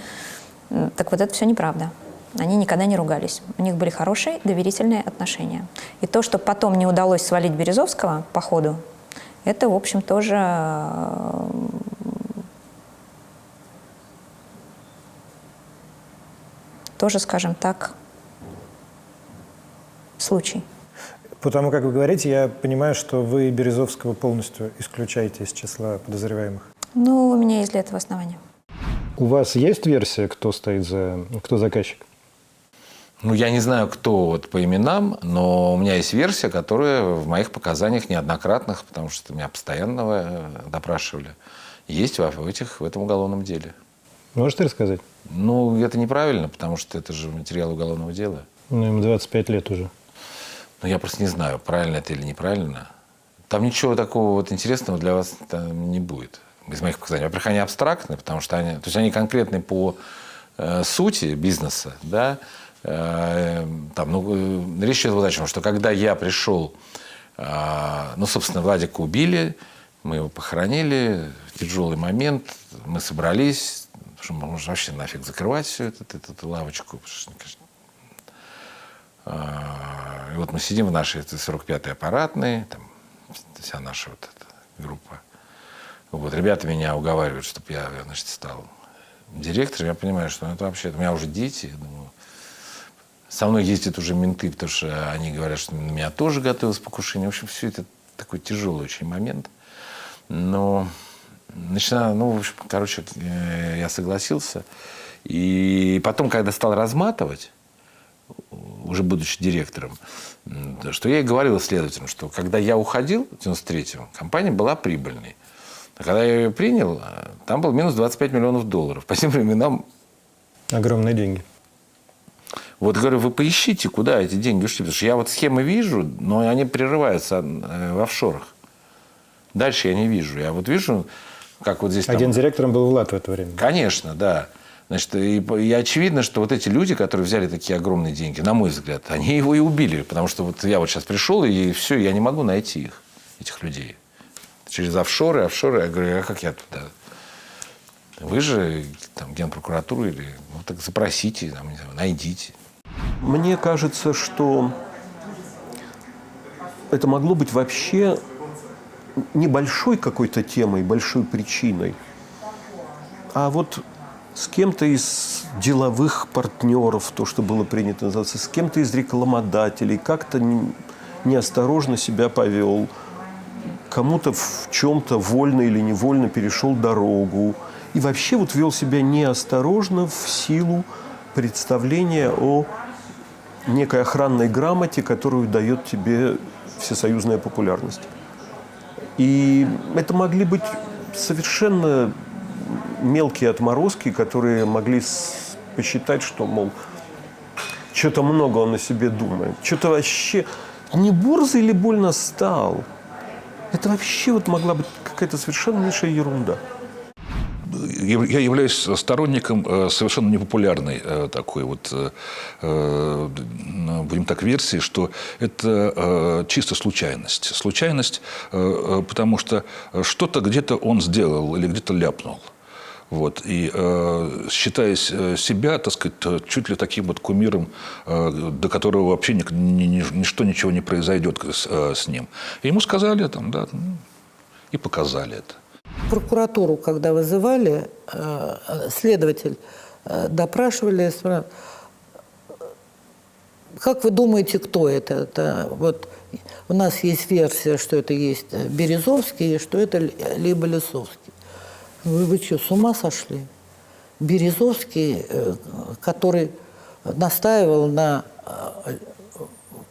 Так вот это все неправда. Они никогда не ругались. У них были хорошие, доверительные отношения. И то, что потом не удалось свалить Березовского по ходу, это, в общем, тоже, скажем так, случай. Потому как вы говорите, я понимаю, что вы Березовского полностью исключаете из числа подозреваемых. Ну, у меня есть для этого основания. У вас есть версия, кто заказчик? Ну, я не знаю, кто вот по именам, но у меня есть версия, которая в моих показаниях неоднократных, потому что меня постоянно допрашивали, есть в этом уголовном деле. Можете рассказать? Ну, это неправильно, потому что это же материал уголовного дела. Ну, ему 25 лет уже. Ну, я просто не знаю, правильно это или неправильно. Там ничего такого вот интересного для вас там не будет из моих показаний. Во-первых, они абстрактны, потому что они конкретны по сути бизнеса, да, Речь идет вот о чем, что когда я пришел, собственно, Владика убили, мы его похоронили, в тяжелый момент, мы собрались, что можно вообще нафиг закрывать всю эту лавочку. И вот мы сидим в нашей 45-й аппаратной, там вся наша вот эта группа. Вот, ребята меня уговаривают, чтобы я, значит, стал директором. Я понимаю, что это вообще, у меня уже дети, я думаю, со мной ездят уже менты, потому что они говорят, что на меня тоже готовилось покушение. В общем, все это такой тяжелый очень момент. Но я согласился. И потом, когда стал разматывать, уже будучи директором, что я и говорил следователям, что когда я уходил в 93-м, компания была прибыльной. А когда я ее принял, там был минус $25 миллионов. По тем временам... Огромные деньги. Вот говорю, вы поищите, куда эти деньги ушли. Потому что я вот схемы вижу, но они прерываются в офшорах. Дальше я не вижу. Я вот вижу, как вот здесь... Директором был Влад в это время. Конечно, да. Значит, и очевидно, что вот эти люди, которые взяли такие огромные деньги, на мой взгляд, они его и убили. Потому что вот я вот сейчас пришел, и все, я не могу найти их, этих людей. Через офшоры. Я говорю, а как я туда? Вы же там Генпрокуратура или... так запросите, там, не знаю, найдите. Мне кажется, что это могло быть вообще небольшой какой-то темой, большой причиной, а вот с кем-то из деловых партнеров, то, что было принято называться, с кем-то из рекламодателей, как-то неосторожно себя повел, кому-то в чем-то вольно или невольно перешел дорогу и вообще вот вел себя неосторожно в силу представления о некой охранной грамоте, которую дает тебе всесоюзная популярность. И это могли быть совершенно мелкие отморозки, которые могли посчитать, что, мол, что-то много он о себе думает. Что-то вообще... Не борзый или больно стал. Это вообще вот могла быть какая-то совершеннейшая ерунда. Я являюсь сторонником совершенно непопулярной такой вот, будем так, версии, что это чисто случайность. Случайность, потому что что-то где-то он сделал или где-то ляпнул. Вот. И считаясь себя, так сказать, чуть ли таким вот кумиром, до которого вообще ничто, ничего не произойдет с ним. И ему сказали, там, да, и показали это. Прокуратуру, когда вызывали, следователь допрашивали, как вы думаете, кто это? Вот у нас есть версия, что это есть Березовский, и что это либо Лисовский. Вы что, с ума сошли? Березовский, который настаивал на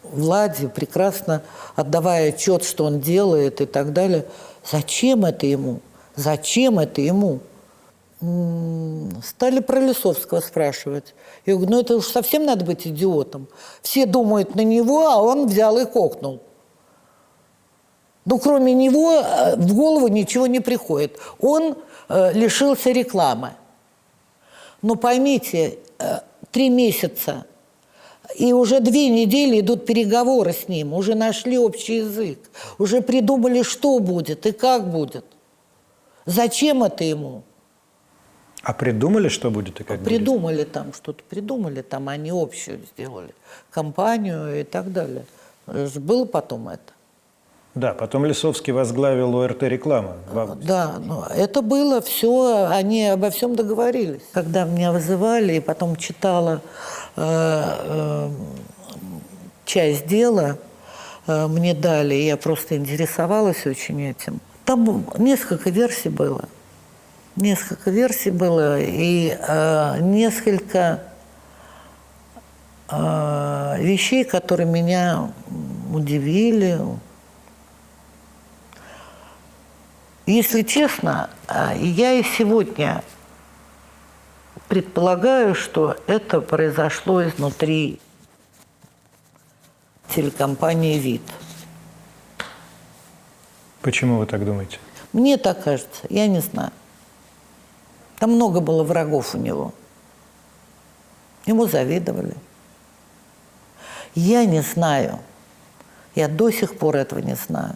Владе, прекрасно отдавая отчет, что он делает и так далее. Зачем это ему? Зачем это ему? Стали про Лисовского спрашивать. Я говорю, это уж совсем надо быть идиотом. Все думают на него, а он взял и кокнул. Кроме него в голову ничего не приходит. Он лишился рекламы. Но поймите, 3 месяца, и уже 2 недели идут переговоры с ним, уже нашли общий язык, уже придумали, что будет и как будет. Зачем это ему? А придумали, что будет и как будет? Придумали там, что-то придумали, там они общую сделали, компанию и так далее. Было потом это. Да, потом Лисовский возглавил ОРТ «Реклама». Да, это было все, они обо всем договорились. Когда меня вызывали, и потом читала часть дела, мне дали, я просто интересовалась очень этим. Там несколько версий было. Несколько версий было, и несколько вещей, которые меня удивили. Если честно, я и сегодня предполагаю, что это произошло изнутри телекомпании «Вид». Почему вы так думаете? Мне так кажется, я не знаю. Там много было врагов у него. Ему завидовали. Я не знаю. Я до сих пор этого не знаю.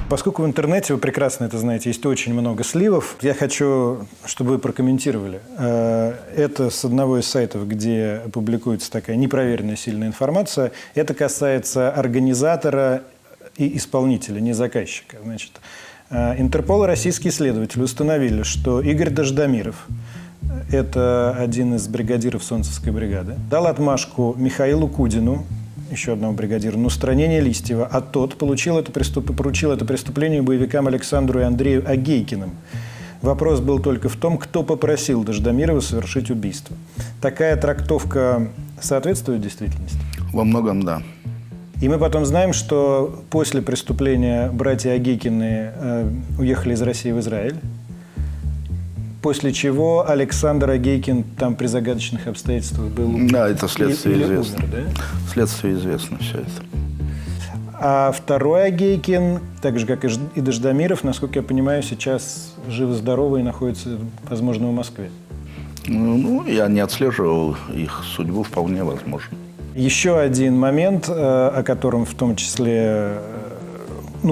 Поскольку в интернете, вы прекрасно это знаете, есть очень много сливов, я хочу, чтобы вы прокомментировали. Это с одного из сайтов, где публикуется такая непроверенная сильная информация. Это касается организатора и исполнителя, не заказчика. Значит, Интерпол и российские следователи установили, что Игорь Дождомиров, это один из бригадиров Солнцевской бригады, дал отмашку Михаилу Кудину, еще одного бригадира, на устранение Листьева, а тот поручил это преступление боевикам Александру и Андрею Агейкиным. Вопрос был только в том, кто попросил Дождомирова совершить убийство. Такая трактовка соответствует действительности? Во многом да. И мы потом знаем, что после преступления братья Агейкины уехали из России в Израиль, после чего Александр Агейкин там при загадочных обстоятельствах был. Да, это следствие известно. Умер, да? Следствие известно все это. А второй Агейкин, так же, как и Дождомиров, насколько я понимаю, сейчас живы-здоровы и находится, возможно, в Москве. Ну, я не отслеживал их судьбу, вполне возможно. Еще один момент, о котором в том числе,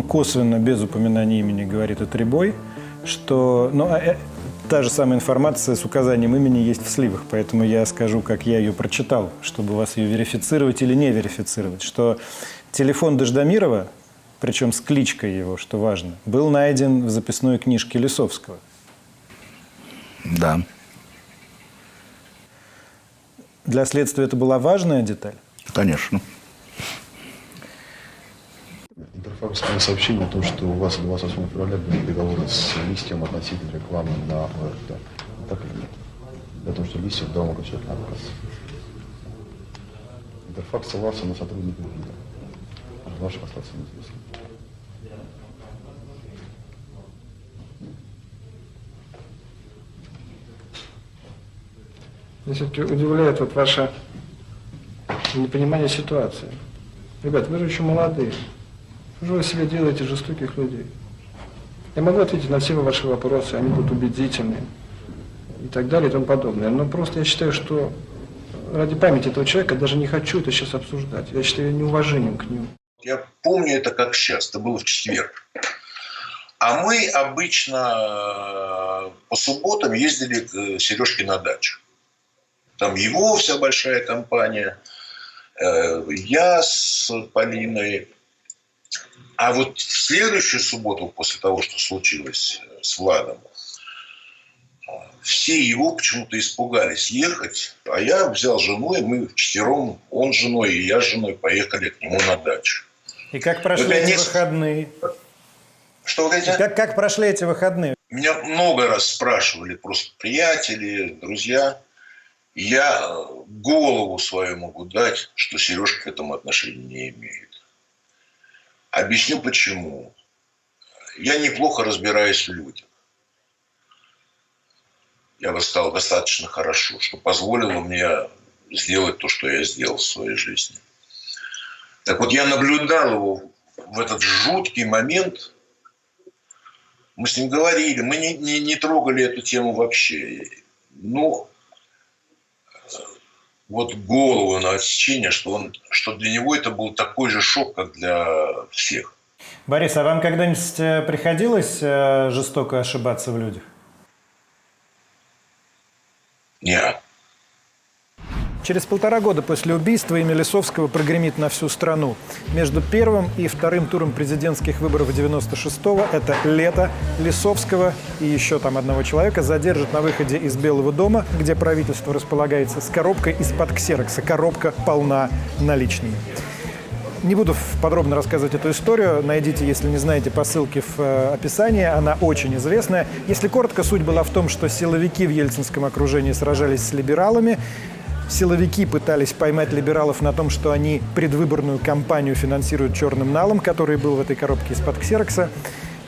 косвенно, без упоминания имени, говорит Атрибой, что... Та же самая информация с указанием имени есть в сливах, поэтому я скажу, как я ее прочитал, чтобы вас ее верифицировать или не верифицировать, что телефон Дождомирова, причем с кличкой его, что важно, был найден в записной книжке Лисовского. Да. Для следствия это была важная деталь? Конечно. Интерфакс сообщение о том, что у вас 28 февраля были переговоры с Листьевым относительно рекламы на ОРТ. Так или нет? О том, что Листьев дал окончательный отказ. Интерфакс ссылался на сотрудников ВИДа. Ваших остаться неизвестно. Меня все-таки удивляет ваше непонимание ситуации. Ребят, вы же еще молодые. Что вы себе делаете жестоких людей? Я могу ответить на все ваши вопросы, они будут убедительны и так далее и тому подобное. Но просто я считаю, что ради памяти этого человека даже не хочу это сейчас обсуждать. Я считаю неуважением к нему. Я помню это как сейчас, это было в четверг. А мы обычно по субботам ездили к Сережке на дачу. Там его вся большая компания, я с Полиной. А вот в следующую субботу, после того, что случилось с Владом, все его почему-то испугались ехать. А я взял жену, и мы вчетвером, он с женой и я с женой, поехали к нему на дачу. И как прошли эти выходные? Что вы говорите? Как прошли эти выходные? Меня много раз спрашивали просто приятели, друзья. Я голову свою могу дать, что Сережка к этому отношения не имеет. Объясню почему. Я неплохо разбираюсь в людях. Я восстал достаточно хорошо, что позволило мне сделать то, что я сделал в своей жизни. Так вот, я наблюдал его в этот жуткий момент. Мы с ним говорили, мы не трогали эту тему вообще. Ну, вот голову на отсечение, что для него это был такой же шок, как для всех. Борис, а вам когда-нибудь приходилось жестоко ошибаться в людях? Нет. Через 1,5 года после убийства имя Лисовского прогремит на всю страну. Между первым и вторым туром президентских выборов 96-го, это лето, Лисовского и еще там одного человека задержат на выходе из Белого дома, где правительство располагается, с коробкой из-под ксерокса. Коробка полна наличными. Не буду подробно рассказывать эту историю. Найдите, если не знаете, по ссылке в описании. Она очень известная. Если коротко, суть была в том, что силовики в ельцинском окружении сражались с либералами. Силовики пытались поймать либералов на том, что они предвыборную кампанию финансируют черным налом, который был в этой коробке из-под ксерокса.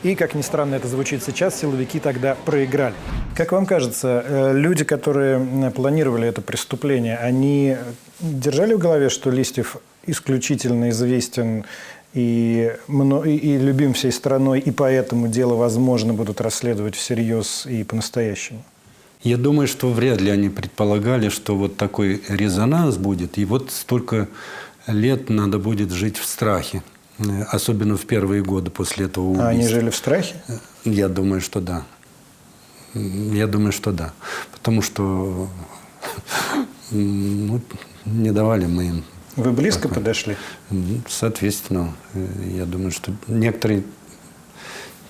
И, как ни странно это звучит сейчас, силовики тогда проиграли. Как вам кажется, люди, которые планировали это преступление, они держали в голове, что Листьев исключительно известен и любим всей страной, и поэтому дело, возможно, будут расследовать всерьез и по-настоящему? Я думаю, что вряд ли они предполагали, что вот такой резонанс будет, и вот столько лет надо будет жить в страхе. Особенно в первые годы после этого убийства. А они жили в страхе? Я думаю, что да. Я думаю, что да. Потому что ну, не давали мы им. Вы близко подошли? Соответственно, я думаю, что некоторые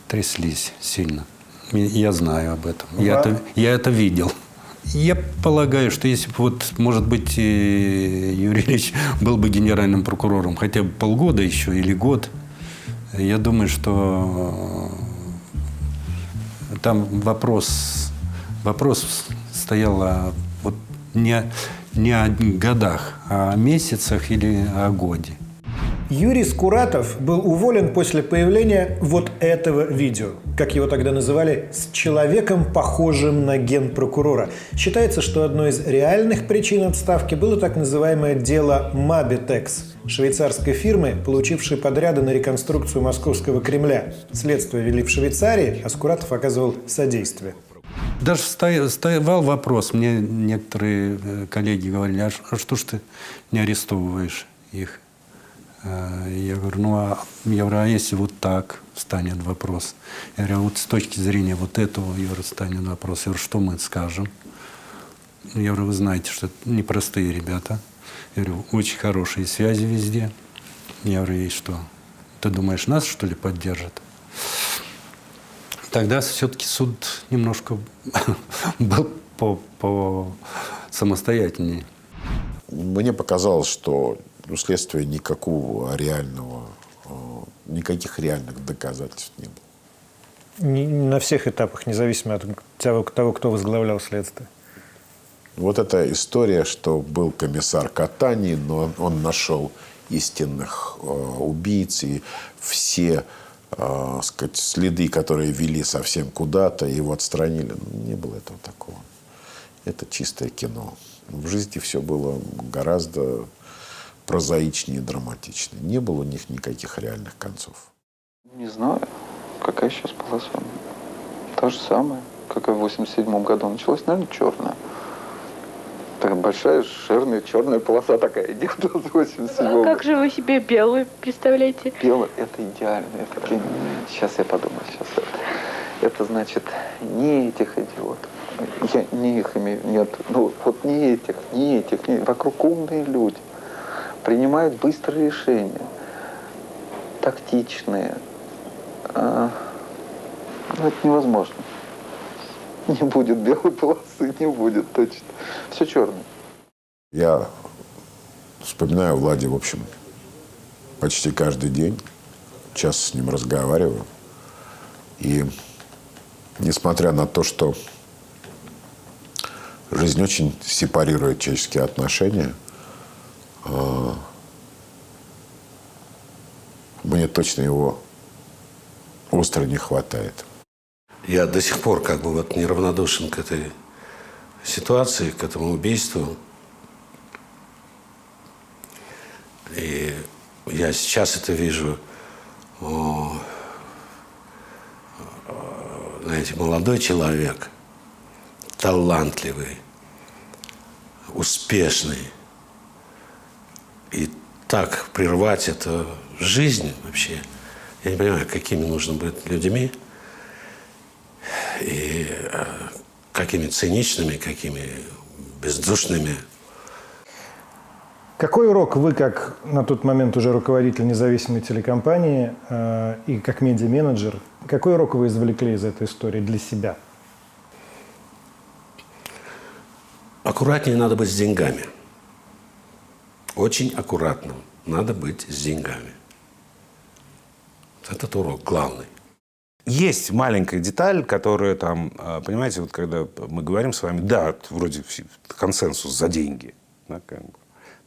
тряслись сильно. Я знаю об этом. Я это видел. Я полагаю, что если бы, вот, может быть, Юрий Ильич был бы генеральным прокурором хотя бы полгода еще или год, я думаю, что там вопрос стоял вот не о годах, а о месяцах или о годе. Юрий Скуратов был уволен после появления вот этого видео, как его тогда называли, с человеком, похожим на генпрокурора. Считается, что одной из реальных причин отставки было так называемое дело Mabitex, швейцарской фирмы, получившей подряды на реконструкцию московского Кремля. Следствие вели в Швейцарии, а Скуратов оказывал содействие. Даже вставал вопрос, мне некоторые коллеги говорили, а что ж ты не арестовываешь их? Я говорю, а если вот так станет вопрос? Я говорю, вот с точки зрения вот этого, я говорю, станет вопрос. Я говорю, что мы скажем? Я говорю, вы знаете, что это непростые ребята. Я говорю, очень хорошие связи везде. Я говорю, и что? Ты думаешь, нас, что ли, поддержат? Тогда все-таки суд немножко был по самостоятельнее. Мне показалось, что у следствия никаких реальных доказательств не было. На всех этапах, независимо от того, кто возглавлял следствие. Вот эта история, что был комиссар Катани, но он нашел истинных убийц, и все сказать, следы, которые вели совсем куда-то, его отстранили. Не было этого такого. Это чистое кино. В жизни все было гораздо прозаичнее и драматичнее. Не было у них никаких реальных концов. Не знаю, какая сейчас полоса. Та же самая, как и в 87 году. Началась, наверное, черная. Такая большая, жирная, черная полоса такая идет с 87-го. А как же вы себе белую представляете? Белый – это идеально. Сейчас я подумаю. Это значит, не этих идиотов. Я не их имею, нет. Ну, вот не этих. Вокруг умные люди. Принимают быстрые решения. Тактичные. Ну, это невозможно. Не будет белой полосы, не будет точно. Все черное. Я вспоминаю Влади, в общем, почти каждый день. Часто с ним разговариваю. И несмотря на то, что жизнь очень сепарирует человеческие отношения, мне точно его остро не хватает. Я до сих пор как бы вот неравнодушен к этой ситуации, к этому убийству. И я сейчас это вижу, знаете, молодой человек, талантливый, успешный. И так прервать это в жизни вообще, я не понимаю, какими нужно быть людьми, и какими циничными, какими бездушными. Какой урок вы, как на тот момент уже руководитель независимой телекомпании и как медиа-менеджер, какой урок вы извлекли из этой истории для себя? Аккуратнее надо быть с деньгами. Очень аккуратным надо быть с деньгами. Этот урок главный. Есть маленькая деталь, которая там, понимаете, вот когда мы говорим с вами, да, вроде консенсус за деньги. Да, как бы.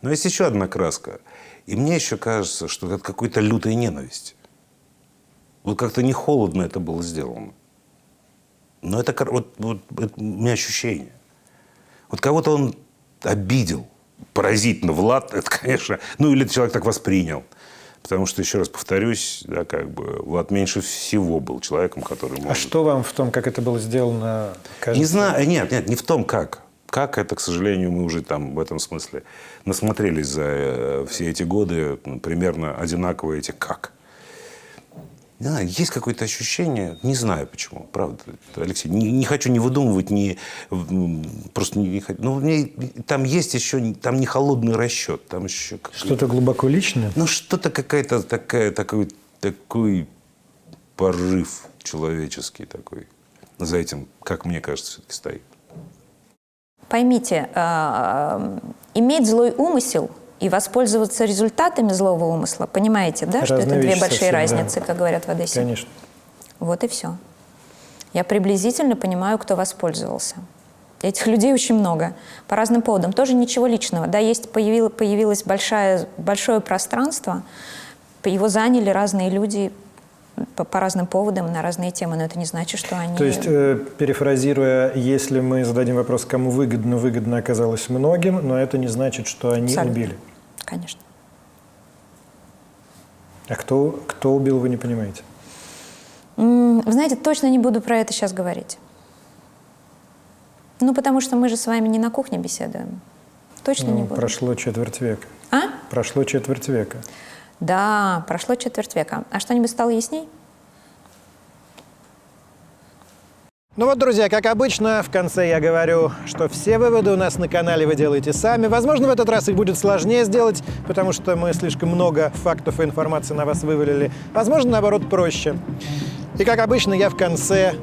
Но есть еще одна краска. И мне еще кажется, что это какой-то лютая ненависть. Вот как-то не холодно это было сделано. Но это, вот это у меня ощущение. Вот кого-то он обидел. Поразительно. Влад, это, конечно... Ну, или человек так воспринял. Потому что, еще раз повторюсь, да, как бы Влад меньше всего был человеком, который... А что вам в том, как это было сделано, кажется? Не знаю. Нет, не в том, как как это, к сожалению, мы уже там в этом смысле насмотрелись за все эти годы, примерно одинаково эти «как». Не знаю, есть какое-то ощущение, не знаю почему, правда, Алексей, не хочу не выдумывать, просто не хочу. Но там есть еще, там не холодный расчет, там еще... Что-то глубоко личное? Ну, что-то какая-то такой порыв человеческий такой за этим, как мне кажется, все-таки стоит. Поймите, иметь злой умысел и воспользоваться результатами злого умысла, понимаете, да, что это две большие разницы, как говорят в Одессе? Конечно. Вот и все. Я приблизительно понимаю, кто воспользовался. Этих людей очень много, по разным поводам. Тоже ничего личного. Да, появилось большое пространство, его заняли разные люди по разным поводам, на разные темы, но это не значит, что они... То есть, перефразируя, если мы зададим вопрос, кому выгодно, выгодно оказалось многим, но это не значит, что они Абсолютно. Убили. Конечно. А кто убил, вы не понимаете? Вы знаете, точно не буду про это сейчас говорить. Ну, потому что мы же с вами не на кухне беседуем. Точно не буду. Прошло четверть века. А? Прошло четверть века. Да, прошло четверть века. А что-нибудь стало ясней? Ну вот, друзья, как обычно, в конце я говорю, что все выводы у нас на канале вы делаете сами. Возможно, в этот раз их будет сложнее сделать, потому что мы слишком много фактов и информации на вас вывалили. Возможно, наоборот, проще. И, как обычно, я в конце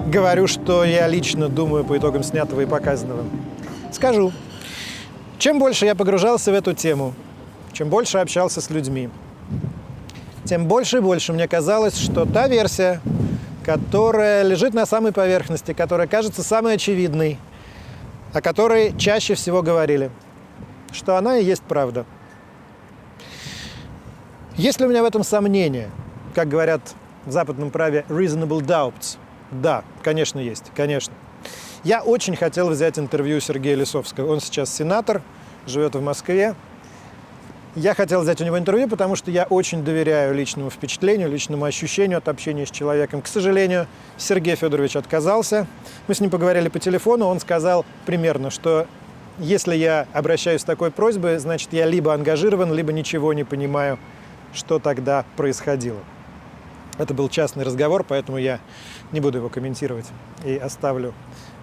говорю, что я лично думаю по итогам снятого и показанного. Скажу, чем больше я погружался в эту тему, чем больше общался с людьми, тем больше и больше мне казалось, что та версия, которая лежит на самой поверхности, которая кажется самой очевидной, о которой чаще всего говорили, что она и есть правда. Есть ли у меня в этом сомнения? Как говорят в западном праве, reasonable doubts? Да, конечно, есть, конечно. Я очень хотел взять интервью Сергея Лисовского. Он сейчас сенатор, живет в Москве. Я хотел взять у него интервью, потому что я очень доверяю личному впечатлению, личному ощущению от общения с человеком. К сожалению, Сергей Федорович отказался. Мы с ним поговорили по телефону, он сказал примерно, что если я обращаюсь с такой просьбой, значит, я либо ангажирован, либо ничего не понимаю, что тогда происходило. Это был частный разговор, поэтому я не буду его комментировать и оставлю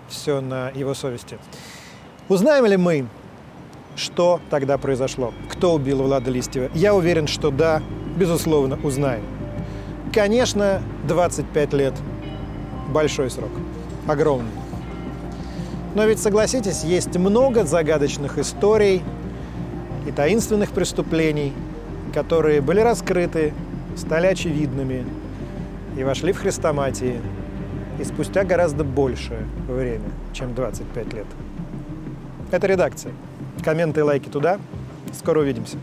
все на его совести. Узнаем ли мы, что тогда произошло? Кто убил Влада Листьева? Я уверен, что да, безусловно, узнаем. Конечно, 25 лет – большой срок, огромный. Но ведь, согласитесь, есть много загадочных историй и таинственных преступлений, которые были раскрыты, стали очевидными и вошли в хрестоматии, и спустя гораздо большее время, чем 25 лет. Это редакция. Комменты и лайки туда. Скоро увидимся.